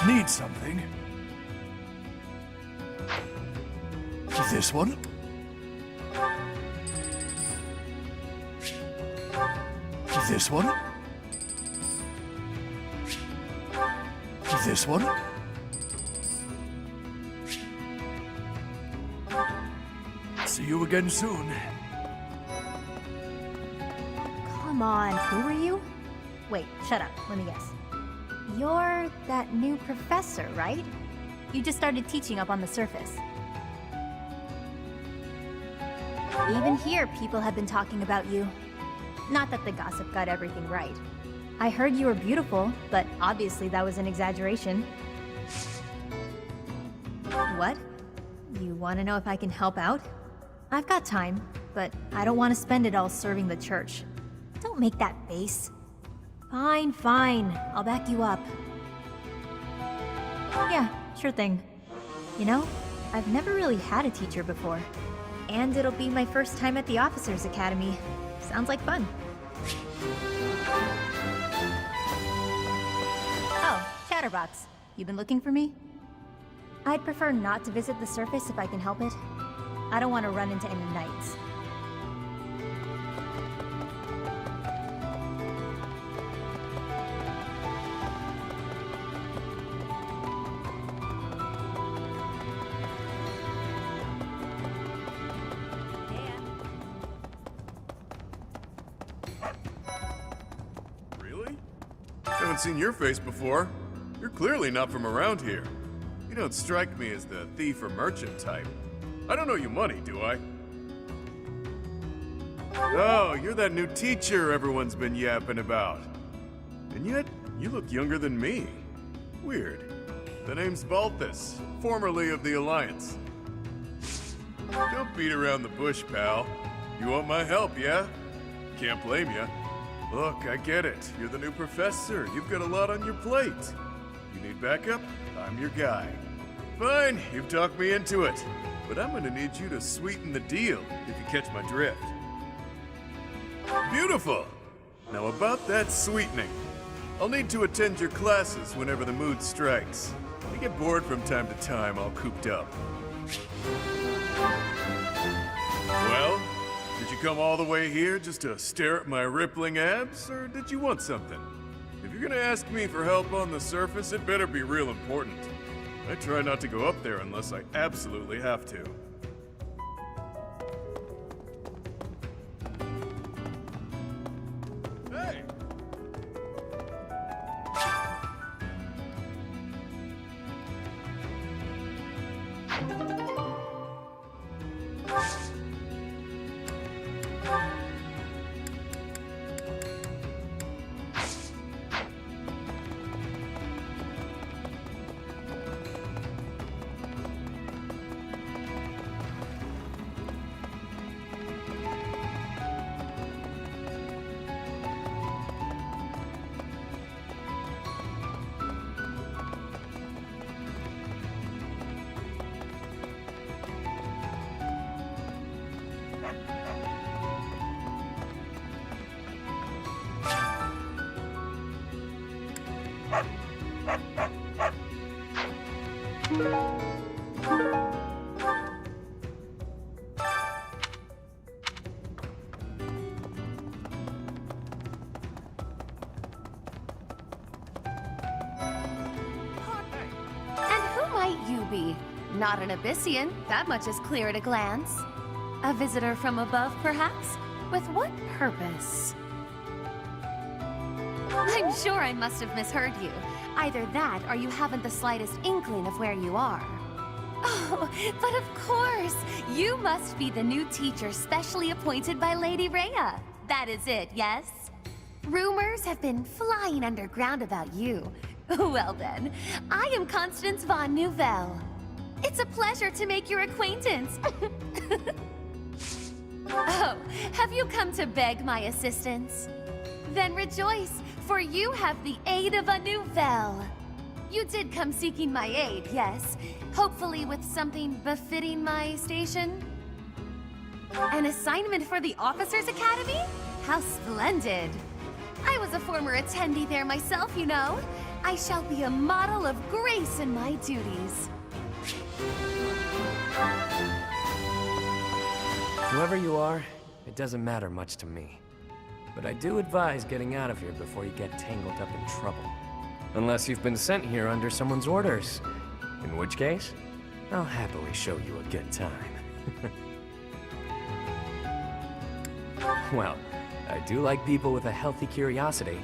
Need something? This one? This one? This one? See you again soon.
Come on, who are you? Wait, shut up, let me guess. You're that new professor, right? You just started teaching up on the surface. Even here, people have been talking about you. Not that the gossip got everything right. I heard you were beautiful, but obviously that was an exaggeration. What? You want to know if I can help out? I've got time, but I don't want to spend it all serving the church. Don't make that face. Fine, fine. I'll back you up. Yeah, sure thing. You know, I've never really had a teacher before. And it'll be my first time at the Officers Academy. Sounds like fun. Oh, Chatterbox. You been looking for me? I'd prefer not to visit the surface if I can help it. I don't want to run into any knights.
Really? Haven't seen your face before. You're clearly not from around here. You don't strike me as the thief or merchant type. I don't owe you money, do I? Oh, you're that new teacher everyone's been yapping about. And yet, you look younger than me. Weird. The name's Balthus, formerly of the Alliance. Don't beat around the bush, pal. You want my help, yeah? Can't blame you. Look, I get it. You're the new professor. You've got a lot on your plate. You need backup? I'm your guy. Fine, you've talked me into it. But I'm gonna need you to sweeten the deal, if you catch my drift. Beautiful! Now about that sweetening. I'll need to attend your classes whenever the mood strikes. I get bored from time to time, all cooped up. Well, did you come all the way here just to stare at my rippling abs, or did you want something? If you're gonna ask me for help on the surface, it better be real important. I try not to go up there unless I absolutely have to. Hey!
Not an Abyssian, that much is clear at a glance. A visitor from above, perhaps? With what purpose? I'm sure I must have misheard you. Either that, or you haven't the slightest inkling of where you are. Oh, but of course! You must be the new teacher specially appointed by Lady Rhea. That is it, yes? Rumors have been flying underground about you. Well then, I am Constance von Nouvelle. It's a pleasure to make your acquaintance. Oh, have you come to beg my assistance? Then rejoice, for you have the aid of a nouvelle. You did come seeking my aid, yes. Hopefully with something befitting my station? An assignment for the Officers Academy? How splendid! I was a former attendee there myself, you know. I shall be a model of grace in my duties.
Whoever you are, it doesn't matter much to me. But I do advise getting out of here before you get tangled up in trouble. Unless you've been sent here under someone's orders. In which case, I'll happily show you a good time. Well, I do like people with a healthy curiosity.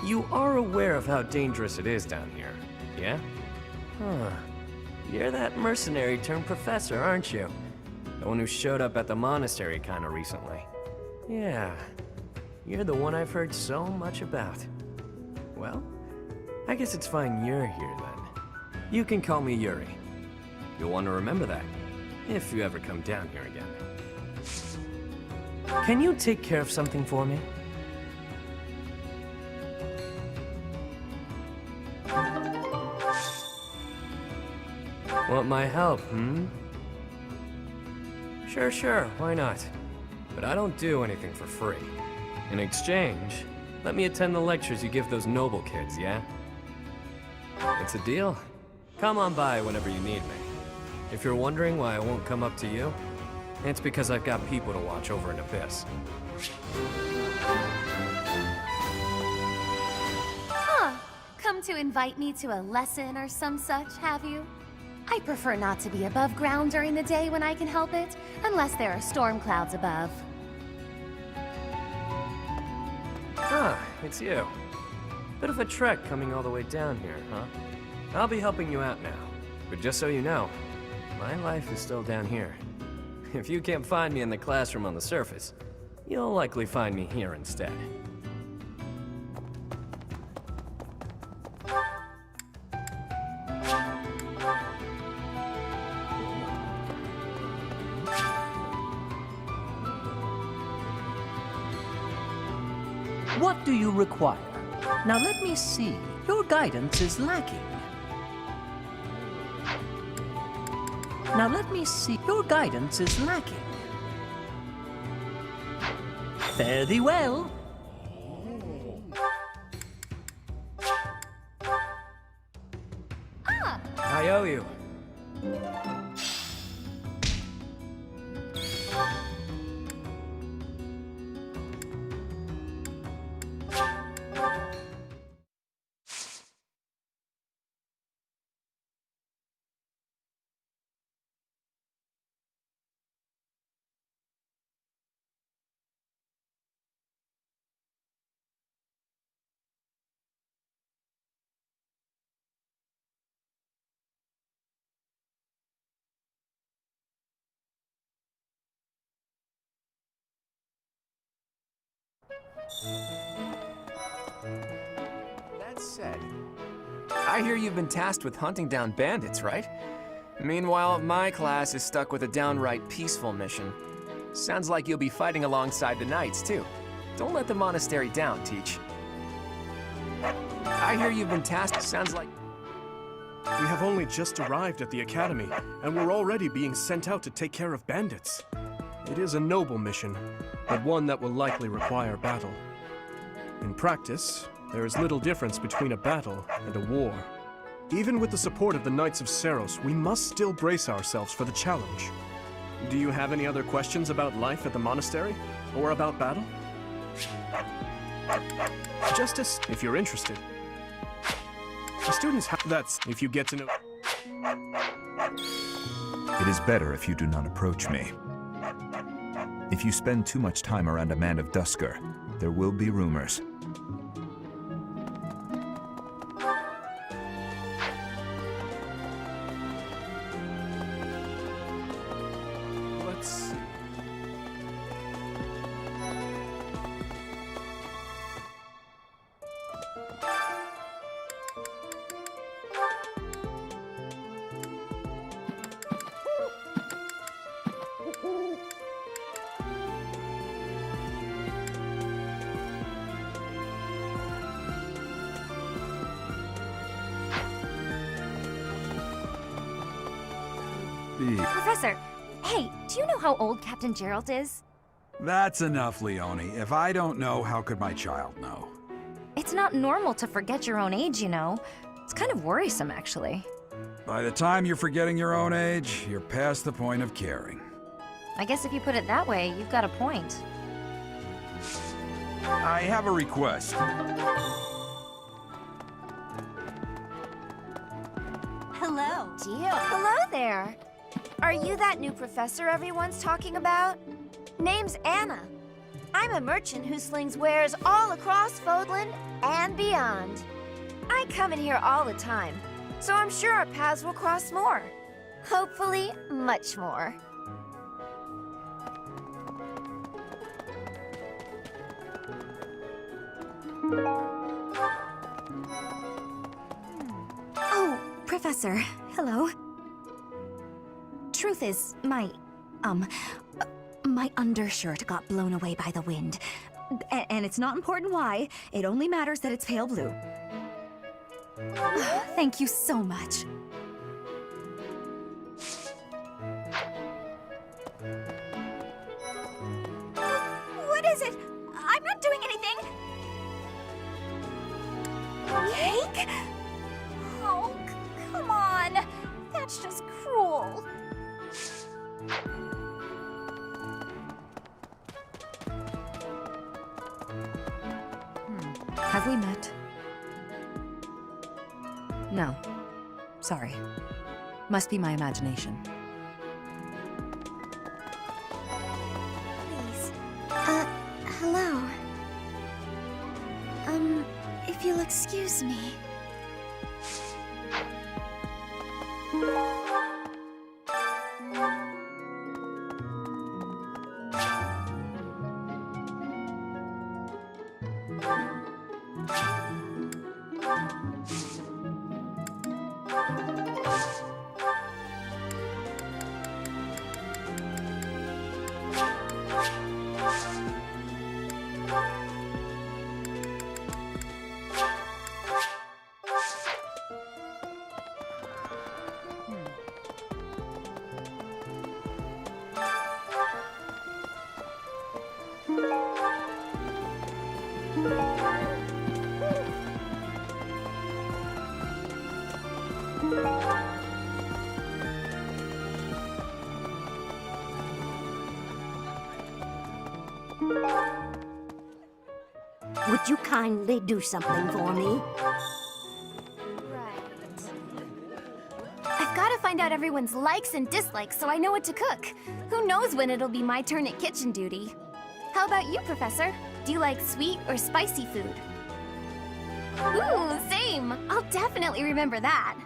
You are aware of how dangerous it is down here, yeah? Huh. You're that mercenary turned professor, aren't you? The one who showed up at the monastery kinda recently. Yeah. You're the one I've heard so much about. Well, I guess it's fine you're here then. You can call me Yuri. You'll want to remember that, if you ever come down here again. Can you take care of something for me? Want my help, hmm? Sure, why not? But I don't do anything for free. In exchange, let me attend the lectures you give those noble kids, yeah? It's a deal. Come on by whenever you need me. If you're wondering why I won't come up to you, it's because I've got people to watch over in Abyss.
Huh. Come to invite me to a lesson or some such, have you? I prefer not to be above ground during the day when I can help it, unless there are storm clouds above.
Ah, it's you. Bit of a trek coming all the way down here, huh? I'll be helping you out now. But just so you know, my life is still down here. If you can't find me in the classroom on the surface, you'll likely find me here instead.
What do you require? Now let me see. Your guidance is lacking. Now let me see. Your guidance is lacking. Fare thee well.
I owe you. That said, I hear you've been tasked with hunting down bandits, right? Meanwhile, my class is stuck with a downright peaceful mission. Sounds like you'll be fighting alongside the knights, too. Don't let the monastery down, Teach. I hear you've been tasked. Sounds like...
We have only just arrived at the academy, and we're already being sent out to take care of bandits. It is a noble mission, but one that will likely require battle. In practice, there is little difference between a battle and a war. Even with the support of the Knights of Seros, we must still brace ourselves for the challenge. Do you have any other questions about life at the monastery? Or about battle? Justice, if you're interested. The students have... That's if you get to know...
It is better if you do not approach me. If you spend too much time around a man of Dusker, there will be rumors.
Let's see.
Professor, hey, do you know how old Captain Gerald is?
That's enough, Leone. If I don't know, how could my child know?
It's not normal to forget your own age, you know. It's kind of worrisome, actually.
By the time you're forgetting your own age, you're past the point of caring.
I guess if you put it that way, you've got a point.
I have a request.
Hello. Hello there. Are you that new professor everyone's talking about? Name's Anna. I'm a merchant who slings wares all across Fodlan and beyond. I come in here all the time, so I'm sure our paths will cross more. Hopefully, much more.
Oh, Professor. Hello. Truth is, my undershirt got blown away by the wind. And it's not important why. It only matters that it's pale blue. Thank you so much. What is it? I'm not doing anything! Cake? Oh, come on. That's just cruel.
Have we met? No. Sorry. Must be my imagination.
Please. Hello. If you'll excuse me.
Would you kindly do something for me?
I've got to find out everyone's likes and dislikes so I know what to cook. Who knows when it'll be my turn at kitchen duty? How about you, Professor? Do you like sweet or spicy food? Ooh, same! I'll definitely remember that.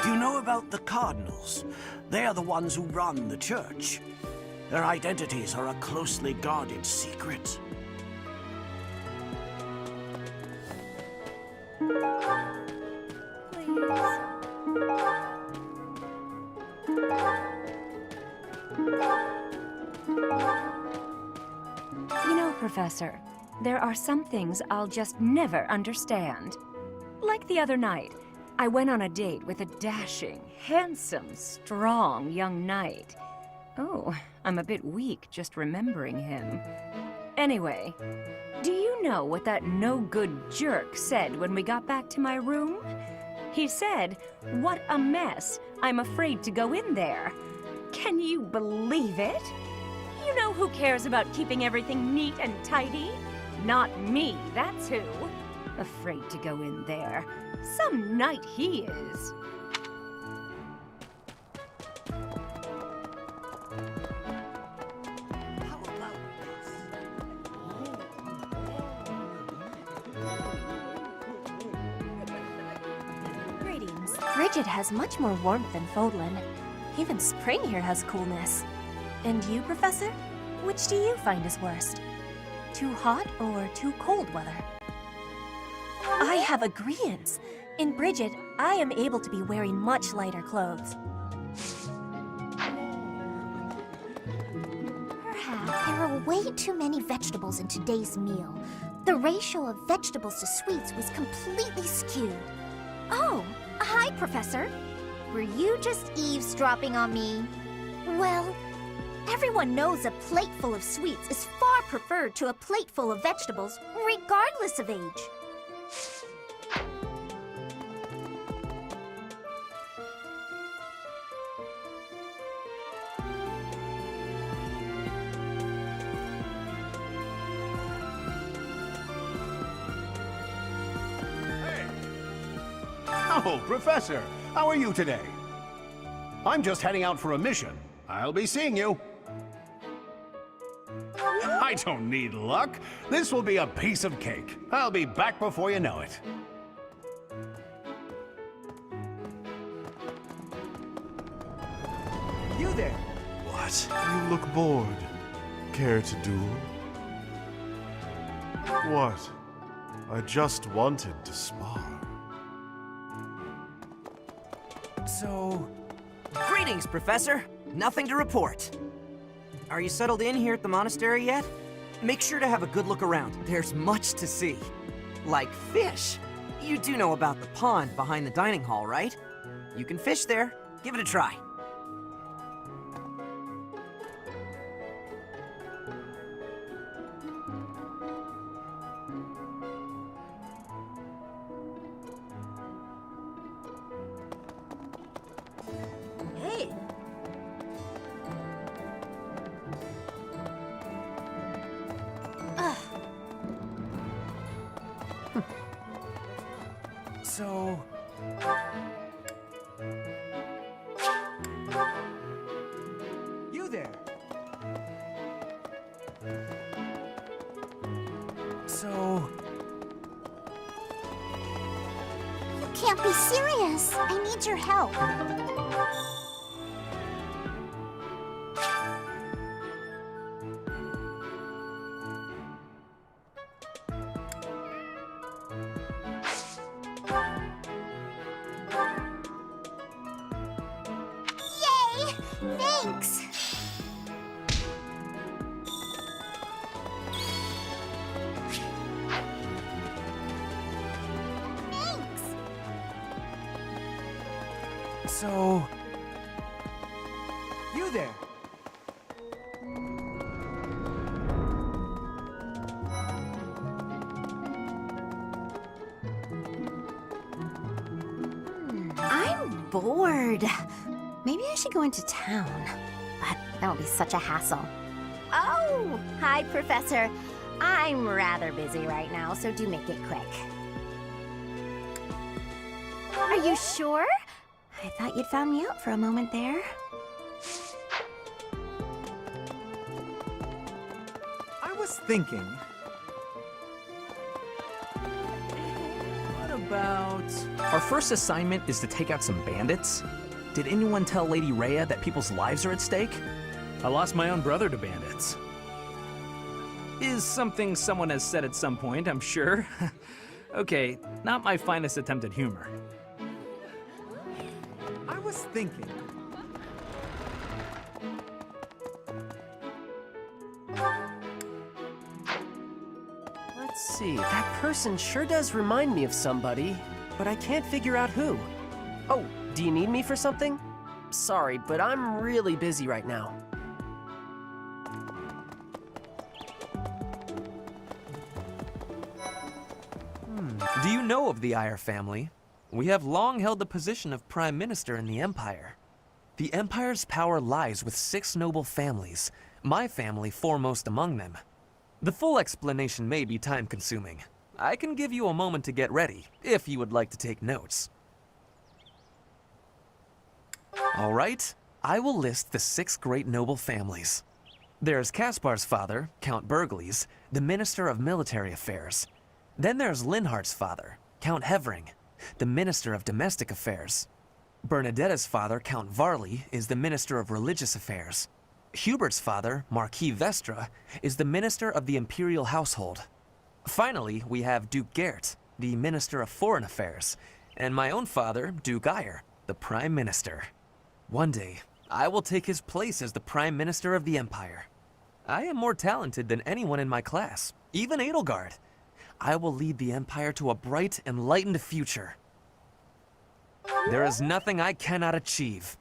Do you know about the Cardinals? They are the ones who run the church. Their identities are a closely guarded secret.
You know, Professor, there are some things I'll just never understand. Like the other night, I went on a date with a dashing, handsome, strong young knight. Oh, I'm a bit weak just remembering him. Anyway, do you know what that no-good jerk said when we got back to my room? He said, "What a mess. I'm afraid to go in there." Can you believe it? You know who cares about keeping everything neat and tidy? Not me, that's who. Afraid to go in there. Some knight he is.
Greetings. Bridget has much more warmth than Fodlan. Even spring here has coolness. And you, Professor? Which do you find is worst? Too hot or too cold weather? I have agreeance. In Bridget, I am able to be wearing much lighter clothes.
Perhaps there are way too many vegetables in today's meal.
The ratio of vegetables to sweets was completely skewed.
Oh, hi, Professor.
Were you just eavesdropping on me?
Well, everyone knows a plate full of sweets is far preferred to a plate full of vegetables, regardless of age.
Oh, Professor, how are you today? I'm just heading out for a mission. I'll be seeing you. I don't need luck. This will be a piece of cake. I'll be back before you know it.
You there!
What? You look bored. Care to duel? What? I just wanted to spar.
So... Greetings, Professor. Nothing to report. Are you settled in here at the monastery yet? Make sure to have a good look around. There's much to see. Like fish. You do know about the pond behind the dining hall, right? You can fish there. Give it a try.
Hey!
So...
You there!
So...
You can't be serious. I need your help. Yay! Thanks! Thanks!
So...
You there!
I'm bored. Maybe I should go into town. But that would be such a hassle. Oh, hi, Professor. I'm rather busy right now, so do make it quick. Are you sure? I thought you'd found me out for a moment there.
I was thinking... What about... Our first assignment is to take out some bandits? Did anyone tell Lady Rhea that people's lives are at stake?
I lost my own brother to bandits. Is something someone has said at some point, I'm sure. Okay, not my finest attempt at humor.
I was thinking...
Let's see, that person sure does remind me of somebody, but I can't figure out who. Oh, do you need me for something? Sorry, but I'm really busy right now.
Do you know of the Eyre family? We have long held the position of Prime Minister in the Empire. The Empire's power lies with 6 noble families, my family foremost among them. The full explanation may be time-consuming. I can give you a moment to get ready, if you would like to take notes. All right, I will list the 6 great noble families. There's Caspar's father, Count Burgles, the Minister of Military Affairs. Then there's Linhardt's father, Count Hevering, the Minister of Domestic Affairs. Bernadetta's father, Count Varley, is the Minister of Religious Affairs. Hubert's father, Marquis Vestra, is the Minister of the Imperial Household. Finally, we have Duke Geert, the Minister of Foreign Affairs, and my own father, Duke Eyre, the Prime Minister. One day, I will take his place as the Prime Minister of the Empire. I am more talented than anyone in my class, even Edelgard.
I will lead the Empire to a bright, enlightened future. There is nothing I cannot achieve.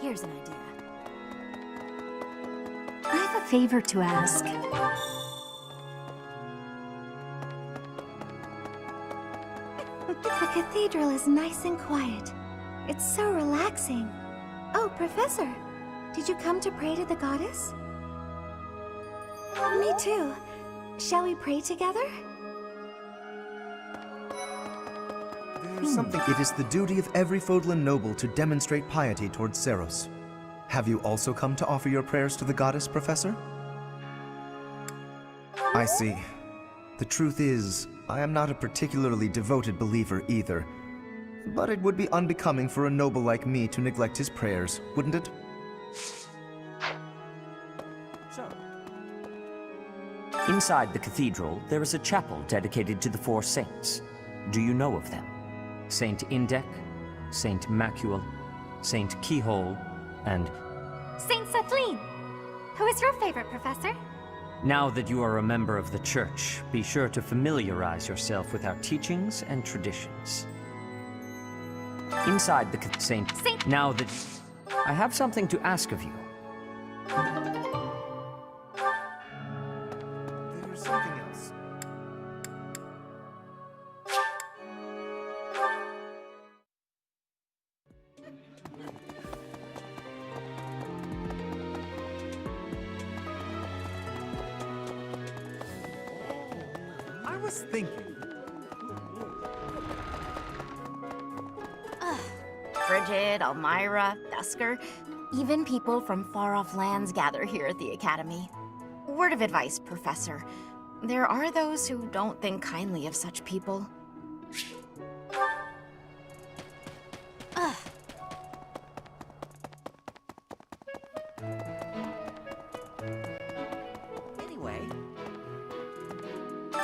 Here's an idea.
I have a favor to ask. The cathedral is nice and quiet. It's so relaxing. Oh, Professor, did you come to pray to the goddess? Me too. Shall we pray together?
There's something. It is the duty of every Fodlan noble to demonstrate piety towards Seros. Have you also come to offer your prayers to the goddess, Professor? I see. The truth is, I am not a particularly devoted believer either. But it would be unbecoming for a noble like me to neglect his prayers, wouldn't it?
Inside the cathedral, there is a chapel dedicated to the four saints. Do you know of them? Saint Indek, Saint Macuel, Saint Keyhole, and...
Saint Sethlin! Who is your favorite, Professor?
Now that you are a member of the Church, be sure to familiarize yourself with our teachings and traditions. Inside the Saint... Now that... I have something to ask of you.
There's something else.
I was thinking.
Frigid, Elmira, Dusker, even people from far-off lands gather here at the Academy. Word of advice, Professor. There are those who don't think kindly of such people.
Anyway...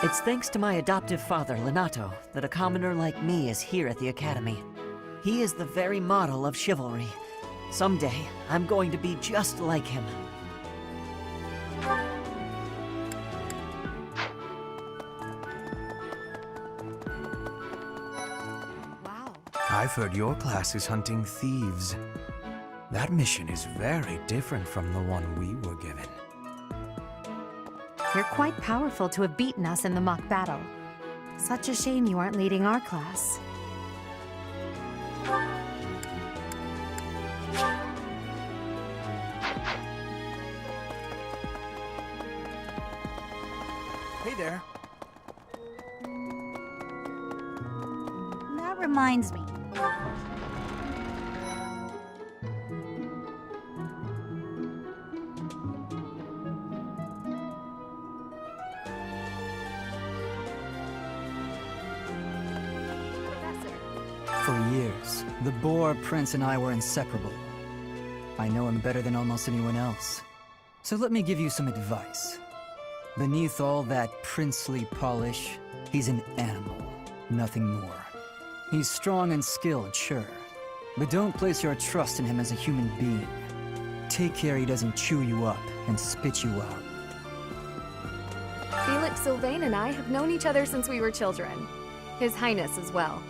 It's thanks to my adoptive father, Lenato, that a commoner like me is here at the Academy. He is the very model of chivalry. Someday, I'm going to be just like him.
I've heard your class is hunting thieves. That mission is very different from the one we were given.
You're quite powerful to have beaten us in the mock battle. Such a shame you aren't leading our class.
Hey there.
That reminds me.
For years, the Boar Prince and I were inseparable. I know him better than almost anyone else. So let me give you some advice. Beneath all that princely polish, he's an animal, nothing more. He's strong and skilled, sure, but don't place your trust in him as a human being. Take care he doesn't chew you up and spit you out.
Felix Sylvain and I have known each other since we were children. His Highness as well.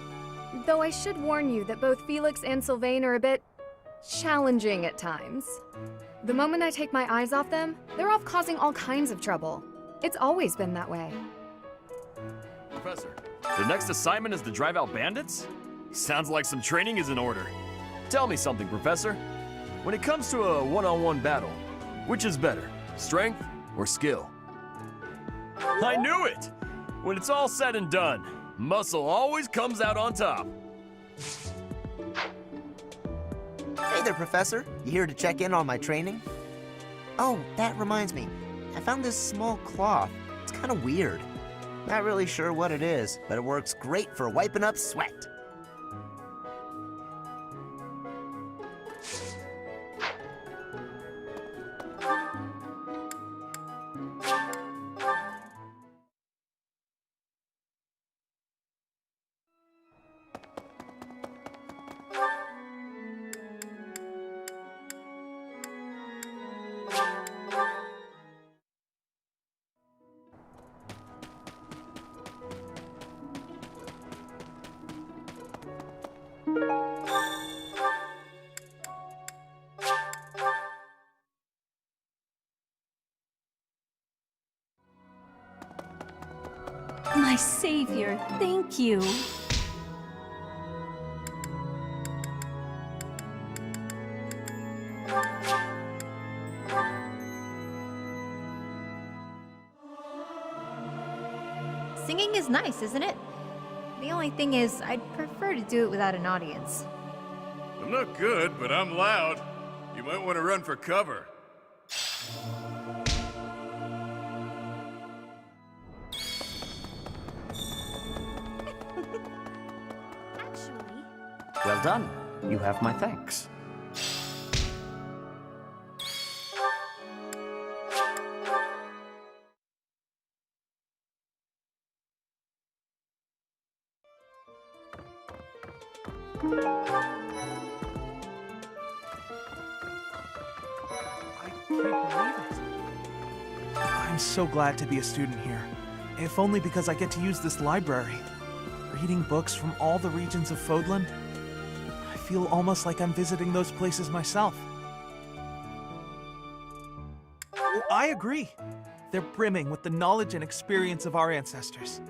Though I should warn you that both Felix and Sylvain are a bit challenging at times. The moment I take my eyes off them, they're off causing all kinds of trouble. It's always been that way.
Professor, the next assignment is to drive out bandits? Sounds like some training is in order. Tell me something, Professor. When it comes to a one-on-one battle, which is better, strength or skill? I knew it! When it's all said and done, muscle always comes out on top.
Hey there, Professor. You here to check in on my training? Oh, that reminds me. I found this small cloth. It's kind of weird. Not really sure what it is, but it works great for wiping up sweat.
My savior, thank you.
Singing is nice, isn't it? The only thing is, I'd prefer to do it without an audience.
I'm not good, but I'm loud. You might want to run for cover.
Actually,
Well done. You have my thanks.
I'm so glad to be a student here, if only because I get to use this library. Reading books from all the regions of Fodlan, I feel almost like I'm visiting those places myself. Oh, I agree. They're brimming with the knowledge and experience of our ancestors.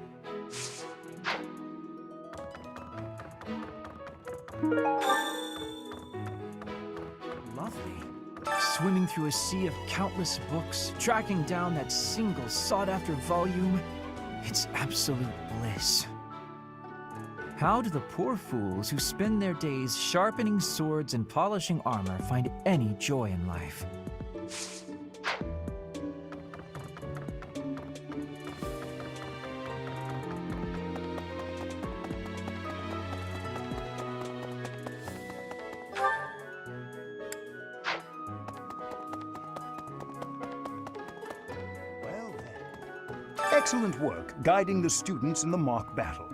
Lovely. Swimming through a sea of countless books, tracking down that single sought-after volume, it's absolute bliss. How do the poor fools who spend their days sharpening swords and polishing armor find any joy in life?
Excellent work guiding the students in the mock battle.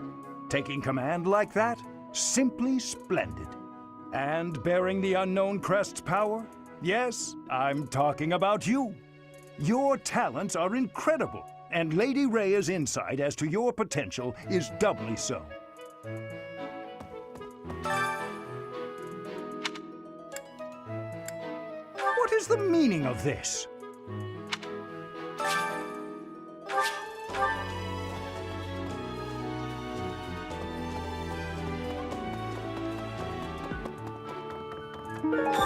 Taking command like that? Simply splendid. And bearing the unknown crest's power? Yes, I'm talking about you. Your talents are incredible, and Lady Rhea's insight as to your potential is doubly so. What is the meaning of this?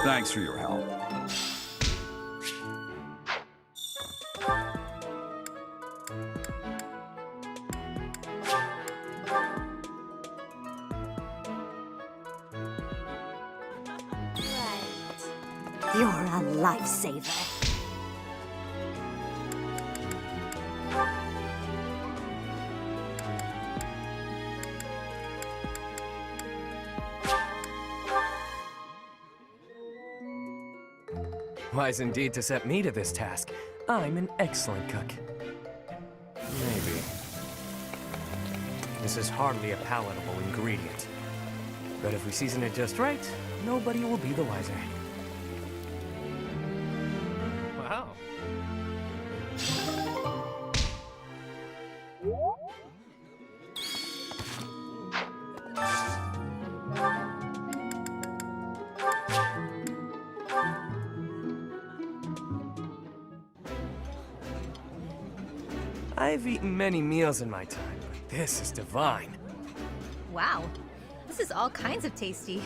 Thanks for your help.
You're a lifesaver.
Wise indeed to set me to this task. I'm an excellent cook. Maybe. This is hardly a palatable ingredient. But if we season it just right, nobody will be the wiser. Wow. I've eaten many meals in my time, but this is divine.
Wow, this is all kinds of tasty.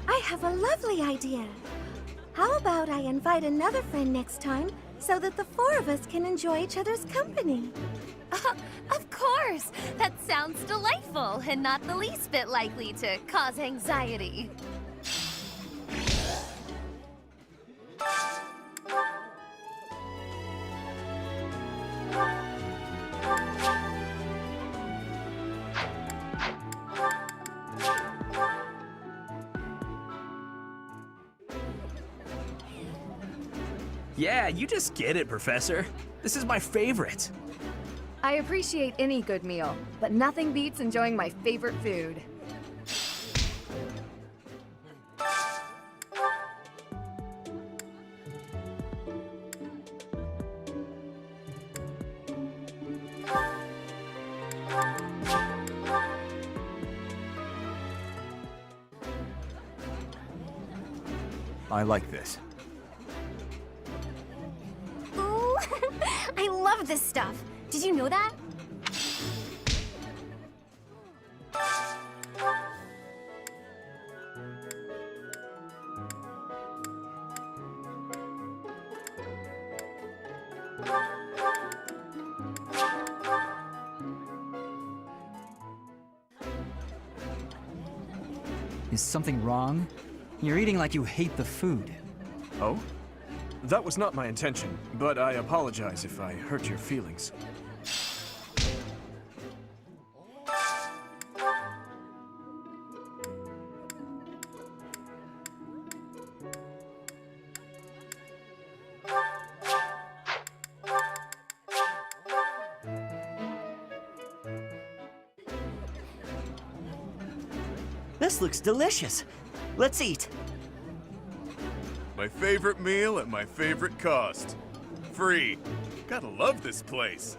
I have a lovely idea. How about I invite another friend next time,
so that the four of us can enjoy each other's company.
Of course! That sounds delightful and not the least bit likely to cause anxiety.
Yeah, you just get it, Professor. This is my favorite.
I appreciate any good meal, but nothing beats enjoying my favorite food.
I like this.
Ooh, I love this stuff. Did you know that?
Is something wrong? You're eating like you hate the food.
Oh? That was not my intention, but I apologize if I hurt your feelings.
This looks delicious. Let's eat.
My favorite meal at my favorite cost. Free. Gotta love this place.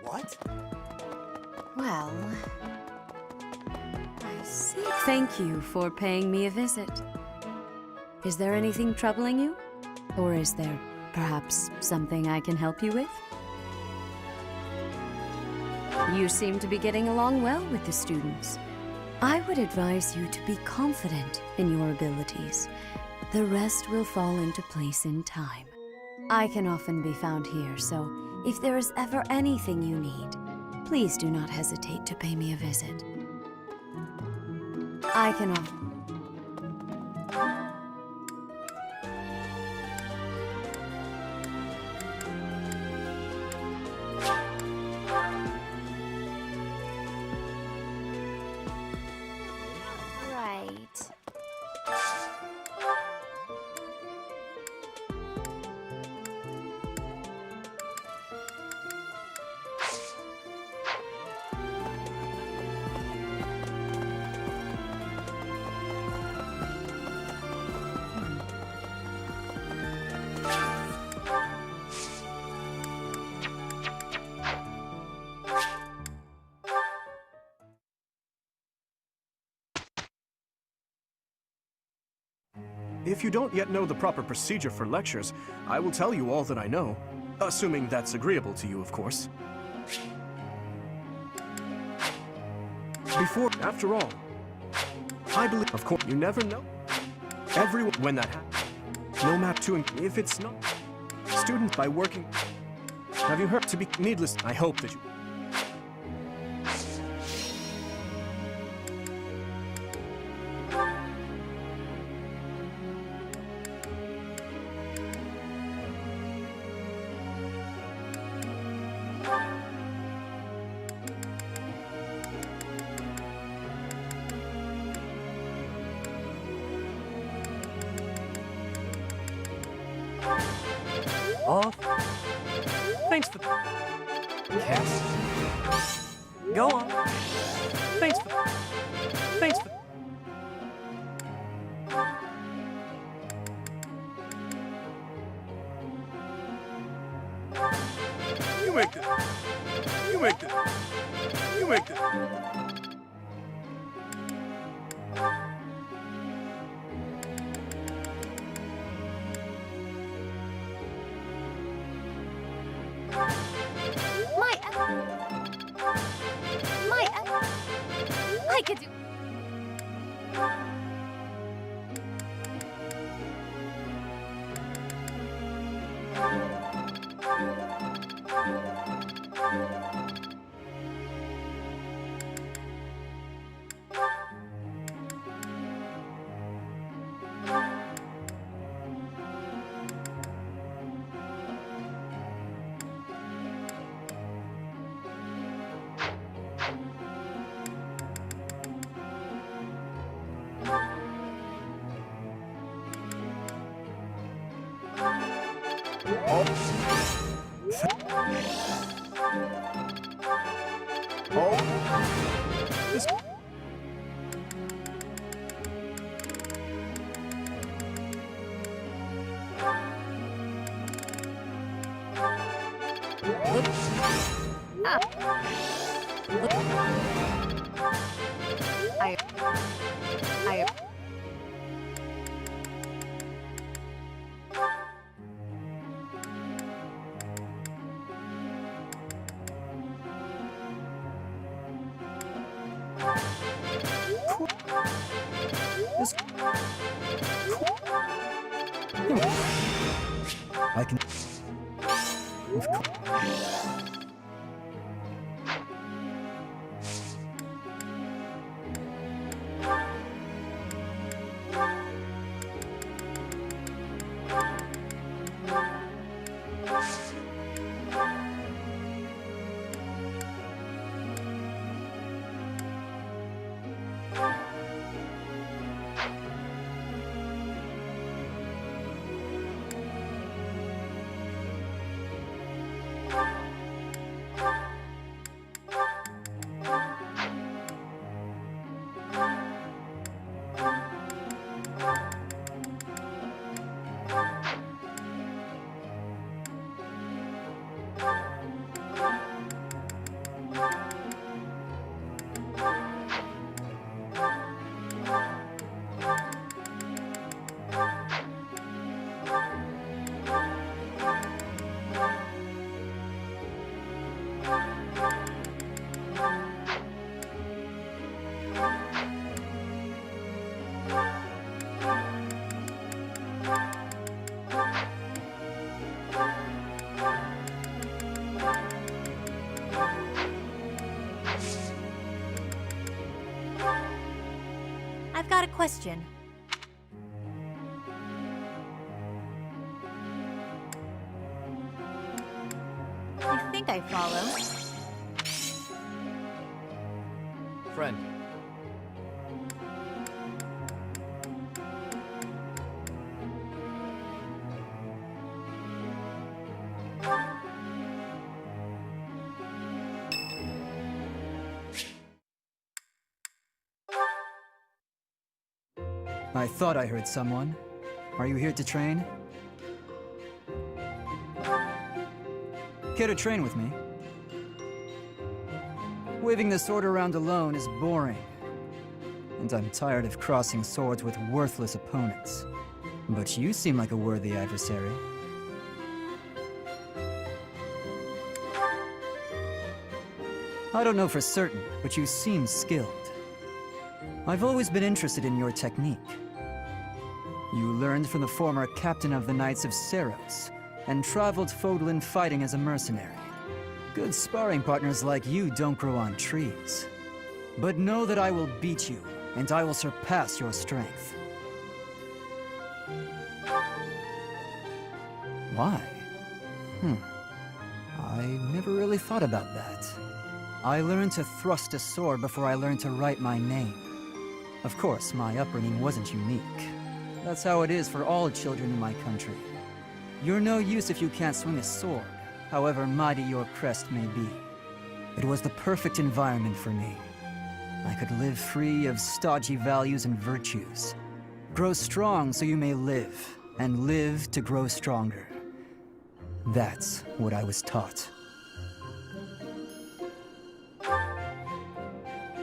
What?
Well, I see. Thank you for paying me a visit. Is there anything troubling you? Or is there perhaps something I can help you with? You seem to be getting along well with the students. I would advise you to be confident in your abilities. The rest will fall into place in time. I can often be found here, so if there is ever anything you need, please do not hesitate to pay me a visit. I can often...
Right.
If you don't yet know the proper procedure for lectures, I will tell you all that I know. Assuming that's agreeable to you, of course. After all, I believe, of course, you never know. Everyone, when that happens, no matter to, if it's not, students by working. Have you heard to be needless? I hope that you.
Off. Thanks for... Cast. Go on. Thanks for... Thanks for...
You make this. You make this. You make this.
I could do...
This...
I...
I can...
I've got a question. I think I follow.
Friend.
I thought I heard someone. Are you here to train? Care to train with me? Waving the sword around alone is boring. And I'm tired of crossing swords with worthless opponents. But you seem like a worthy adversary. I don't know for certain, but you seem skilled. I've always been interested in your technique. You learned from the former captain of the Knights of Seros, and traveled Fodlan fighting as a mercenary. Good sparring partners like you don't grow on trees. But know that I will beat you, and I will surpass your strength. Why? I never really thought about that. I learned to thrust a sword before I learned to write my name. Of course, my upbringing wasn't unique. That's how it is for all children in my country. You're no use if you can't swing a sword, however mighty your crest may be. It was the perfect environment for me. I could live free of stodgy values and virtues. Grow strong so you may live, and live to grow stronger. That's what I was taught.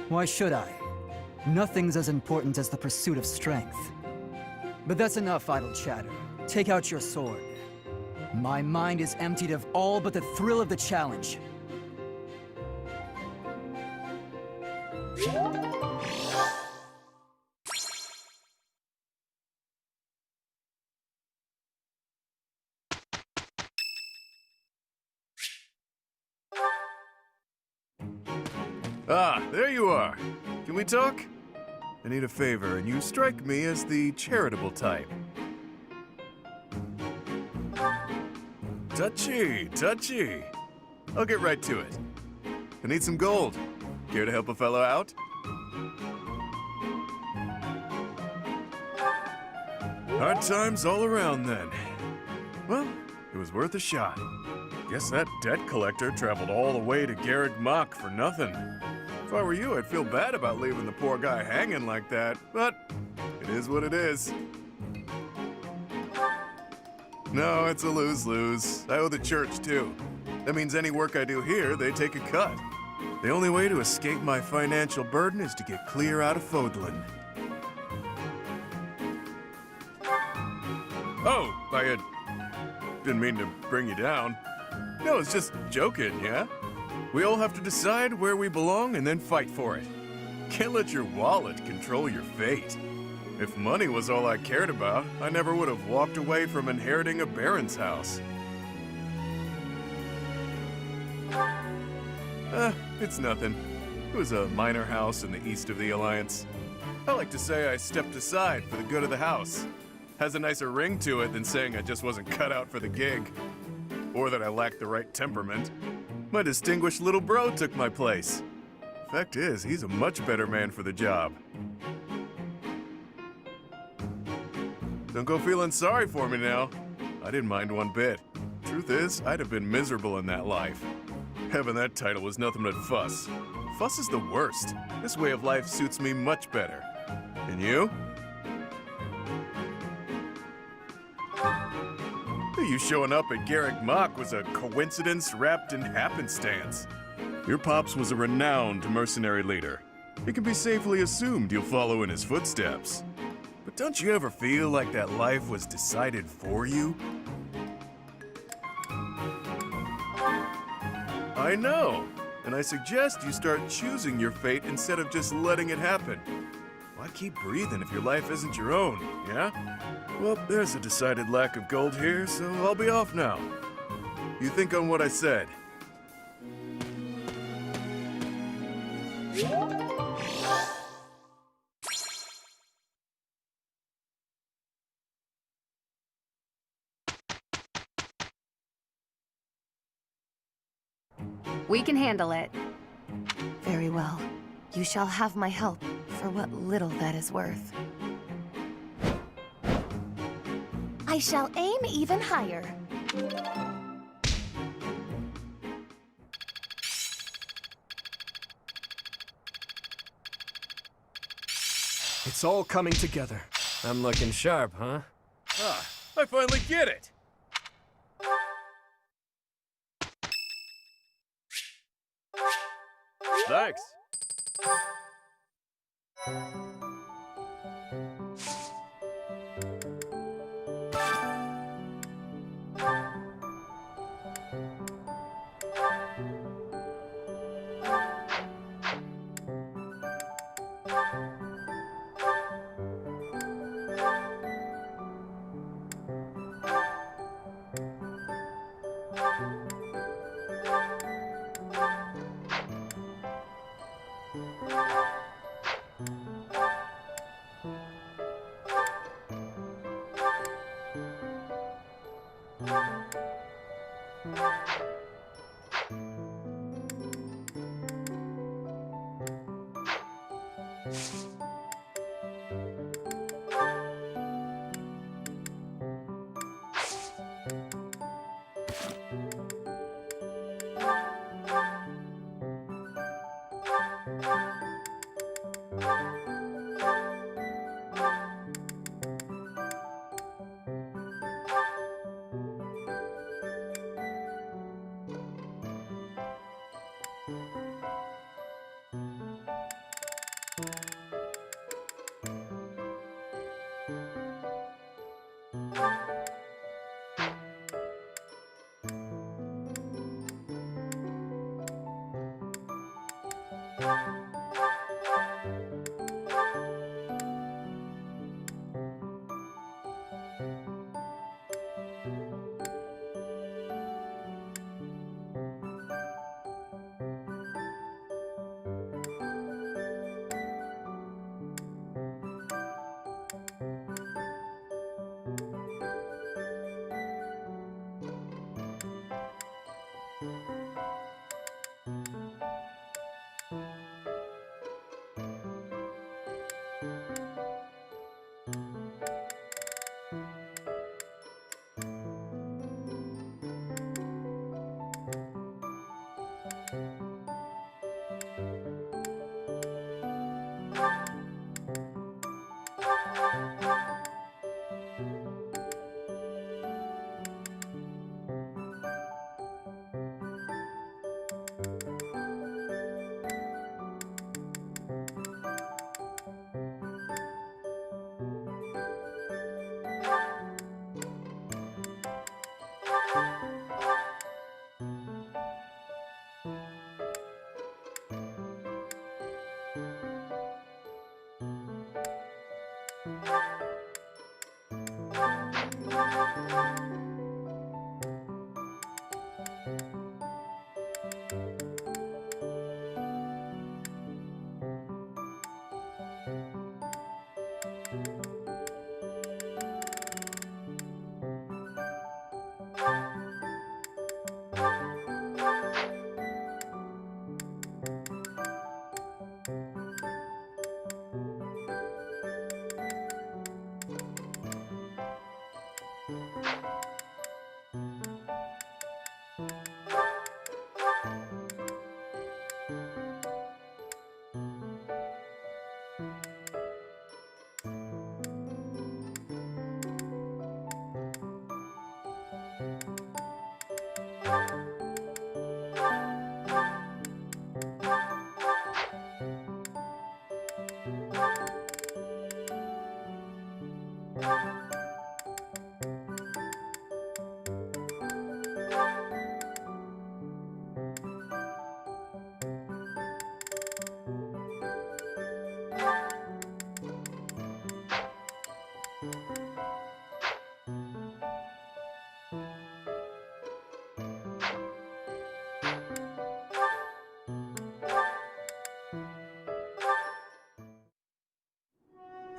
Why should I? Nothing's as important as the pursuit of strength. But that's enough idle chatter. Take out your sword. My mind is emptied of all but the thrill of the challenge.
Ah, there you are. Can we talk? I need a favor, and you strike me as the charitable type. Touchy, touchy. I'll get right to it. I need some gold. Care to help a fellow out? Hard times all around then. Well, it was worth a shot. Guess that debt collector traveled all the way to Garreg Mach for nothing. If I were you, I'd feel bad about leaving the poor guy hanging like that, but it is what it is. No, it's a lose-lose. I owe the church, too. That means any work I do here, they take a cut. The only way to escape my financial burden is to get clear out of Fodlan. Oh, I didn't mean to bring you down. No, it's just joking, yeah? We all have to decide where we belong and then fight for it. Can't let your wallet control your fate. If money was all I cared about, I never would have walked away from inheriting a baron's house. It's nothing. It was a minor house in the east of the Alliance. I like to say I stepped aside for the good of the house. Has a nicer ring to it than saying I just wasn't cut out for the gig. Or that I lacked the right temperament. My distinguished little bro took my place. Fact is, he's a much better man for the job. Don't go feeling sorry for me now. I didn't mind one bit. Truth is, I'd have been miserable in that life. Having that title was nothing but fuss. Fuss is the worst. This way of life suits me much better. And you? You showing up at Garreg Mach was a coincidence wrapped in happenstance. Your pops was a renowned mercenary leader. It can be safely assumed you'll follow in his footsteps. But don't you ever feel like that life was decided for you? I know, and I suggest you start choosing your fate instead of just letting it happen. Why keep breathing if your life isn't your own, yeah? Well, there's a decided lack of gold here, so I'll be off now. You think on what I said.
We can handle it.
Very well. You shall have my help, for what little that is worth. I shall aim even higher.
It's all coming together.
I'm looking sharp, huh?
Ah, I finally get it! Thanks.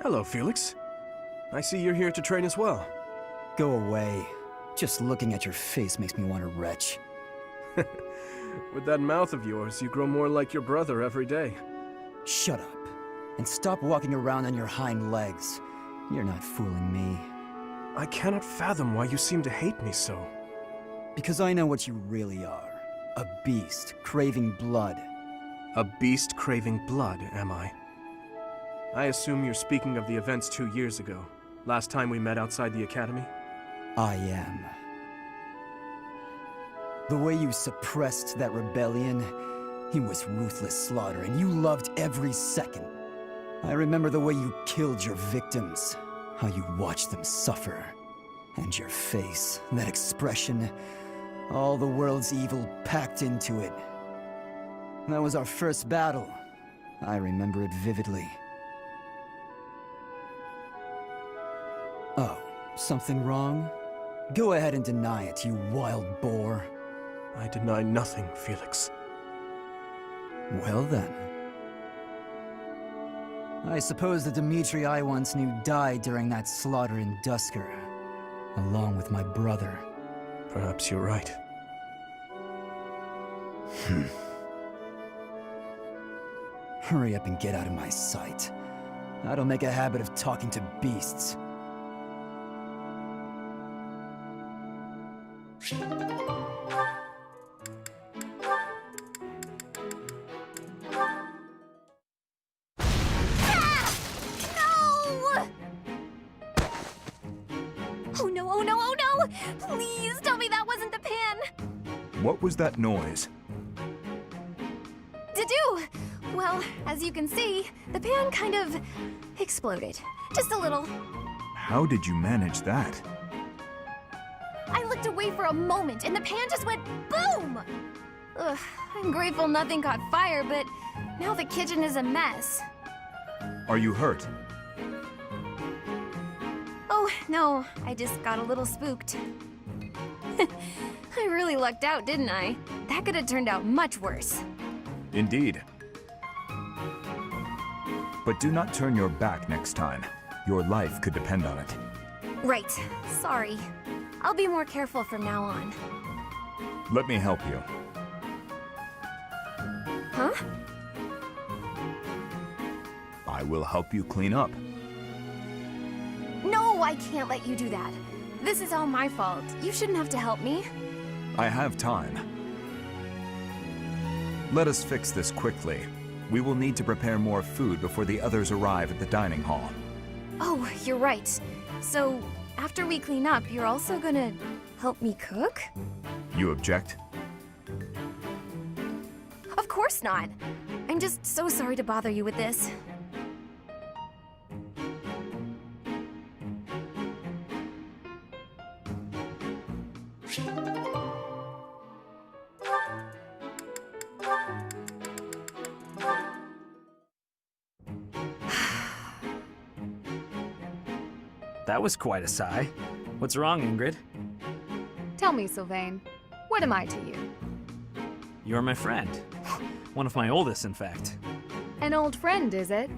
Hello, Felix. I see you're here to train as well.
Go away. Just looking at your face makes me want to retch.
With that mouth of yours, you grow more like your brother every day.
Shut up. And stop walking around on your hind legs. You're not fooling me.
I cannot fathom why you seem to hate me so.
Because I know what you really are. A beast craving blood.
A beast craving blood, am I? I assume you're speaking of the events 2 years ago. Last time we met outside the academy?
I am. The way you suppressed that rebellion, it was ruthless slaughter, and you loved every second. I remember the way you killed your victims, how you watched them suffer. And your face, that expression, all the world's evil packed into it. That was our first battle. I remember it vividly. Oh, something wrong? Go ahead and deny it, you wild boar.
I deny nothing, Felix.
Well then. I suppose the Dimitri I once knew died during that slaughter in Dusker, along with my brother.
Perhaps you're right.
Hurry up and get out of my sight. I don't make a habit of talking to beasts.
Please tell me that wasn't the pan!
What was that noise?
To-do! Well, as you can see, the pan kind of exploded. Just a little.
How did you manage that?
I looked away for a moment and the pan just went boom! Ugh, I'm grateful nothing caught fire, but now the kitchen is a mess.
Are you hurt?
Oh, no, I just got a little spooked. I really lucked out, didn't I? That could have turned out much worse.
Indeed. But do not turn your back next time. Your life could depend on it.
Right. Sorry. I'll be more careful from now on.
Let me help you.
Huh?
I will help you clean up.
No, I can't let you do that. This is all my fault. You shouldn't have to help me.
I have time. Let us fix this quickly. We will need to prepare more food before the others arrive at the dining hall.
Oh, you're right. So, after we clean up, you're also gonna help me cook?
You object?
Of course not. I'm just so sorry to bother you with this.
That was quite a sigh. What's wrong, Ingrid?
Tell me, Sylvain, what am I to you?
You're my friend. One of my oldest, in fact.
An old friend, is it?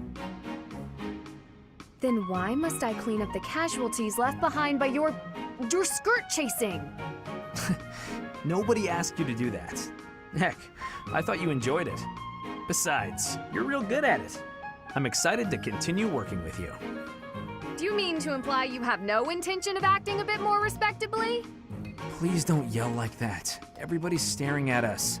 Then why must I clean up the casualties left behind by your skirt chasing?
Nobody asked you to do that. Heck, I thought you enjoyed it. Besides, you're real good at it. I'm excited to continue working with you.
Do you mean to imply you have no intention of acting a bit more respectably?
Please don't yell like that. Everybody's staring at us.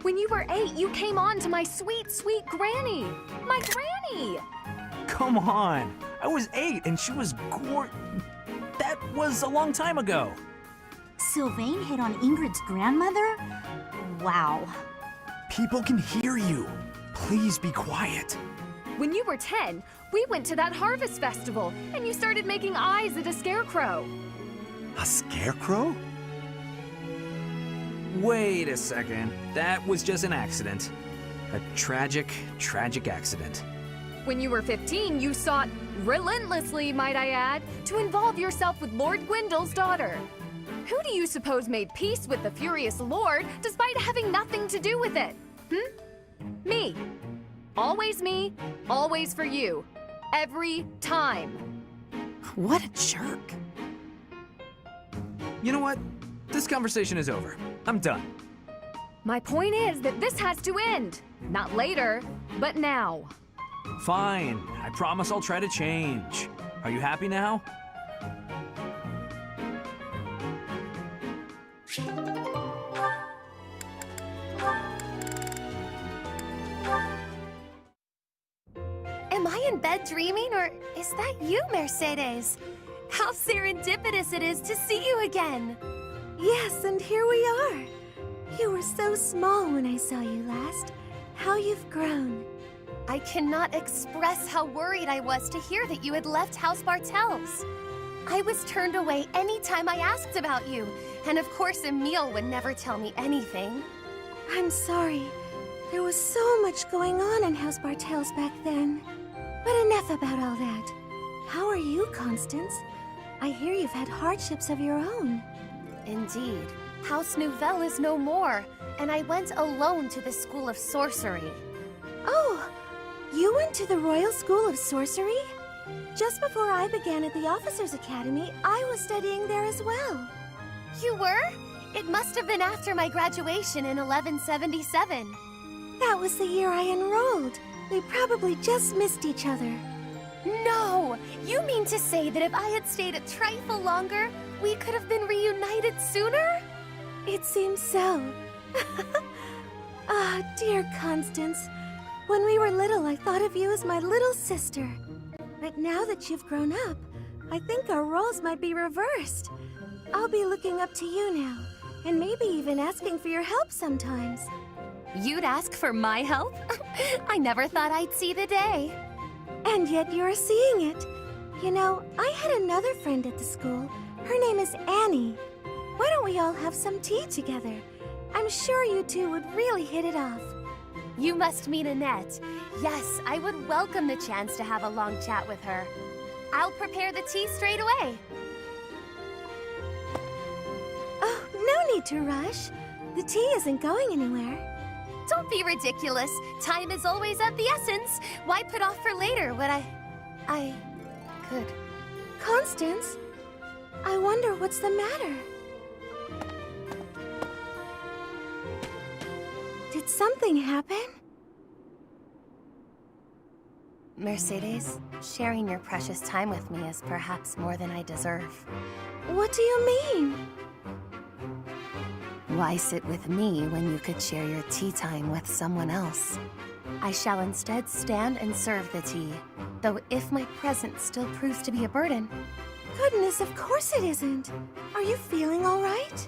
When you were 8, you came on to my sweet, sweet granny. My granny!
Come on. I was 8 and she was That was a long time ago.
Sylvain hit on Ingrid's grandmother? Wow.
People can hear you. Please be quiet.
When you were 10, we went to that harvest festival, and you started making eyes at a scarecrow.
A scarecrow?
Wait a second. That was just an accident. A tragic, tragic accident.
When you were 15, you sought, relentlessly might I add, to involve yourself with Lord Gwendol's daughter. Who do you suppose made peace with the furious Lord despite having nothing to do with it? Me. Me, always for you. Every time.
What a jerk. You know what? This conversation is over. I'm done.
My point is that this has to end. Not later, but now.
Fine. I promise I'll try to change. Are you happy now?
Am I in bed dreaming, or is that you, Mercedes? How serendipitous it is to see you again!
Yes, and here we are. You were so small when I saw you last. How you've grown.
I cannot express how worried I was to hear that you had left House Bartels. I was turned away any time I asked about you, and of course Emile would never tell me anything.
I'm sorry. There was so much going on in House Bartels back then. But enough about all that. How are you, Constance? I hear you've had hardships of your own.
Indeed. House Nouvelle is no more, and I went alone to the School of Sorcery.
Oh, you went to the Royal School of Sorcery? Just before I began at the Officers' Academy, I was studying there as well.
You were? It must have been after my graduation in 1177.
That was the year I enrolled. We probably just missed each other.
No! You mean to say that if I had stayed a trifle longer, we could have been reunited sooner?
It seems so. Ah, dear Constance. When we were little, I thought of you as my little sister. But now that you've grown up, I think our roles might be reversed. I'll be looking up to you now, and maybe even asking for your help sometimes.
You'd ask for my help? I never thought I'd see the day.
And yet you're seeing it. You know, I had another friend at the school. Her name is Annie. Why don't we all have some tea together? I'm sure you two would really hit it off.
You must mean Annette. Yes, I would welcome the chance to have a long chat with her. I'll prepare the tea straight away.
Oh, no need to rush. The tea isn't going anywhere.
Don't be ridiculous. Time is always of the essence. Why put off for later what I could?
Constance, I wonder what's the matter. Did something happen?
Mercedes, sharing your precious time with me is perhaps more than I deserve.
What do you mean?
Why sit with me when you could share your tea time with someone else? I shall instead stand and serve the tea, though if my presence still proves to be a burden.
Goodness, of course it isn't. Are you feeling all right?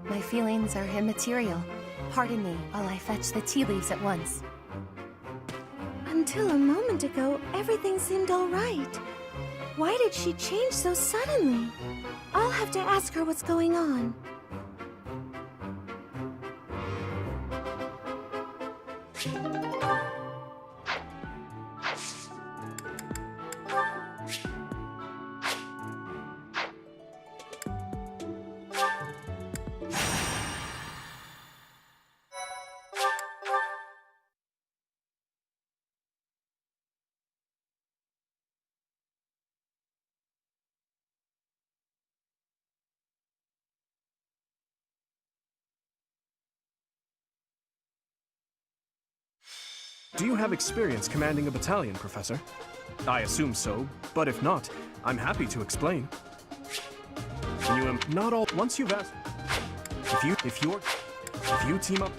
My feelings are immaterial. Pardon me while I fetch the tea leaves at once.
Until a moment ago, everything seemed all right. Why did she change so suddenly? I'll have to ask her what's going on.
Do you have experience commanding a battalion, Professor? I assume so, but if not, I'm happy to explain. Not all. Once you've asked, if you team up.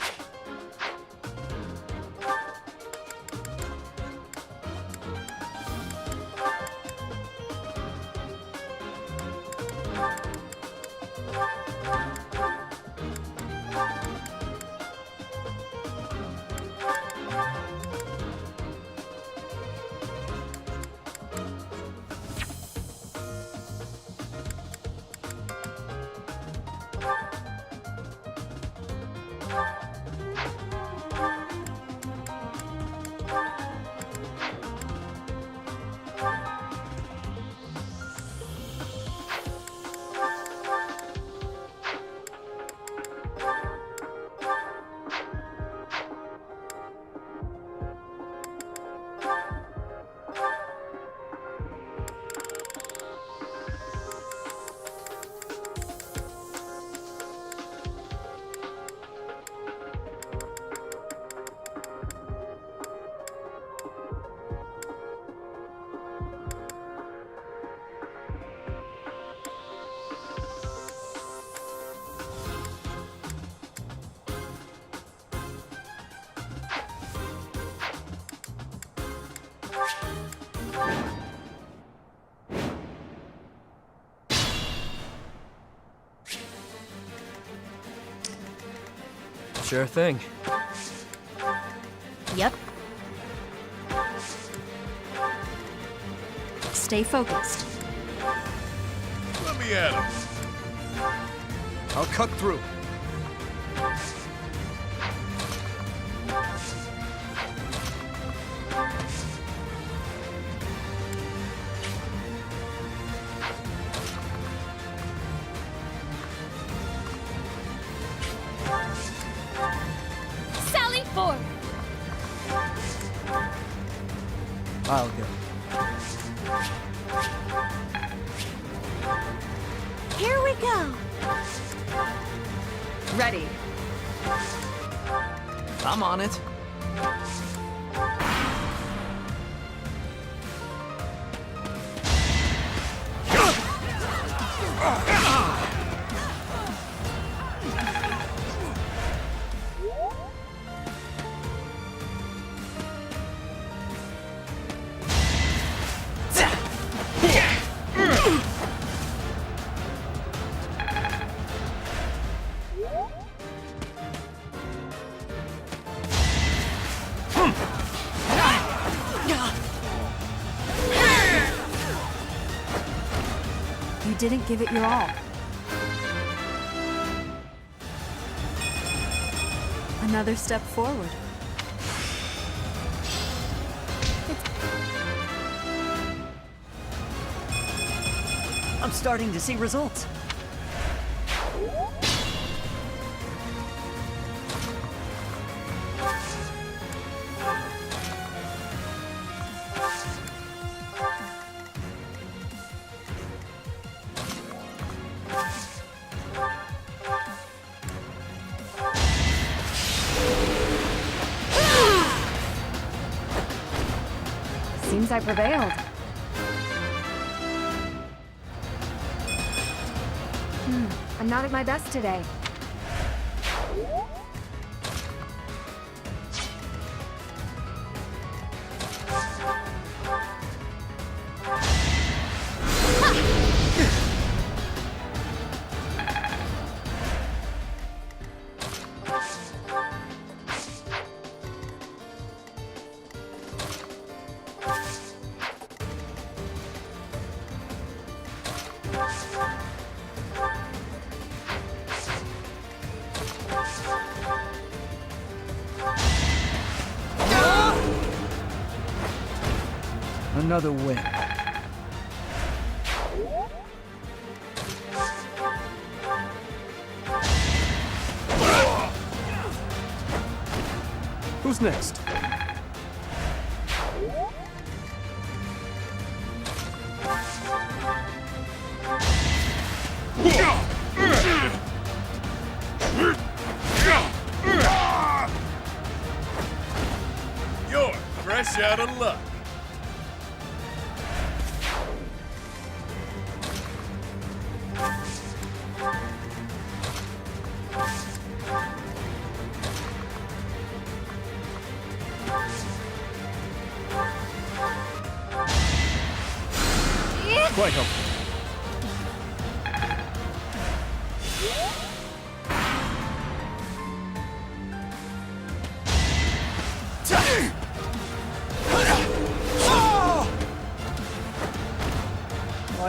Sure thing.
Yep. Stay focused.
Let me at him.
I'll cut through.
Sally forth!
I'll go.
Here we go.
Ready.
I'm on it.
You didn't give it your all. Another step forward.
I'm starting to see results.
Seems I prevailed. I'm not at my best today.
Another win.
Who's next?
You're fresh out of luck.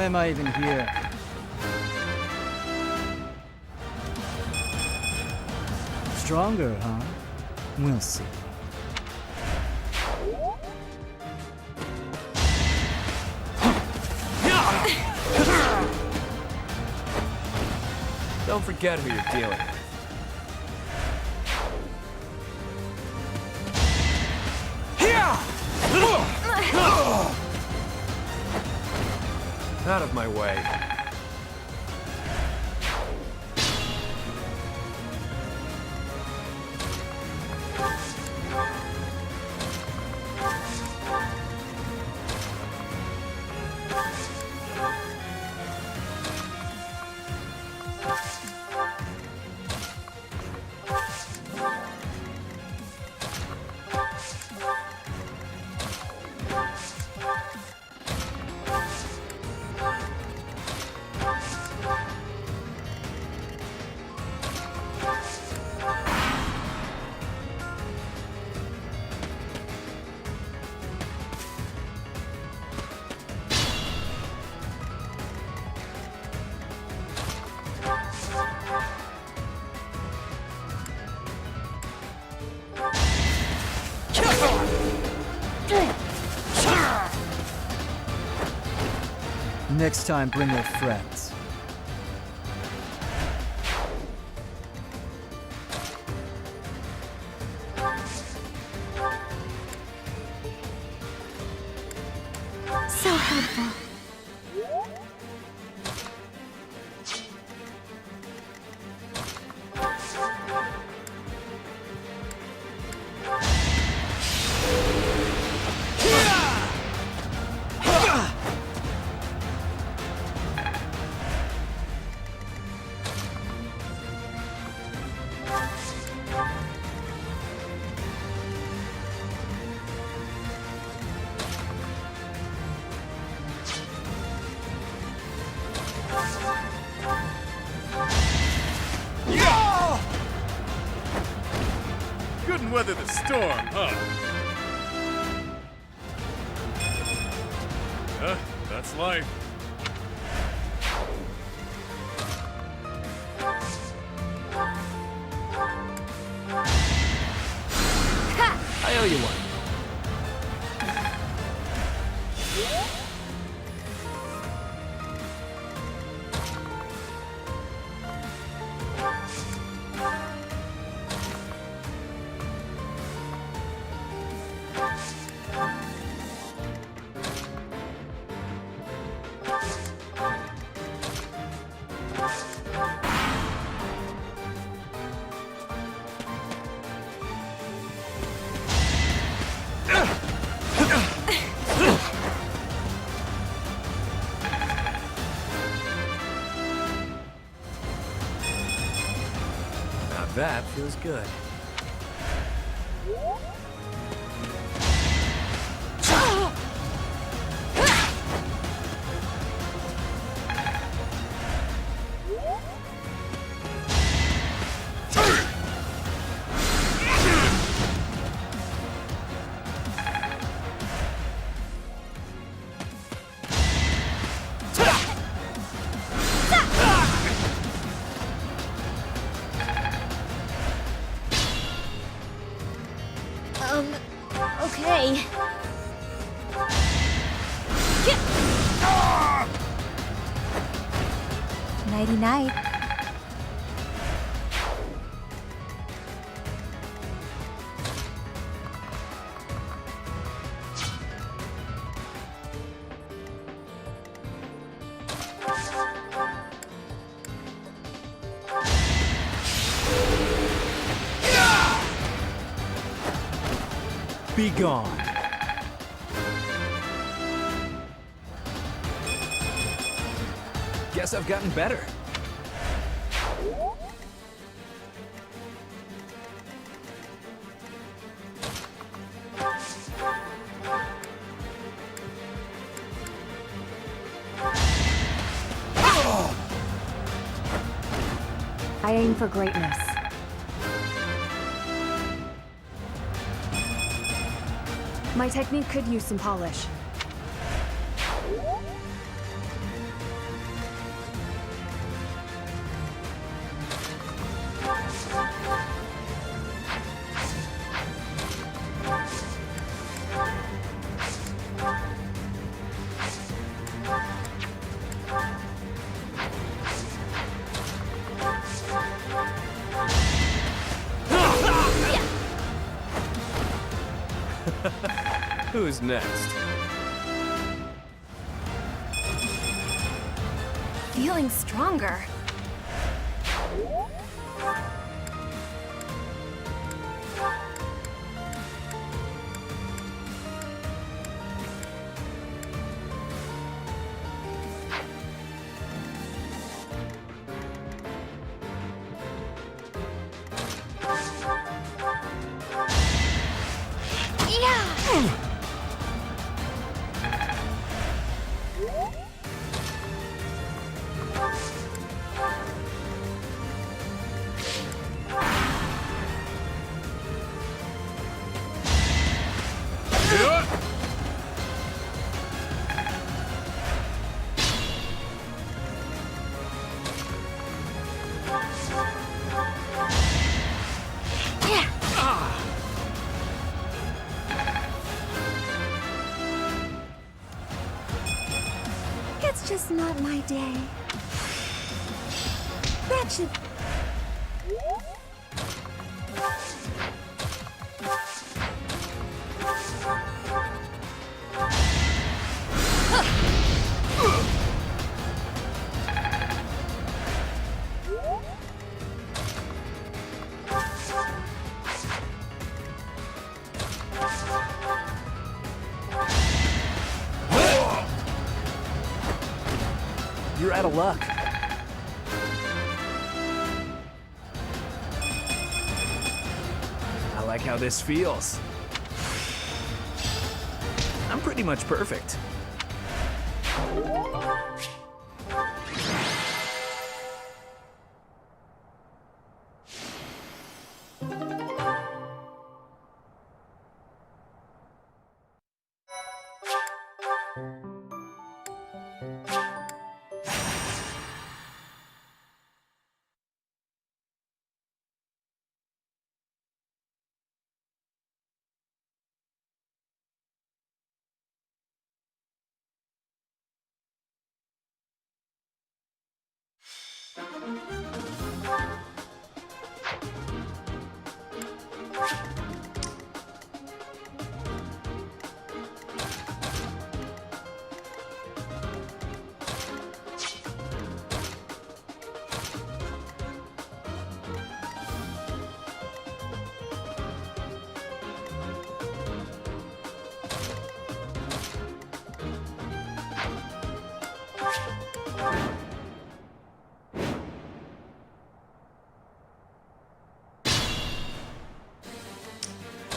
Why am I even here? Stronger, huh? We'll see.
Don't forget who you're dealing with. Out of my way.
Next time, bring your friends.
So helpful.
Couldn't weather the storm, huh? That's life.
I owe you one. That feels good.
Okay.
Nighty-night.
Be gone.
Guess I've gotten better.
I aim for greatness. My technique could use some polish.
Who's next?
Feeling stronger.
It's just not my day. That should...
You're out of luck. I like how this feels. I'm pretty much perfect.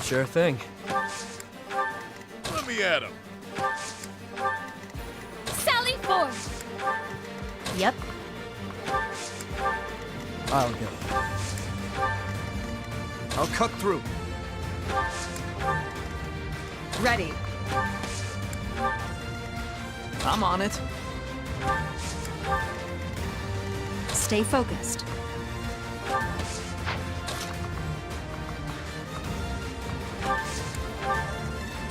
Sure thing.
Let me at him.
Sally forth!
Yep.
I'll go.
I'll cut through.
Ready.
I'm on it.
Stay focused.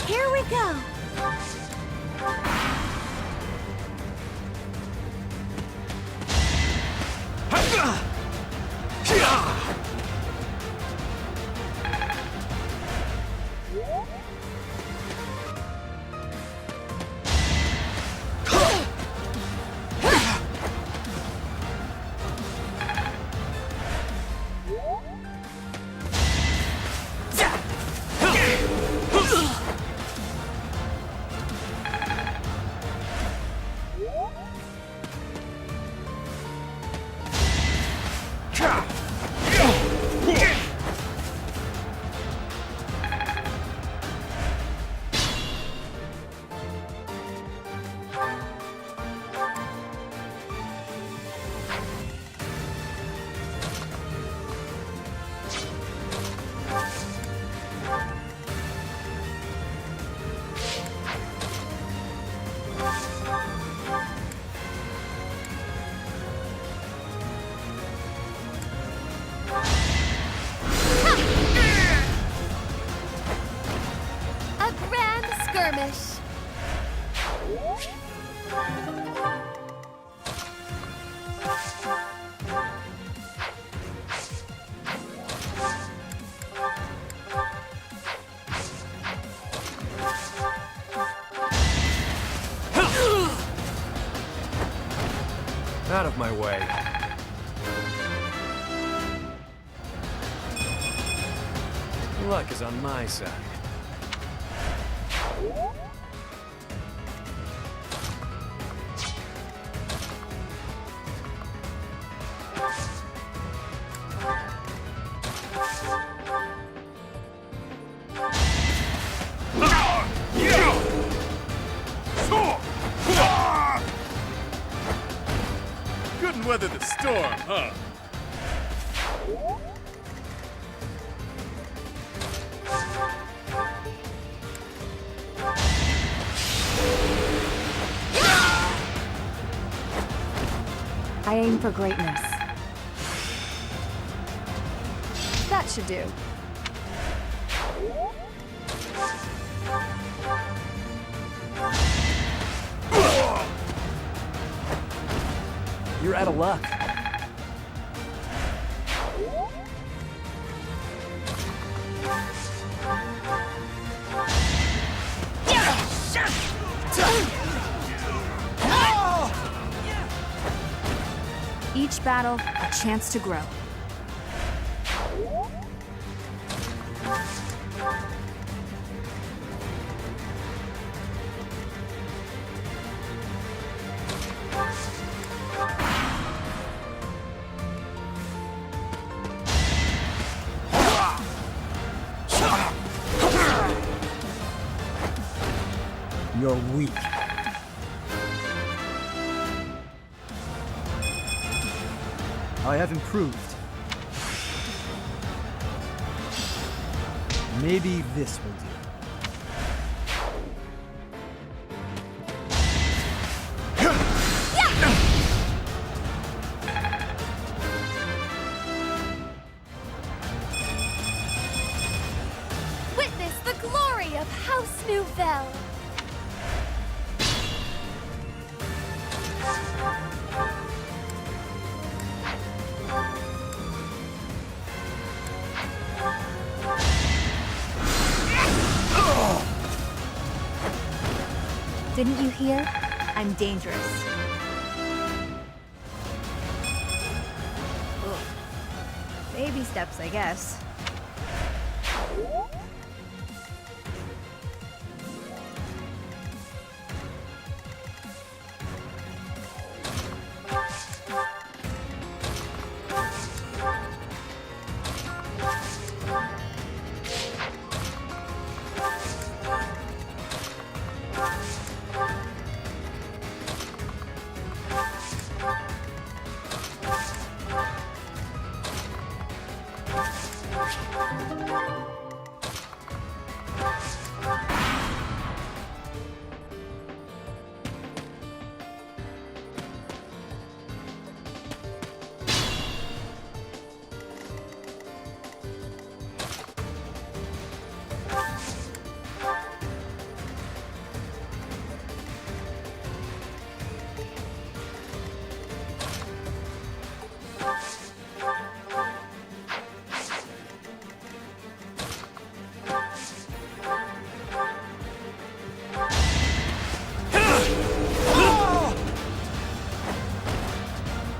Here we go.
skirmish.
Out of my way. Luck is on my side.
Couldn't weather the storm, huh?
I aim for greatness. That should do.
You're out of luck.
Each battle, a chance to grow.
You're weak. I have improved. Maybe this will do.
Witness the glory of House Nouvelle.
Didn't you hear? I'm dangerous. Ugh. Baby steps, I guess.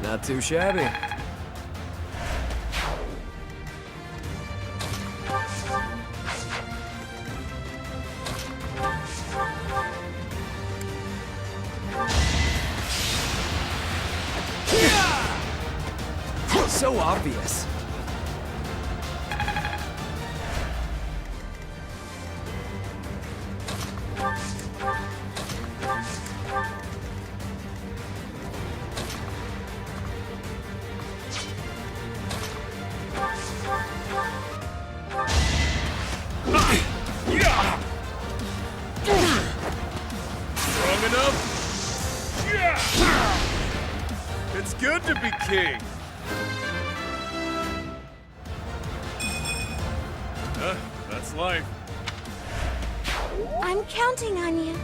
Not too shabby. So obvious.
Strong enough? Yeah! It's good to be king. That's life.
I'm counting on you.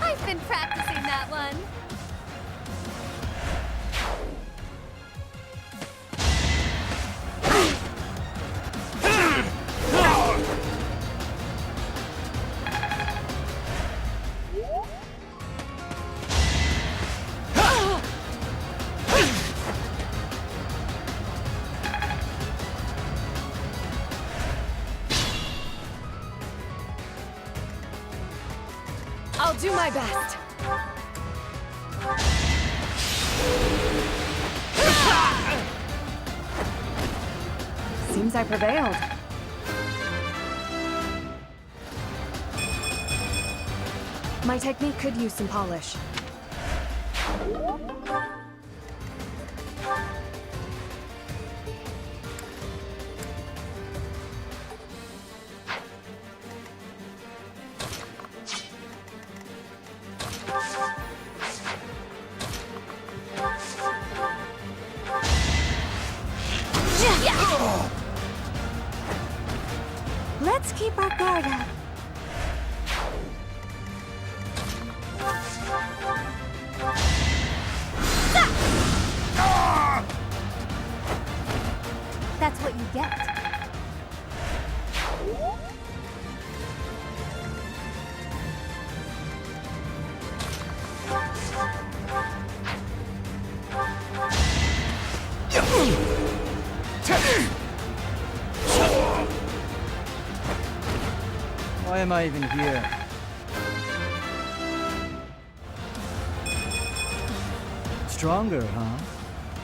I've been practicing that one.
I'll do my best. Seems I prevailed. My technique could use some polish.
Let's keep our guard up.
That's what you get.
Why am I even here? Stronger, huh?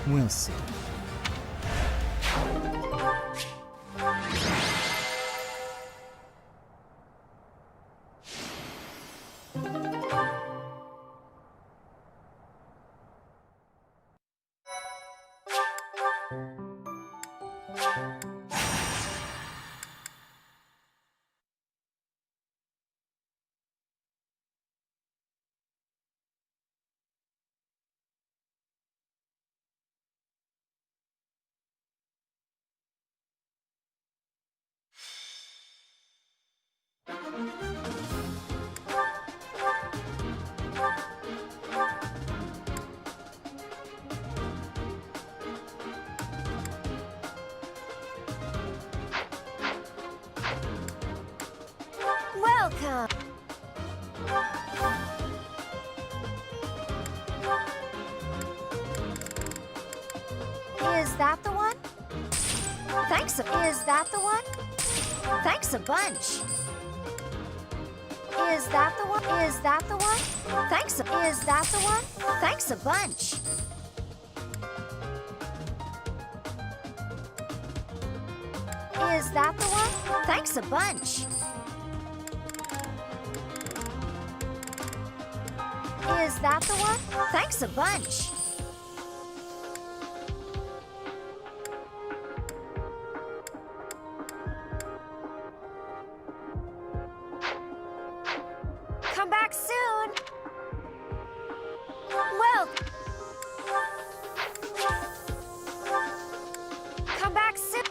We'll see.
Welcome! Is that the one? Thanks. Is that the one? Thanks a bunch. Is that the one? Is that the one? Thanks. Is that the one? Thanks a bunch. Is that the one? Thanks a bunch. Is that the one? Thanks a bunch. Come back soon. Well, come back soon.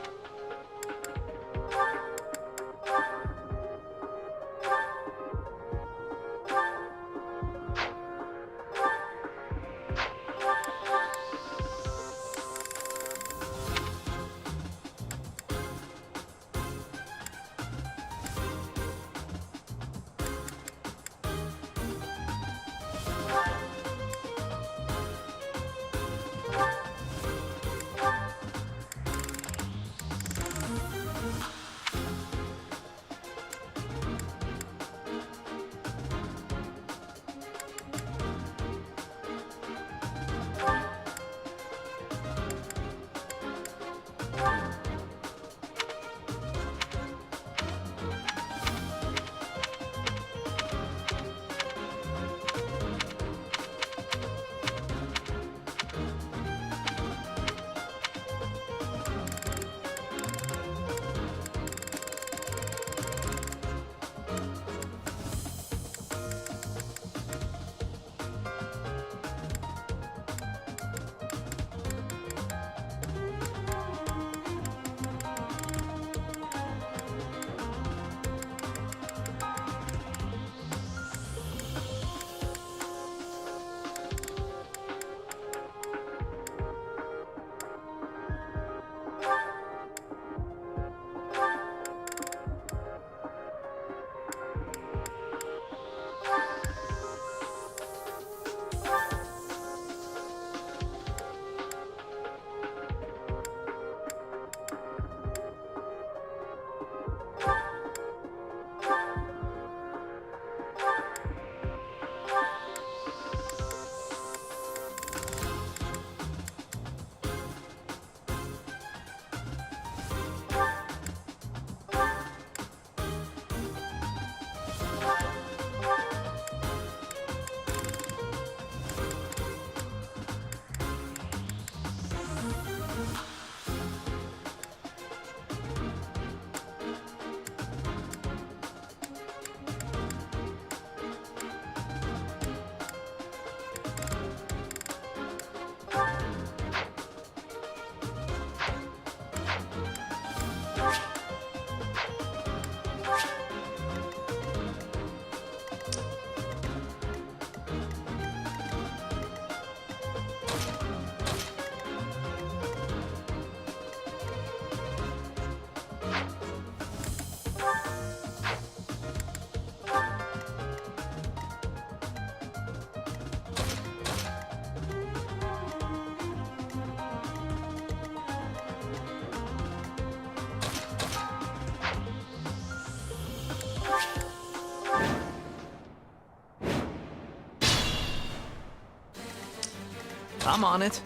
I'm on it.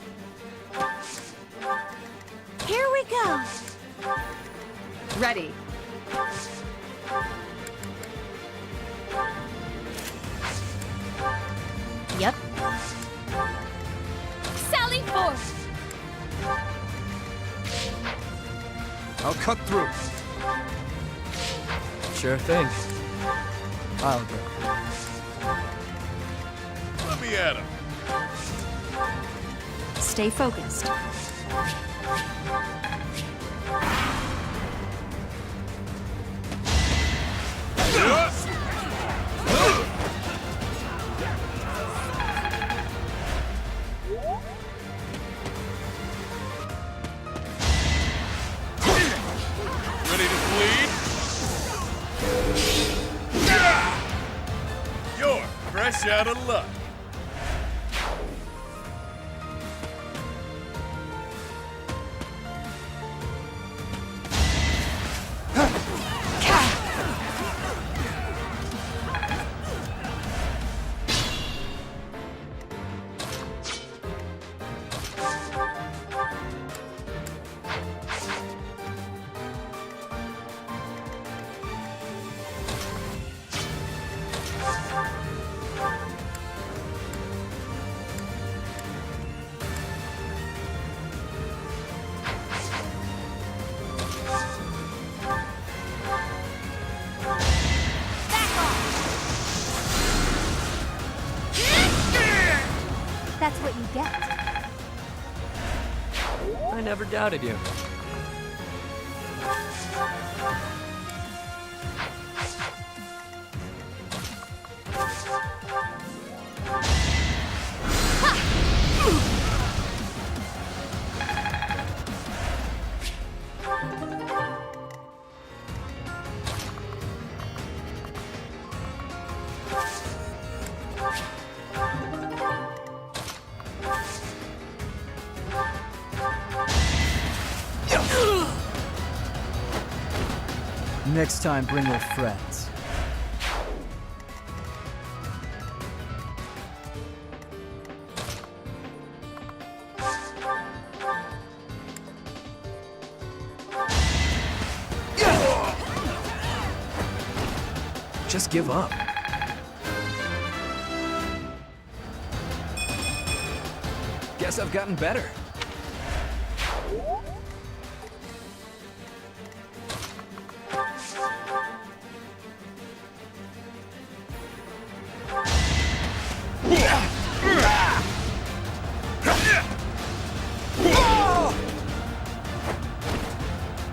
Here we go.
Ready.
Yep.
Sally forth!
I'll cut through.
Sure thing. I'll go.
Let me at him.
Stay focused.
Yes! Ready to bleed? You're fresh out of luck.
That's what you get.
I never doubted you.
Next time, bring your friends.
Just give up.
Guess I've gotten better.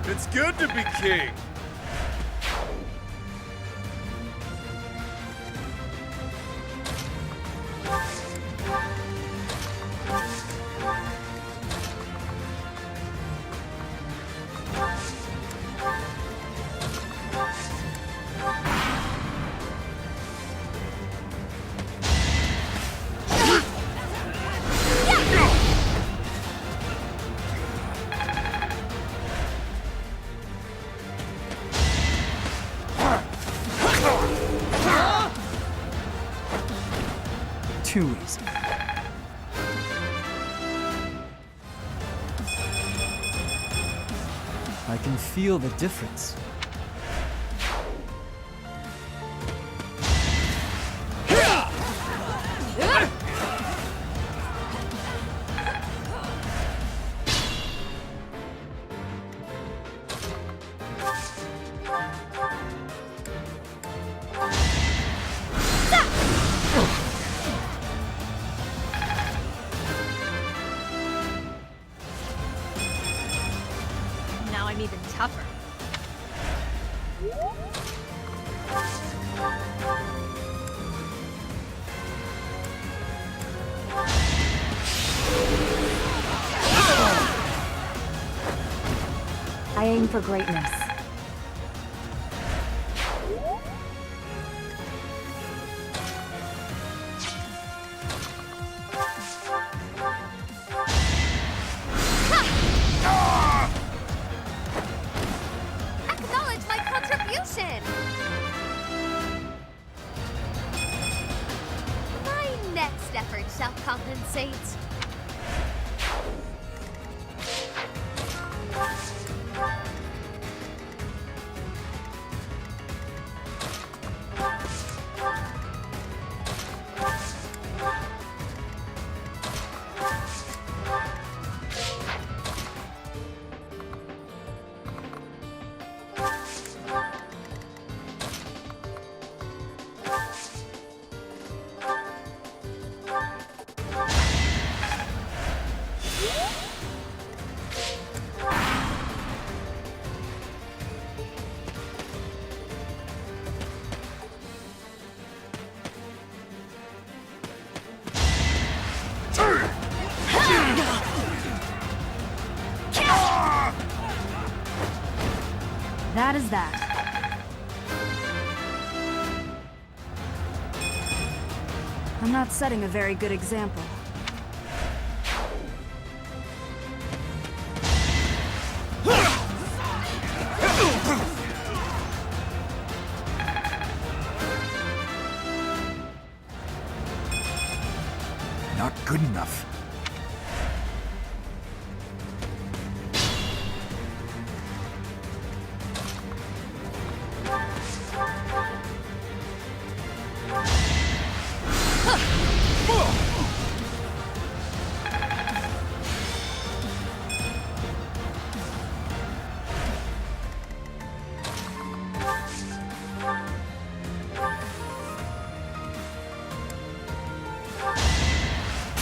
It's good to be king.
Too easy. I can feel the difference.
Now I'm even tougher.
I aim for greatness.
Acknowledge my contribution! My next effort shall compensate.
bad as that. I'm not setting a very good example.
Not good enough.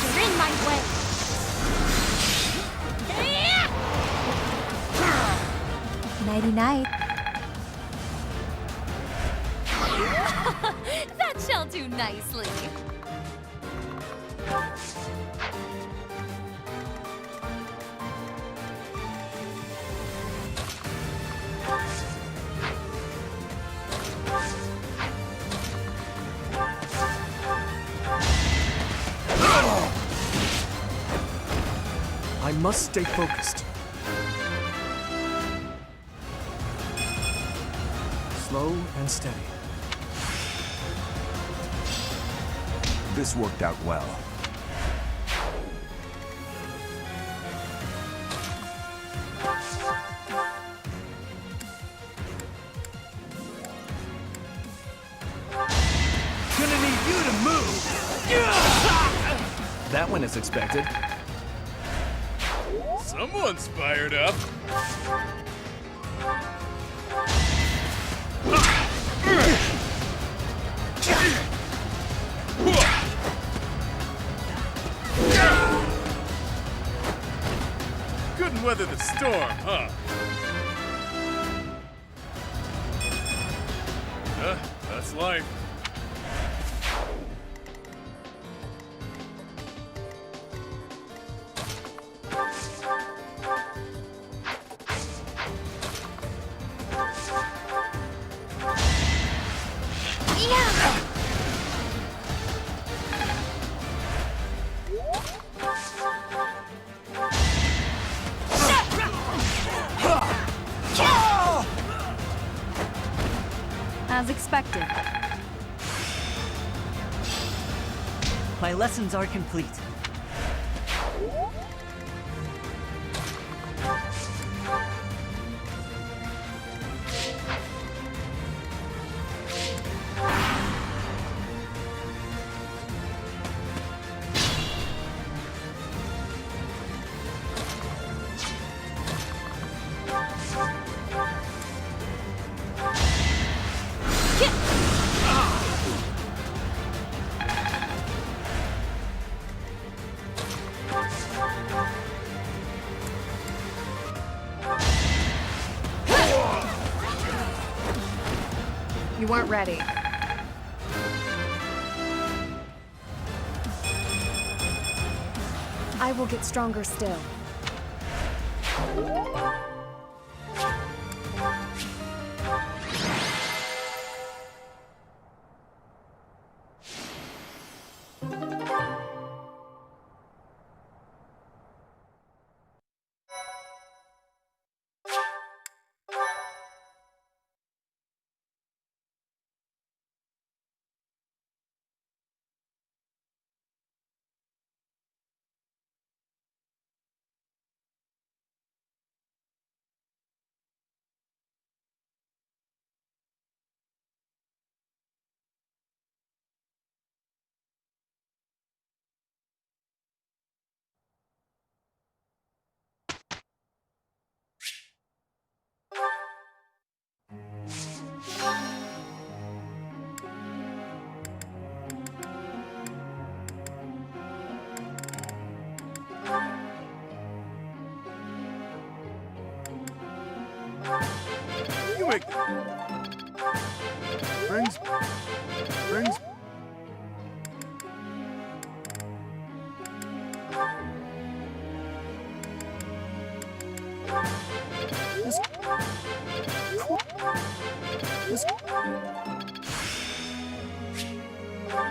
You're in my way.
Nighty-night.
That shall do nicely.
I must stay focused. Slow and steady.
This worked out well.
Gonna need you to move!
That went as expected.
Someone's fired up. Couldn't weather the storm, huh? That's life.
As expected.
My lessons are complete.
You weren't ready. I will get stronger still.
You make rings.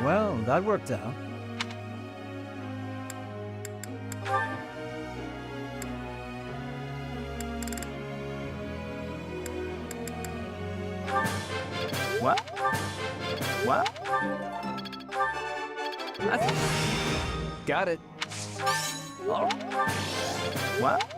Well, that worked out. What? What?
Got it.
Oh. What?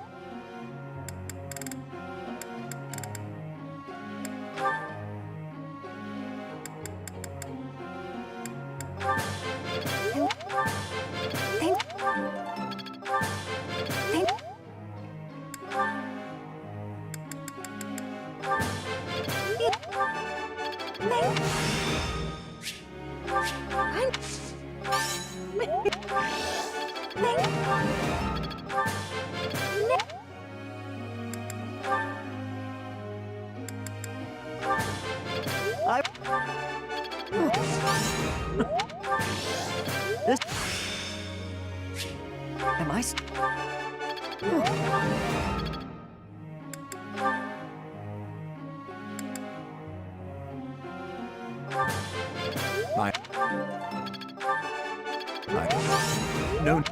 This... Am I...
No.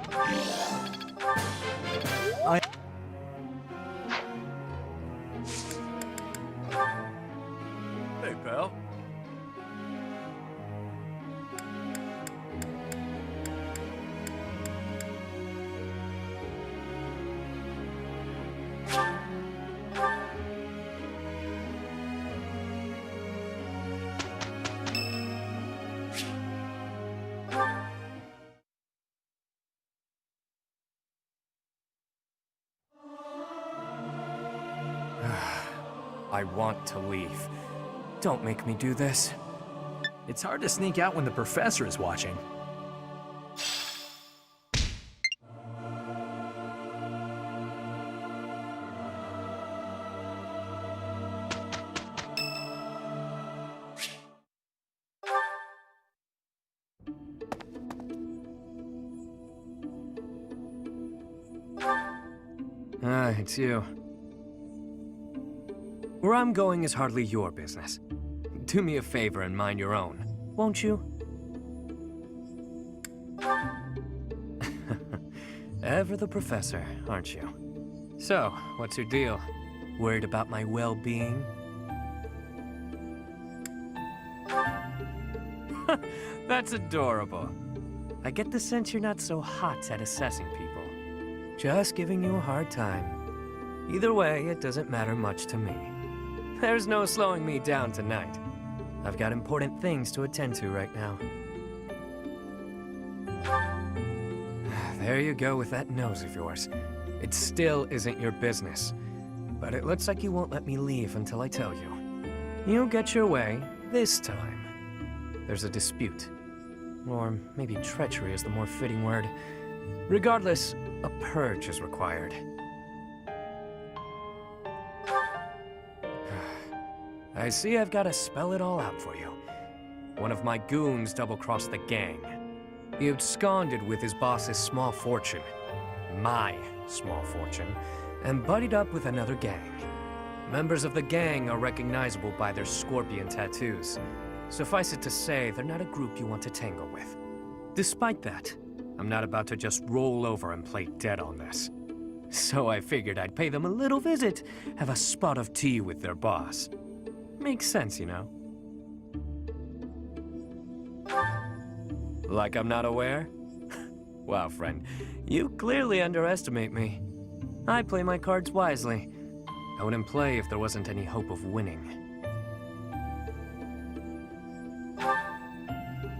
Hey, pal.
I want to leave. Don't make me do this.
It's hard to sneak out when the professor is watching.
It's you. Where I'm going is hardly your business. Do me a favor and mind your own, won't you? Ever the professor, aren't you? So, what's your deal? Worried about my well-being? That's adorable. I get the sense you're not so hot at assessing people. Just giving you a hard time. Either way, it doesn't matter much to me. There's no slowing me down tonight. I've got important things to attend to right now. There you go with that nose of yours. It still isn't your business. But it looks like you won't let me leave until I tell you. You'll get your way this time. There's a dispute. Or maybe treachery is the more fitting word. Regardless, a purge is required. I see I've got to spell it all out for you. One of my goons double-crossed the gang. He absconded with his boss's small fortune, my small fortune, and buddied up with another gang. Members of the gang are recognizable by their scorpion tattoos. Suffice it to say, they're not a group you want to tangle with. Despite that, I'm not about to just roll over and play dead on this. So I figured I'd pay them a little visit, have a spot of tea with their boss. Makes sense, you know? Like I'm not aware? Wow, friend, you clearly underestimate me. I play my cards wisely. I wouldn't play if there wasn't any hope of winning.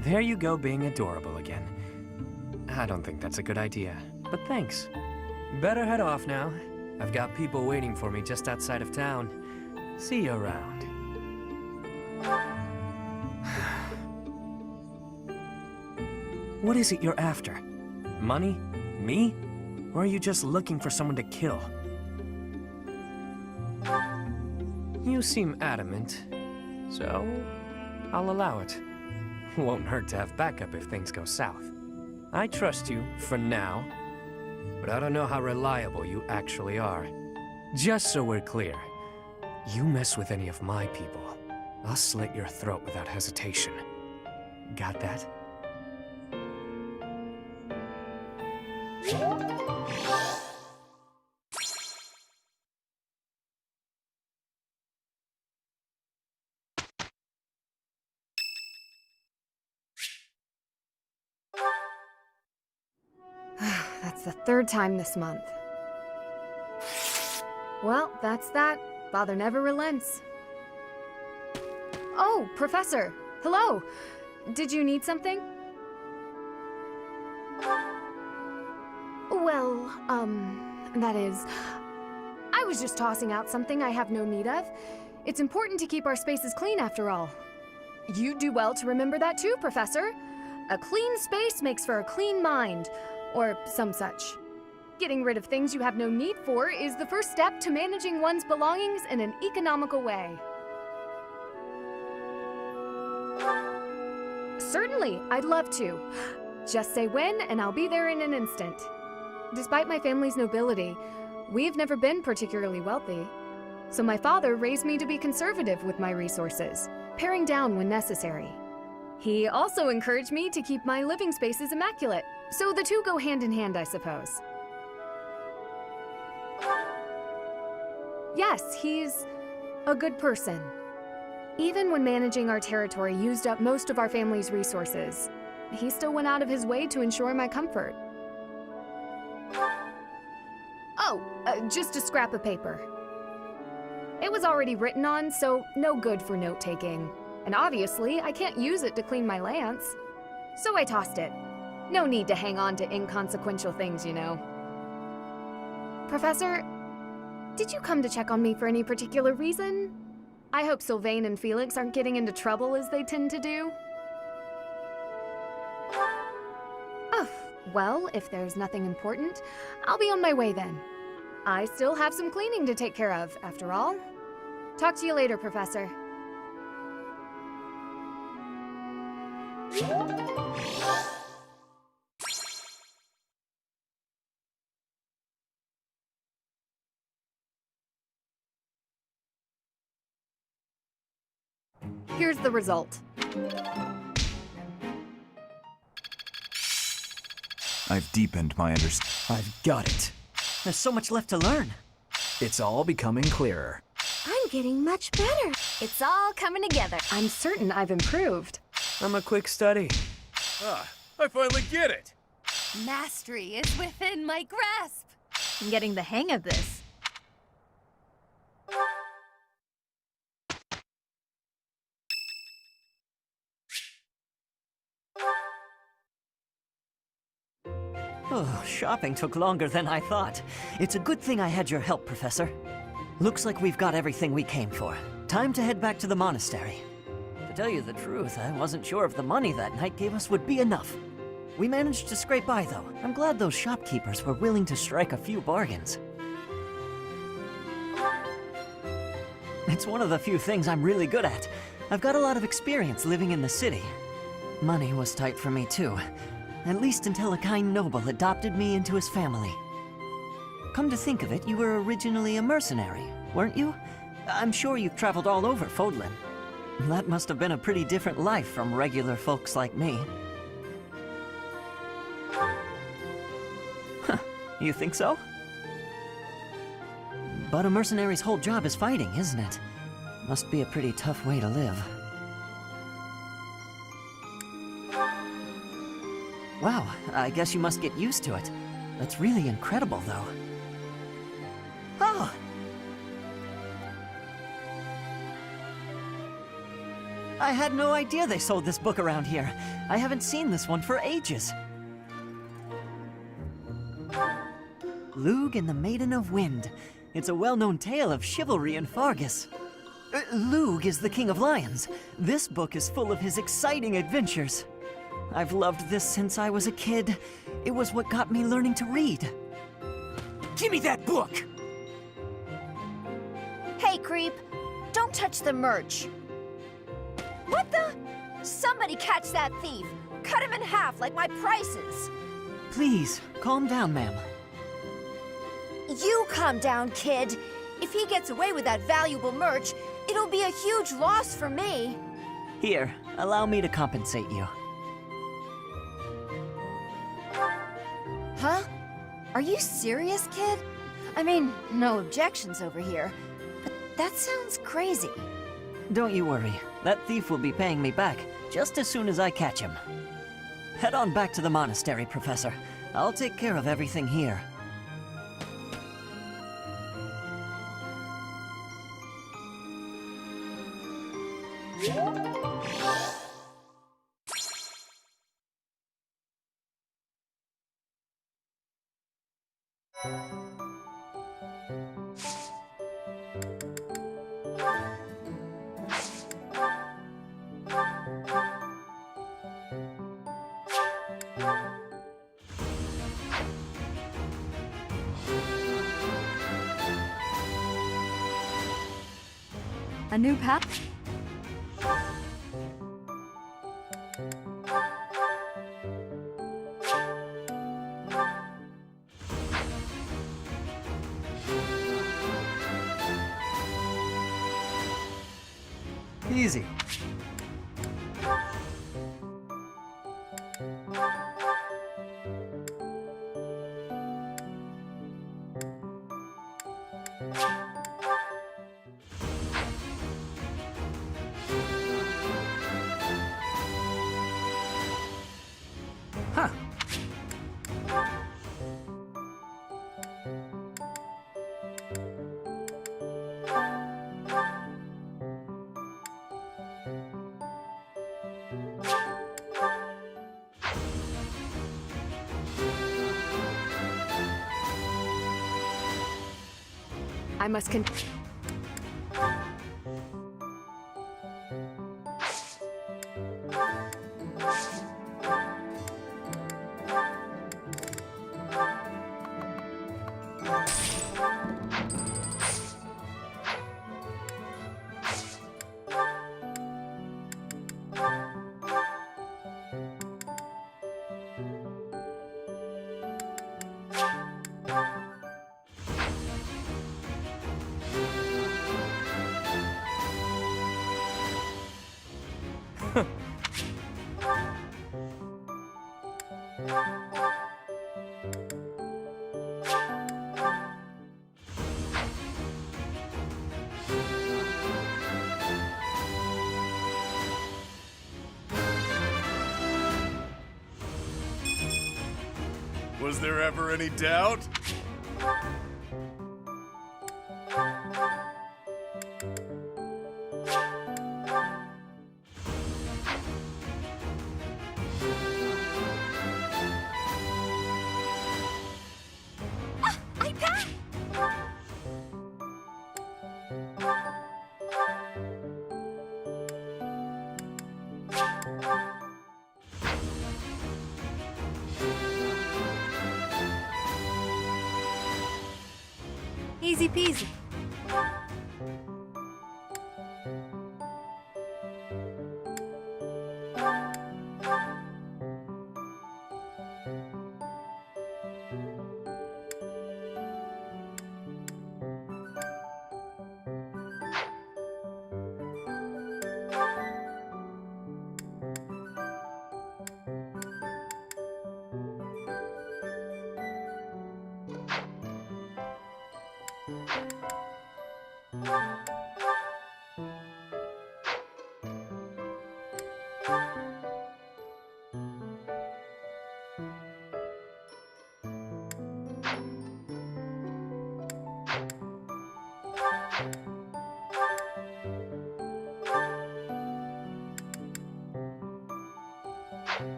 There you go, being adorable again. I don't think that's a good idea, but thanks. Better head off now. I've got people waiting for me just outside of town. See you around. What is it you're after? Money? Me? Or are you just looking for someone to kill? You seem adamant, so I'll allow it. Won't hurt to have backup if things go south. I trust you, for now, but I don't know how reliable you actually are. Just so we're clear, you mess with any of my people, I'll slit your throat without hesitation. Got that?
That's the third time this month. Well, that's that. Father never relents. Oh, Professor! Hello! Did you need something? Well, that is... I was just tossing out something I have no need of. It's important to keep our spaces clean after all. You'd do well to remember that too, Professor. A clean space makes for a clean mind, or some such. Getting rid of things you have no need for is the first step to managing one's belongings in an economical way. Certainly, I'd love to. Just say when, and I'll be there in an instant. Despite my family's nobility, we've never been particularly wealthy. So my father raised me to be conservative with my resources, paring down when necessary. He also encouraged me to keep my living spaces immaculate, so the two go hand in hand, I suppose. Yes, he's a good person. Even when managing our territory used up most of our family's resources, he still went out of his way to ensure my comfort. Oh, just a scrap of paper. It was already written on, so no good for note-taking. And obviously, I can't use it to clean my lance. So I tossed it. No need to hang on to inconsequential things, you know. Professor, did you come to check on me for any particular reason? I hope Sylvain and Felix aren't getting into trouble as they tend to do. Oh, well, if there's nothing important, I'll be on my way then. I still have some cleaning to take care of, after all. Talk to you later, Professor. Here's the result.
I've deepened my understanding.
I've got it. There's so much left to learn.
It's all becoming clearer.
I'm getting much better.
It's all coming together.
I'm certain I've improved.
I'm a quick study.
Ah, I finally get it!
Mastery is within my grasp.
I'm getting the hang of this.
Oh, shopping took longer than I thought. It's a good thing I had your help, Professor. Looks like we've got everything we came for. Time to head back to the monastery. To tell you the truth, I wasn't sure if the money that night gave us would be enough. We managed to scrape by, though. I'm glad those shopkeepers were willing to strike a few bargains. It's one of the few things I'm really good at. I've got a lot of experience living in the city. Money was tight for me, too. At least until a kind noble adopted me into his family. Come to think of it, you were originally a mercenary, weren't you? I'm sure you've traveled all over Fodlan. That must have been a pretty different life from regular folks like me. Huh, you think so? But a mercenary's whole job is fighting, isn't it? Must be a pretty tough way to live. Wow, I guess you must get used to it. That's really incredible, though. Oh! I had no idea they sold this book around here. I haven't seen this one for ages. Lug and the Maiden of Wind. It's a well-known tale of chivalry in Fargus. Lug is the King of Lions. This book is full of his exciting adventures. I've loved this since I was a kid. It was what got me learning to read.
Give me that book!
Hey, creep. Don't touch the merch. What the? Somebody catch that thief. Cut him in half like my prices.
Please, calm down, ma'am.
You calm down, kid. If he gets away with that valuable merch,
It'll be a huge loss for me.
Here, allow me to compensate you.
Huh? Are you serious, kid? I mean, no objections over here, but that sounds crazy.
Don't you worry. That thief will be paying me back just as soon as I catch him. Head on back to the monastery, Professor. I'll take care of everything here.
A new path?
Easy.
Huh.
I must con-
Was there ever any doubt?
I passed!
Easy peasy.